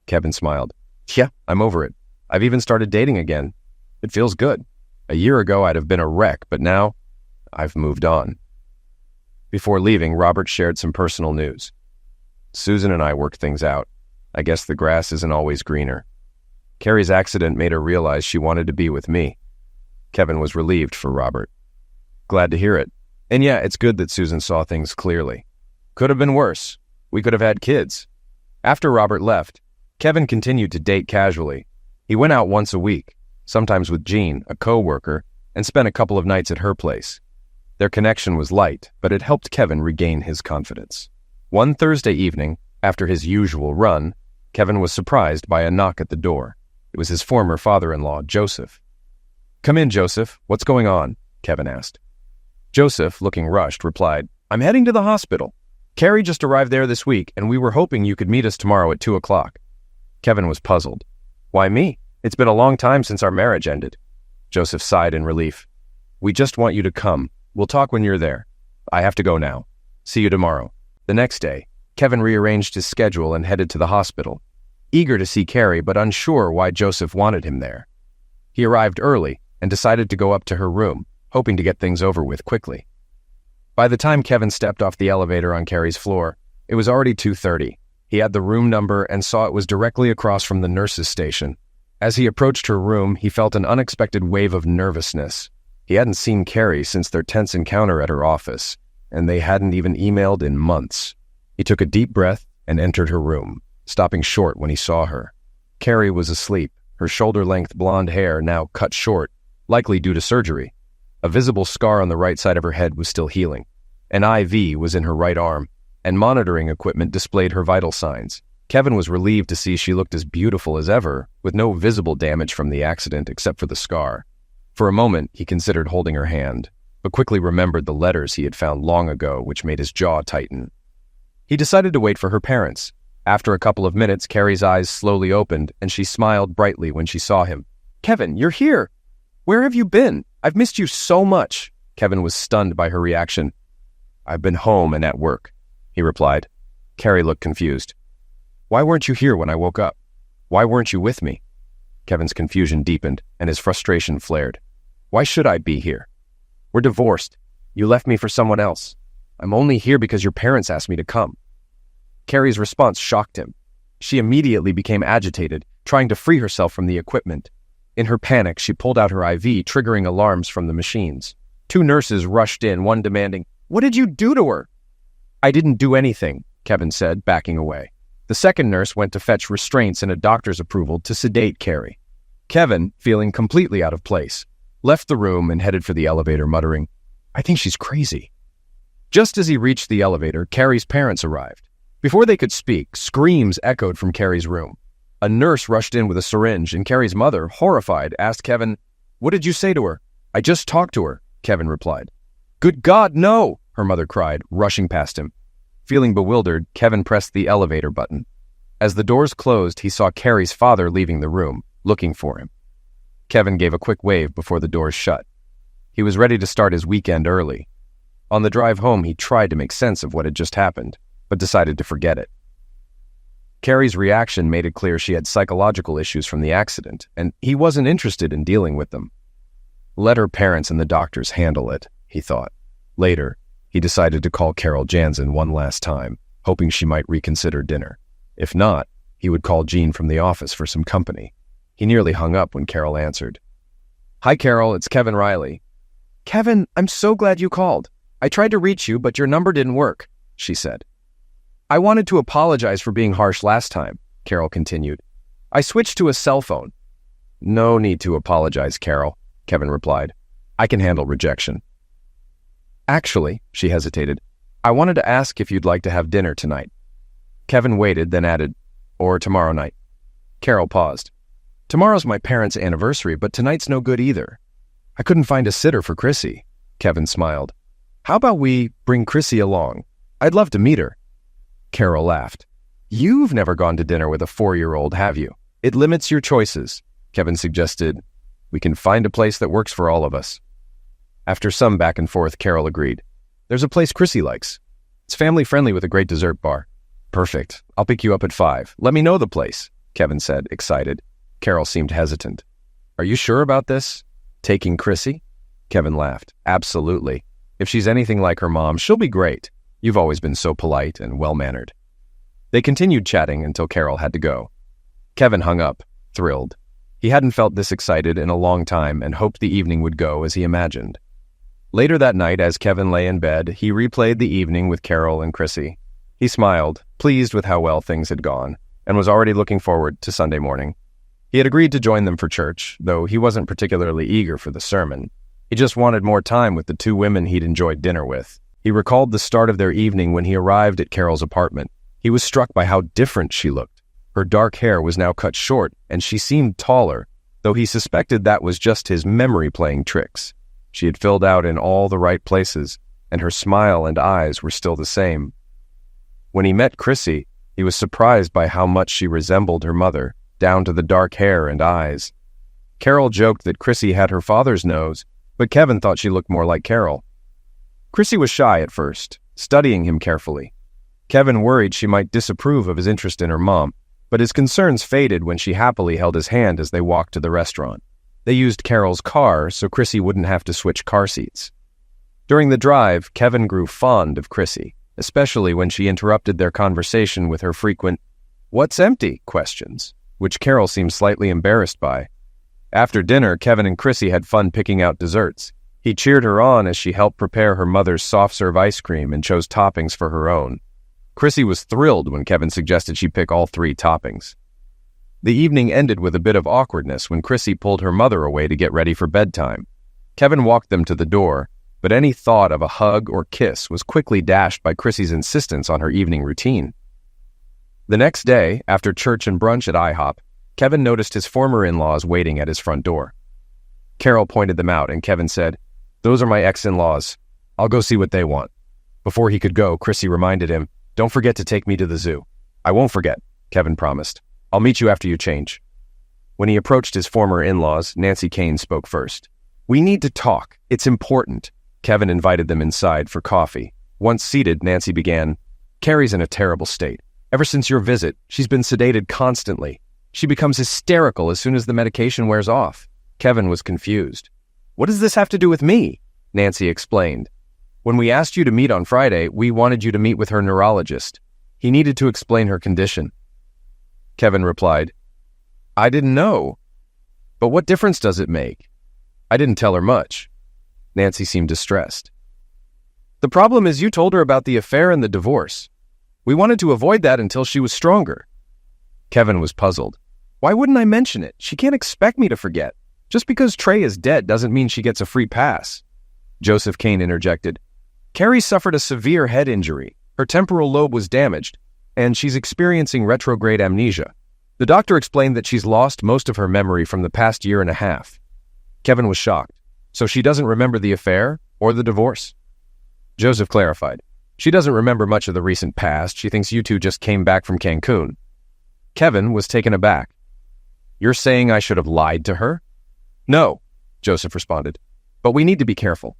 Kevin smiled. "Yeah, I'm over it. I've even started dating again. It feels good. A year ago I'd have been a wreck, but now I've moved on." Before leaving, Robert shared some personal news. "Susan and I worked things out. I guess the grass isn't always greener. Carrie's accident made her realize she wanted to be with me." Kevin was relieved for Robert. "Glad to hear it. And yeah, it's good that Susan saw things clearly. Could have been worse. We could have had kids." After Robert left, Kevin continued to date casually. He went out once a week, sometimes with Jean, a co-worker, and spent a couple of nights at her place. Their connection was light, but it helped Kevin regain his confidence. One Thursday evening, after his usual run, Kevin was surprised by a knock at the door. It was his former father-in-law, Joseph. "Come in, Joseph. What's going on?" Kevin asked. Joseph, looking rushed, replied, "I'm heading to the hospital. Carrie just arrived there this week, and we were hoping you could meet us tomorrow at 2 o'clock. Kevin was puzzled. "Why me? It's been a long time since our marriage ended." Joseph sighed in relief. "We just want you to come. We'll talk when you're there. I have to go now. See you tomorrow." The next day, Kevin rearranged his schedule and headed to the hospital, eager to see Carrie but unsure why Joseph wanted him there. He arrived early and decided to go up to her room, hoping to get things over with quickly. By the time Kevin stepped off the elevator on Carrie's floor, it was already 2:30. He had the room number and saw it was directly across from the nurse's station. As he approached her room, he felt an unexpected wave of nervousness. He hadn't seen Carrie since their tense encounter at her office, and they hadn't even emailed in months. He took a deep breath and entered her room, stopping short when he saw her. Carrie was asleep, her shoulder-length blonde hair now cut short, likely due to surgery. A visible scar on the right side of her head was still healing. An IV was in her right arm, and monitoring equipment displayed her vital signs. Kevin was relieved to see she looked as beautiful as ever, with no visible damage from the accident except for the scar. For a moment, he considered holding her hand, but quickly remembered the letters he had found long ago, which made his jaw tighten. He decided to wait for her parents. After a couple of minutes, Carrie's eyes slowly opened, and she smiled brightly when she saw him. "Kevin, you're here! Where have you been? I've missed you so much!" Kevin was stunned by her reaction. "I've been home and at work." he replied. Carrie looked confused. Why weren't you here when I woke up? Why weren't you with me? Kevin's confusion deepened, and his frustration flared. Why should I be here? We're divorced. You left me for someone else. I'm only here because your parents asked me to come. Carrie's response shocked him. She immediately became agitated, trying to free herself from the equipment. In her panic, she pulled out her IV, triggering alarms from the machines. 2 nurses rushed in, one demanding, "What did you do to her?" "I didn't do anything," Kevin said, backing away. The second nurse went to fetch restraints and a doctor's approval to sedate Carrie. Kevin, feeling completely out of place, left the room and headed for the elevator, muttering, "I think she's crazy." Just as he reached the elevator, Carrie's parents arrived. Before they could speak, screams echoed from Carrie's room. A nurse rushed in with a syringe, and Carrie's mother, horrified, asked Kevin, "What did you say to her?" "I just talked to her," Kevin replied. "Good God, no!" her mother cried, rushing past him. Feeling bewildered, Kevin pressed the elevator button. As the doors closed, he saw Carrie's father leaving the room, looking for him. Kevin gave a quick wave before the doors shut. He was ready to start his weekend early. On the drive home, he tried to make sense of what had just happened, but decided to forget it. Carrie's reaction made it clear she had psychological issues from the accident, and he wasn't interested in dealing with them. Let her parents and the doctors handle it, he thought. Later, he decided to call Carol Jansen one last time, hoping she might reconsider dinner. If not, he would call Jean from the office for some company. He nearly hung up when Carol answered. "Hi, Carol, it's Kevin Riley." "Kevin, I'm so glad you called. I tried to reach you, but your number didn't work," she said. "I wanted to apologize for being harsh last time," Carol continued. "I switched to a cell phone." "No need to apologize, Carol," Kevin replied. "I can handle rejection." "Actually," she hesitated, "I wanted to ask if you'd like to have dinner tonight." Kevin waited, then added, "Or tomorrow night." Carol paused. "Tomorrow's my parents' anniversary, but tonight's no good either. I couldn't find a sitter for Chrissy." Kevin smiled. "How about we bring Chrissy along? I'd love to meet her." Carol laughed. "You've never gone to dinner with a 4-year-old, have you? It limits your choices." Kevin suggested, "We can find a place that works for all of us." After some back and forth, Carol agreed. "There's a place Chrissy likes. It's family-friendly with a great dessert bar." "Perfect. I'll pick you up at 5. Let me know the place," Kevin said, excited. Carol seemed hesitant. "Are you sure about this? Taking Chrissy?" Kevin laughed. "Absolutely. If she's anything like her mom, she'll be great. You've always been so polite and well-mannered." They continued chatting until Carol had to go. Kevin hung up, thrilled. He hadn't felt this excited in a long time and hoped the evening would go as he imagined. Later that night, as Kevin lay in bed, he replayed the evening with Carol and Chrissy. He smiled, pleased with how well things had gone, and was already looking forward to Sunday morning. He had agreed to join them for church, though he wasn't particularly eager for the sermon. He just wanted more time with the 2 women he'd enjoyed dinner with. He recalled the start of their evening when he arrived at Carol's apartment. He was struck by how different she looked. Her dark hair was now cut short, and she seemed taller, though he suspected that was just his memory playing tricks. She had filled out in all the right places, and her smile and eyes were still the same. When he met Chrissy, he was surprised by how much she resembled her mother, down to the dark hair and eyes. Carol joked that Chrissy had her father's nose, but Kevin thought she looked more like Carol. Chrissy was shy at first, studying him carefully. Kevin worried she might disapprove of his interest in her mom, but his concerns faded when she happily held his hand as they walked to the restaurant. They used Carol's car so Chrissy wouldn't have to switch car seats. During the drive, Kevin grew fond of Chrissy, especially when she interrupted their conversation with her frequent, "What's empty?" questions, which Carol seemed slightly embarrassed by. After dinner, Kevin and Chrissy had fun picking out desserts. He cheered her on as she helped prepare her mother's soft-serve ice cream and chose toppings for her own. Chrissy was thrilled when Kevin suggested she pick all 3 toppings. The evening ended with a bit of awkwardness when Chrissy pulled her mother away to get ready for bedtime. Kevin walked them to the door, but any thought of a hug or kiss was quickly dashed by Chrissy's insistence on her evening routine. The next day, after church and brunch at IHOP, Kevin noticed his former in-laws waiting at his front door. Carol pointed them out, and Kevin said, "Those are my ex-in-laws. I'll go see what they want." Before he could go, Chrissy reminded him, "Don't forget to take me to the zoo." "I won't forget," Kevin promised. "I'll meet you after you change." When he approached his former in-laws, Nancy Kane spoke first. "We need to talk. It's important." Kevin invited them inside for coffee. Once seated, Nancy began, Carrie's in a terrible state. Ever since your visit, she's been sedated constantly. She becomes hysterical as soon as the medication wears off. Kevin was confused. What does this have to do with me? Nancy explained. When we asked you to meet on Friday, we wanted you to meet with her neurologist. He needed to explain her condition. Kevin replied, I didn't know. But what difference does it make? I didn't tell her much. Nancy seemed distressed. The problem is you told her about the affair and the divorce. We wanted to avoid that until she was stronger. Kevin was puzzled. Why wouldn't I mention it? She can't expect me to forget. Just because Trey is dead doesn't mean she gets a free pass. Joseph Kane interjected. Carrie suffered a severe head injury. Her temporal lobe was damaged, and she's experiencing retrograde amnesia. The doctor explained that she's lost most of her memory from the past year and a half. Kevin was shocked. So she doesn't remember the affair or the divorce? Joseph clarified. She doesn't remember much of the recent past. She thinks you two just came back from Cancun. Kevin was taken aback. You're saying I should have lied to her? No, Joseph responded. But we need to be careful.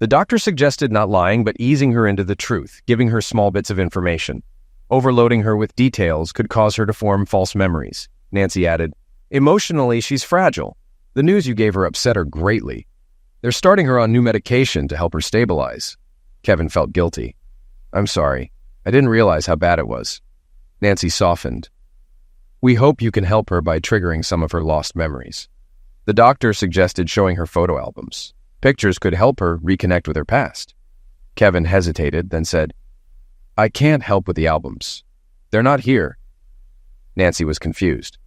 The doctor suggested not lying, but easing her into the truth, giving her small bits of information. Overloading her with details could cause her to form false memories. Nancy added, emotionally, she's fragile. The news you gave her upset her greatly. They're starting her on new medication to help her stabilize. Kevin felt guilty. I'm sorry. I didn't realize how bad it was. Nancy softened. We hope you can help her by triggering some of her lost memories. The doctor suggested showing her photo albums. Pictures could help her reconnect with her past. Kevin hesitated, then said, I can't help with the albums. They're not here. Nancy was confused.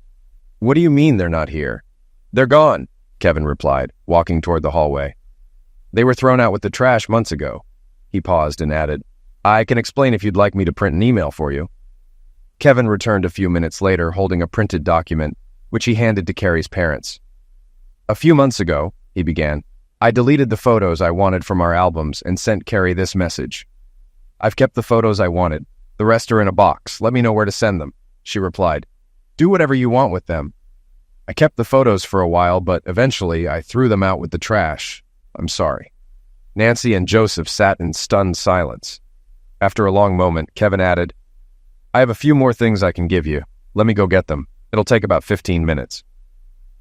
What do you mean they're not here? They're gone, Kevin replied, walking toward the hallway. They were thrown out with the trash months ago. He paused and added, I can explain if you'd like me to print an email for you. Kevin returned a few minutes later holding a printed document, which he handed to Carrie's parents. A few months ago, he began, I deleted the photos I wanted from our albums and sent Carrie this message. I've kept the photos I wanted. The rest are in a box. Let me know where to send them, she replied. Do whatever you want with them. I kept the photos for a while, but eventually I threw them out with the trash. I'm sorry. Nancy and Joseph sat in stunned silence. After a long moment, Kevin added, I have a few more things I can give you. Let me go get them. It'll take about 15 minutes.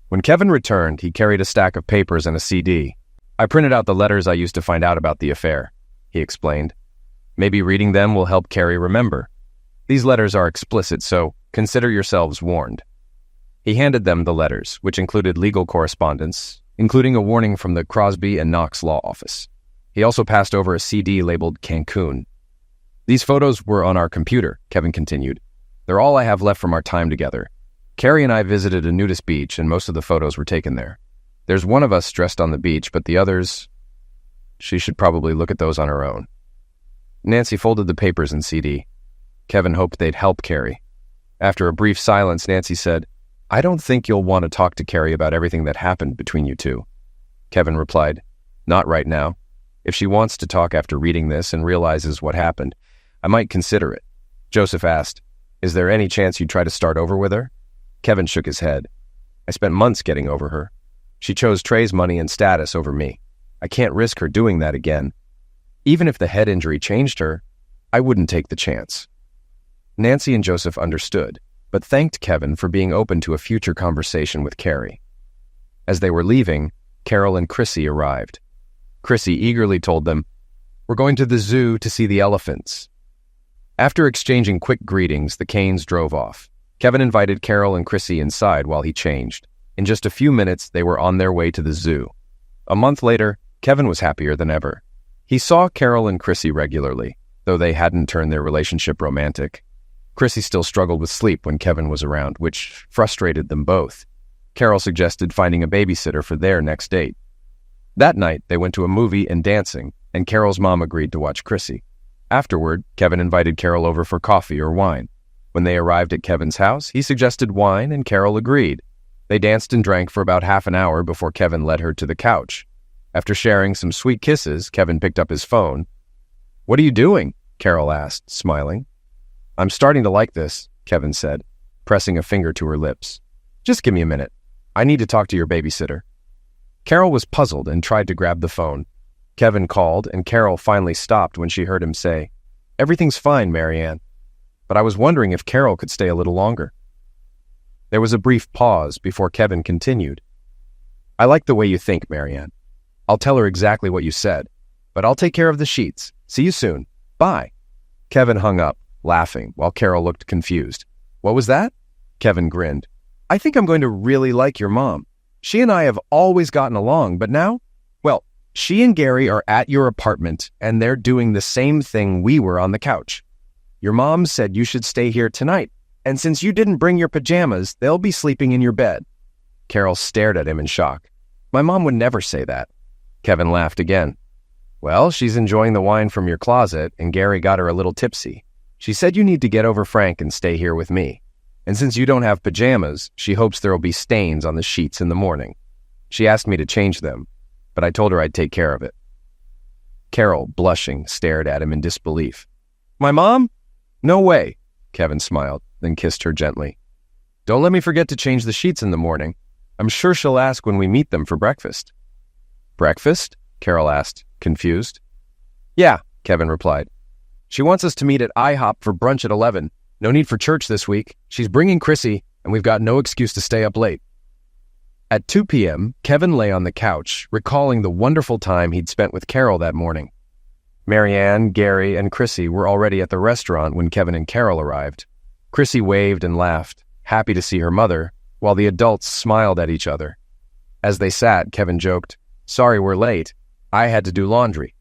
When Kevin returned, he carried a stack of papers and a CD. I printed out the letters I used to find out about the affair, he explained. Maybe reading them will help Carrie remember. These letters are explicit, so consider yourselves warned. He handed them the letters, which included legal correspondence, including a warning from the Crosby and Knox law office. He also passed over a CD labeled Cancun. These photos were on our computer, Kevin continued. They're all I have left from our time together. Carrie and I visited a nudist beach, and most of the photos were taken there. There's one of us dressed on the beach, but the others... She should probably look at those on her own. Nancy folded the papers and CD. Kevin hoped they'd help Carrie. After a brief silence, Nancy said, I don't think you'll want to talk to Carrie about everything that happened between you two. Kevin replied, Not right now. If she wants to talk after reading this and realizes what happened, I might consider it. Joseph asked, Is there any chance you'd try to start over with her? Kevin shook his head. I spent months getting over her. She chose Trey's money and status over me. I can't risk her doing that again. Even if the head injury changed her, I wouldn't take the chance. Nancy and Joseph understood, but thanked Kevin for being open to a future conversation with Carrie. As they were leaving, Carol and Chrissy arrived. Chrissy eagerly told them, We're going to the zoo to see the elephants. After exchanging quick greetings, the Canes drove off. Kevin invited Carol and Chrissy inside while he changed. In just a few minutes, they were on their way to the zoo. A month later, Kevin was happier than ever. He saw Carol and Chrissy regularly, though they hadn't turned their relationship romantic. Chrissy still struggled with sleep when Kevin was around, which frustrated them both. Carol suggested finding a babysitter for their next date. That night, they went to a movie and dancing, and Carol's mom agreed to watch Chrissy. Afterward, Kevin invited Carol over for coffee or wine. When they arrived at Kevin's house, he suggested wine, and Carol agreed. They danced and drank for about half an hour before Kevin led her to the couch. After sharing some sweet kisses, Kevin picked up his phone. What are you doing? Carol asked, smiling. I'm starting to like this, Kevin said, pressing a finger to her lips. Just give me a minute. I need to talk to your babysitter. Carol was puzzled and tried to grab the phone. Kevin called, and Carol finally stopped when she heard him say, Everything's fine, Marianne. But I was wondering if Carol could stay a little longer. There was a brief pause before Kevin continued. I like the way you think, Marianne. I'll tell her exactly what you said, but I'll take care of the sheets. See you soon. Bye. Kevin hung up, laughing, while Carol looked confused. What was that? Kevin grinned. I think I'm going to really like your mom. She and I have always gotten along, but now, well, she and Gary are at your apartment, and they're doing the same thing we were on the couch. Your mom said you should stay here tonight, and since you didn't bring your pajamas, they'll be sleeping in your bed. Carol stared at him in shock. My mom would never say that. Kevin laughed again. Well, she's enjoying the wine from your closet, and Gary got her a little tipsy. She said you need to get over Frank and stay here with me. And since you don't have pajamas, she hopes there'll be stains on the sheets in the morning. She asked me to change them, but I told her I'd take care of it. Carol, blushing, stared at him in disbelief. My mom? No way. Kevin smiled, then kissed her gently. Don't let me forget to change the sheets in the morning. I'm sure she'll ask when we meet them for breakfast. Breakfast? Carol asked, confused. Yeah, Kevin replied. She wants us to meet at IHOP for brunch at 11. No need for church this week. She's bringing Chrissy, and we've got no excuse to stay up late. At 2 p.m., Kevin lay on the couch, recalling the wonderful time he'd spent with Carol that morning. Marianne, Gary, and Chrissy were already at the restaurant when Kevin and Carol arrived. Chrissy waved and laughed, happy to see her mother, while the adults smiled at each other. As they sat, Kevin joked, Sorry we're late. I had to do laundry.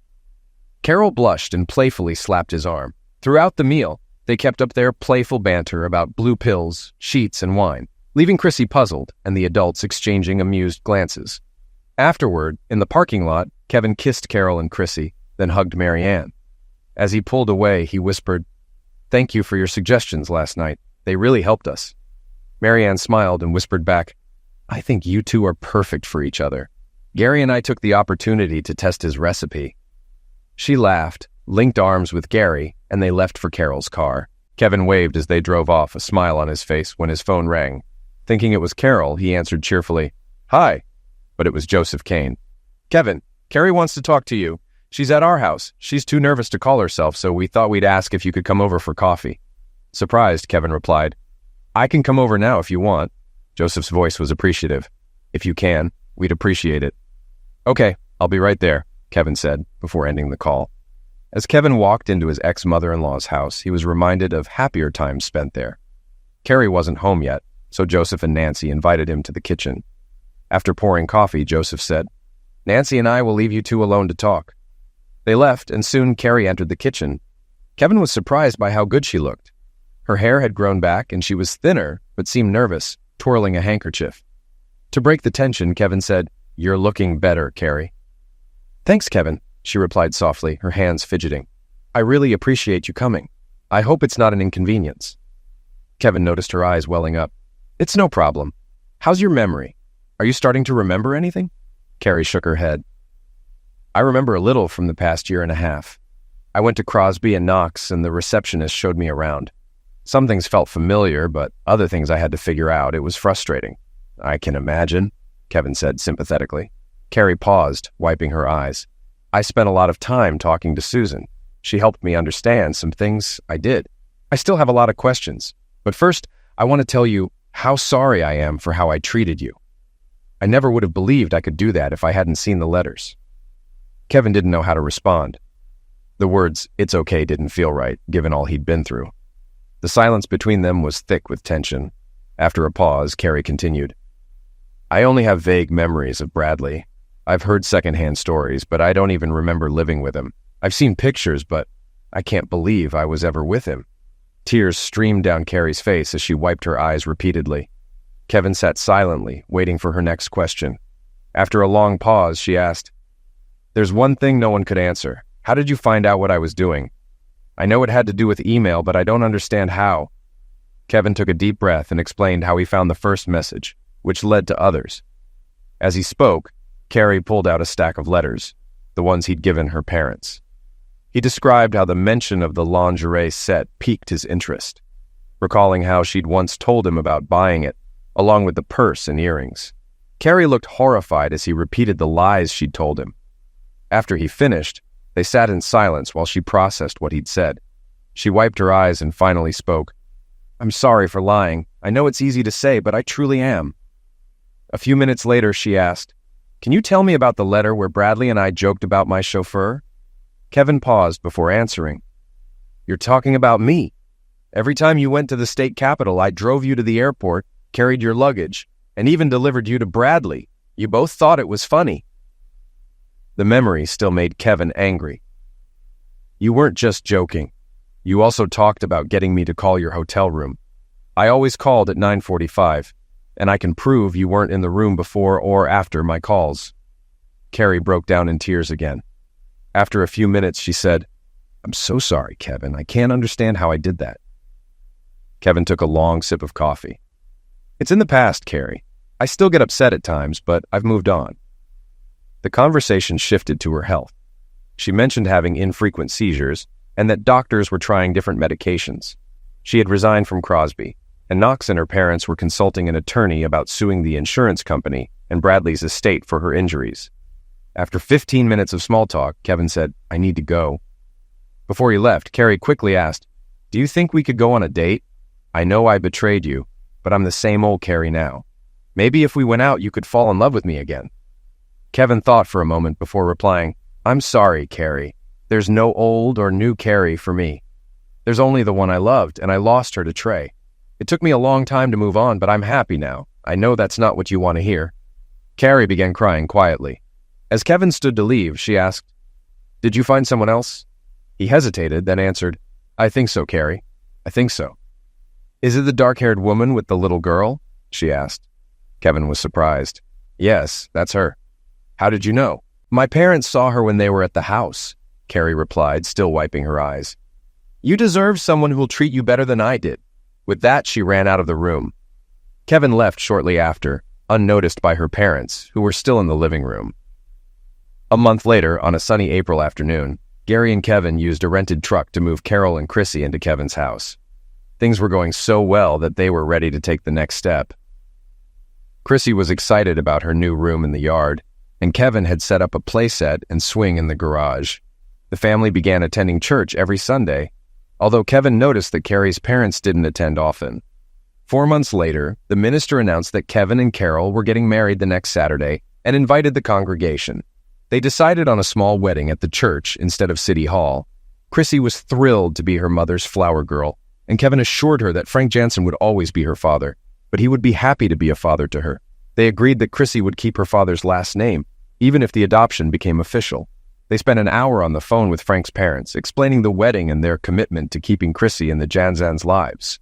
Carol blushed and playfully slapped his arm. Throughout the meal, they kept up their playful banter about blue pills, sheets, and wine, leaving Chrissy puzzled and the adults exchanging amused glances. Afterward, in the parking lot, Kevin kissed Carol and Chrissy, then hugged Marianne. As he pulled away, he whispered, Thank you for your suggestions last night. They really helped us. Marianne smiled and whispered back, I think you two are perfect for each other. Gary and I took the opportunity to test his recipe. She laughed, linked arms with Gary, and they left for Carol's car. Kevin waved as they drove off, a smile on his face when his phone rang. Thinking it was Carol, he answered cheerfully, Hi. But it was Joseph Kane. Kevin, Carrie wants to talk to you. She's at our house. She's too nervous to call herself, so we thought we'd ask if you could come over for coffee. Surprised, Kevin replied, I can come over now if you want. Joseph's voice was appreciative. If you can, we'd appreciate it. Okay, I'll be right there, Kevin said, before ending the call. As Kevin walked into his ex-mother-in-law's house, he was reminded of happier times spent there. Carrie wasn't home yet, so Joseph and Nancy invited him to the kitchen. After pouring coffee, Joseph said, Nancy and I will leave you two alone to talk. They left, and soon Carrie entered the kitchen. Kevin was surprised by how good she looked. Her hair had grown back, and she was thinner, but seemed nervous, twirling a handkerchief. To break the tension, Kevin said, You're looking better, Carrie. Thanks, Kevin, she replied softly, her hands fidgeting. I really appreciate you coming. I hope it's not an inconvenience. Kevin noticed her eyes welling up. It's no problem. How's your memory? Are you starting to remember anything? Carrie shook her head. I remember a little from the past year and a half. I went to Crosby and Knox, and the receptionist showed me around. Some things felt familiar, but other things I had to figure out. It was frustrating. I can imagine, Kevin said sympathetically. Carrie paused, wiping her eyes. I spent a lot of time talking to Susan. She helped me understand some things I did. I still have a lot of questions, but first, I want to tell you how sorry I am for how I treated you. I never would have believed I could do that if I hadn't seen the letters. Kevin didn't know how to respond. The words, it's okay, didn't feel right, given all he'd been through. The silence between them was thick with tension. After a pause, Carrie continued. I only have vague memories of Bradley. I've heard secondhand stories, but I don't even remember living with him. I've seen pictures, but I can't believe I was ever with him. Tears streamed down Carrie's face as she wiped her eyes repeatedly. Kevin sat silently, waiting for her next question. After a long pause, she asked, There's one thing no one could answer. How did you find out what I was doing? I know it had to do with email, but I don't understand how. Kevin took a deep breath and explained how he found the first message, which led to others. As he spoke, Carrie pulled out a stack of letters, the ones he'd given her parents. He described how the mention of the lingerie set piqued his interest, recalling how she'd once told him about buying it, along with the purse and earrings. Carrie looked horrified as he repeated the lies she'd told him. After he finished, they sat in silence while she processed what he'd said. She wiped her eyes and finally spoke. "I'm sorry for lying. I know it's easy to say, but I truly am." A few minutes later, she asked, "Can you tell me about the letter where Bradley and I joked about my chauffeur?" Kevin paused before answering. "You're talking about me. Every time you went to the state capitol, I drove you to the airport, carried your luggage, and even delivered you to Bradley. You both thought it was funny." The memory still made Kevin angry. "You weren't just joking. You also talked about getting me to call your hotel room. I always called at 9:45, and I can prove you weren't in the room before or after my calls." Carrie broke down in tears again. After a few minutes, she said, "I'm so sorry, Kevin. I can't understand how I did that." Kevin took a long sip of coffee. "It's in the past, Carrie. I still get upset at times, but I've moved on." The conversation shifted to her health. She mentioned having infrequent seizures and that doctors were trying different medications. She had resigned from Crosby, and Knox and her parents were consulting an attorney about suing the insurance company and Bradley's estate for her injuries. After 15 minutes of small talk, Kevin said, "I need to go." Before he left, Carrie quickly asked, "Do you think we could go on a date? I know I betrayed you, but I'm the same old Carrie now. Maybe if we went out, you could fall in love with me again." Kevin thought for a moment before replying, "I'm sorry, Carrie. There's no old or new Carrie for me. There's only the one I loved, and I lost her to Trey. It took me a long time to move on, but I'm happy now. I know that's not what you want to hear." Carrie began crying quietly. As Kevin stood to leave, she asked, "Did you find someone else?" He hesitated, then answered, "I think so, Carrie. I think so." "Is it the dark-haired woman with the little girl?" she asked. Kevin was surprised. "Yes, that's her." "How did you know?" "My parents saw her when they were at the house," Carrie replied, still wiping her eyes. "You deserve someone who'll treat you better than I did." With that, she ran out of the room. Kevin left shortly after, unnoticed by her parents, who were still in the living room. A month later, on a sunny April afternoon, Gary and Kevin used a rented truck to move Carol and Chrissy into Kevin's house. Things were going so well that they were ready to take the next step. Chrissy was excited about her new room in the yard, and Kevin had set up a playset and swing in the garage. The family began attending church every Sunday, although Kevin noticed that Carrie's parents didn't attend often. 4 months later, the minister announced that Kevin and Carol were getting married the next Saturday and invited the congregation. They decided on a small wedding at the church instead of City Hall. Chrissy was thrilled to be her mother's flower girl, and Kevin assured her that Frank Jansen would always be her father, but he would be happy to be a father to her. They agreed that Chrissy would keep her father's last name, even if the adoption became official. They spent an hour on the phone with Frank's parents, explaining the wedding and their commitment to keeping Chrissy in the Jansens' lives.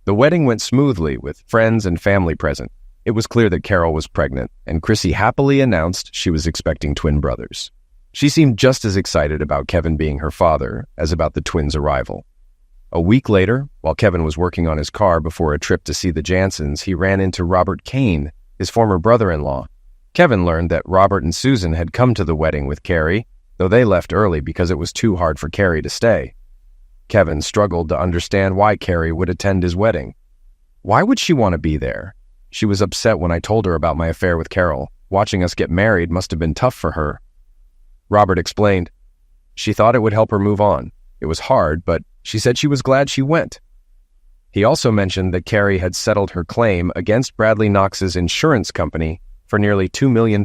The wedding went smoothly, with friends and family present. It was clear that Carol was pregnant, and Chrissy happily announced she was expecting twin brothers. She seemed just as excited about Kevin being her father as about the twins' arrival. A week later, while Kevin was working on his car before a trip to see the Jansens, he ran into Robert Kane, his former brother-in-law. Kevin learned that Robert and Susan had come to the wedding with Carrie, though they left early because it was too hard for Carrie to stay. Kevin struggled to understand why Carrie would attend his wedding. Why would she want to be there? She was upset when I told her about my affair with Carol. Watching us get married must have been tough for her. Robert explained. She thought it would help her move on. It was hard, but she said she was glad she went. He also mentioned that Carrie had settled her claim against Bradley Knox's insurance company for nearly $2 million.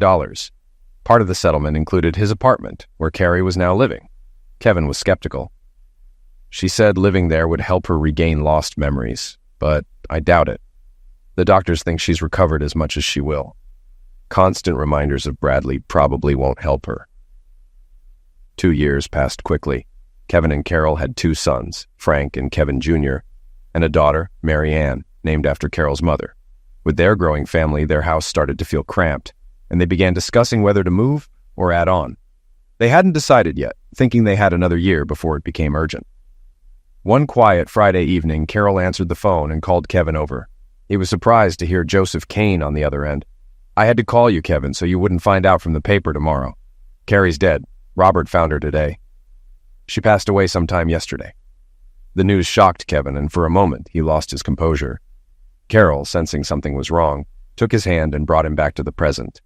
Part of the settlement included his apartment, where Carrie was now living. Kevin was skeptical. She said living there would help her regain lost memories, but I doubt it. The doctors think she's recovered as much as she will. Constant reminders of Bradley probably won't help her. 2 years passed quickly. Kevin and Carol had 2 sons, Frank and Kevin Jr., and a daughter, Mary Ann, named after Carol's mother. With their growing family, their house started to feel cramped, and they began discussing whether to move or add on. They hadn't decided yet, thinking they had another year before it became urgent. One quiet Friday evening, Carol answered the phone and called Kevin over. He was surprised to hear Joseph Kane on the other end. "I had to call you, Kevin, so you wouldn't find out from the paper tomorrow. Carrie's dead. Robert found her today. She passed away sometime yesterday." The news shocked Kevin, and for a moment he lost his composure. Carol, sensing something was wrong, took his hand and brought him back to the present.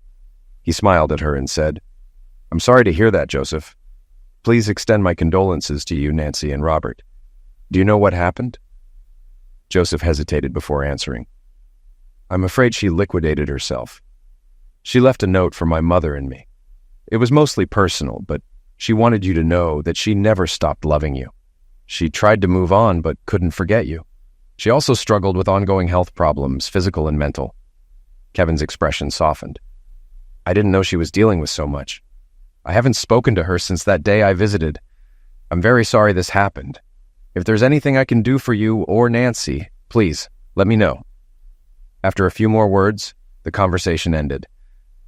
He smiled at her and said, "I'm sorry to hear that, Joseph. Please extend my condolences to you, Nancy and Robert. Do you know what happened? Joseph hesitated before answering. I'm afraid she liquidated herself. She left a note for my mother and me. It was mostly personal, but she wanted you to know that she never stopped loving you. She tried to move on, but couldn't forget you. She also struggled with ongoing health problems, physical and mental. Kevin's expression softened. I didn't know she was dealing with so much. I haven't spoken to her since that day I visited. I'm very sorry this happened. If there's anything I can do for you or Nancy, please, let me know. After a few more words, the conversation ended.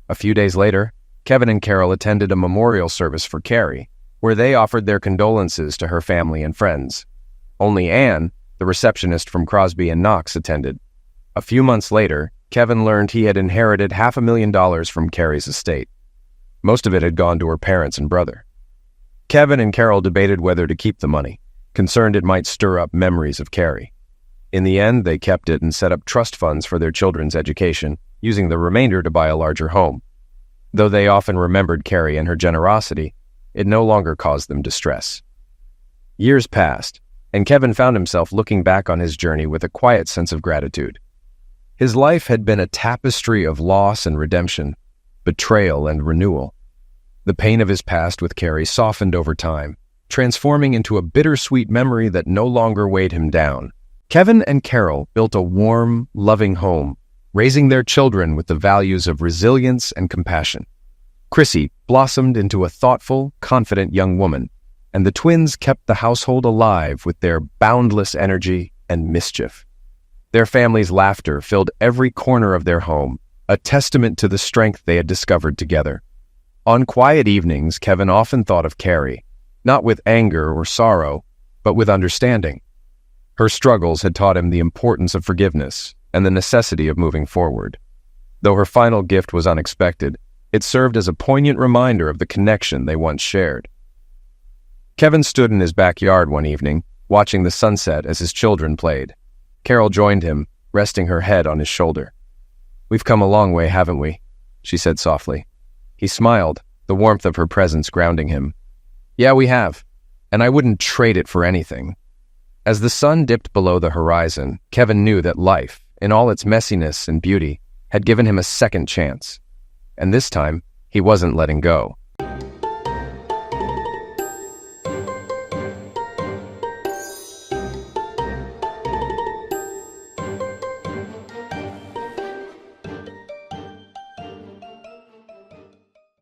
A few days later, Kevin and Carol attended a memorial service for Carrie, where they offered their condolences to her family and friends. Only Anne, the receptionist from Crosby and Knox, attended. A few months later, Kevin learned he had inherited $500,000 from Carrie's estate. Most of it had gone to her parents and brother. Kevin and Carol debated whether to keep the money, concerned it might stir up memories of Carrie. In the end, they kept it and set up trust funds for their children's education, using the remainder to buy a larger home. Though they often remembered Carrie and her generosity, it no longer caused them distress. Years passed, and Kevin found himself looking back on his journey with a quiet sense of gratitude. His life had been a tapestry of loss and redemption, betrayal and renewal. The pain of his past with Carrie softened over time, transforming into a bittersweet memory that no longer weighed him down. Kevin and Carol built a warm, loving home, raising their children with the values of resilience and compassion. Chrissy blossomed into a thoughtful, confident young woman, and the twins kept the household alive with their boundless energy and mischief. Their family's laughter filled every corner of their home, a testament to the strength they had discovered together. On quiet evenings, Kevin often thought of Carrie, not with anger or sorrow, but with understanding. Her struggles had taught him the importance of forgiveness and the necessity of moving forward. Though her final gift was unexpected, it served as a poignant reminder of the connection they once shared. Kevin stood in his backyard one evening, watching the sunset as his children played. Carol joined him, resting her head on his shoulder. "We've come a long way, haven't we?" she said softly. He smiled, the warmth of her presence grounding him. "Yeah, we have, and I wouldn't trade it for anything." As the sun dipped below the horizon, Kevin knew that life, in all its messiness and beauty, had given him a second chance. And this time, he wasn't letting go.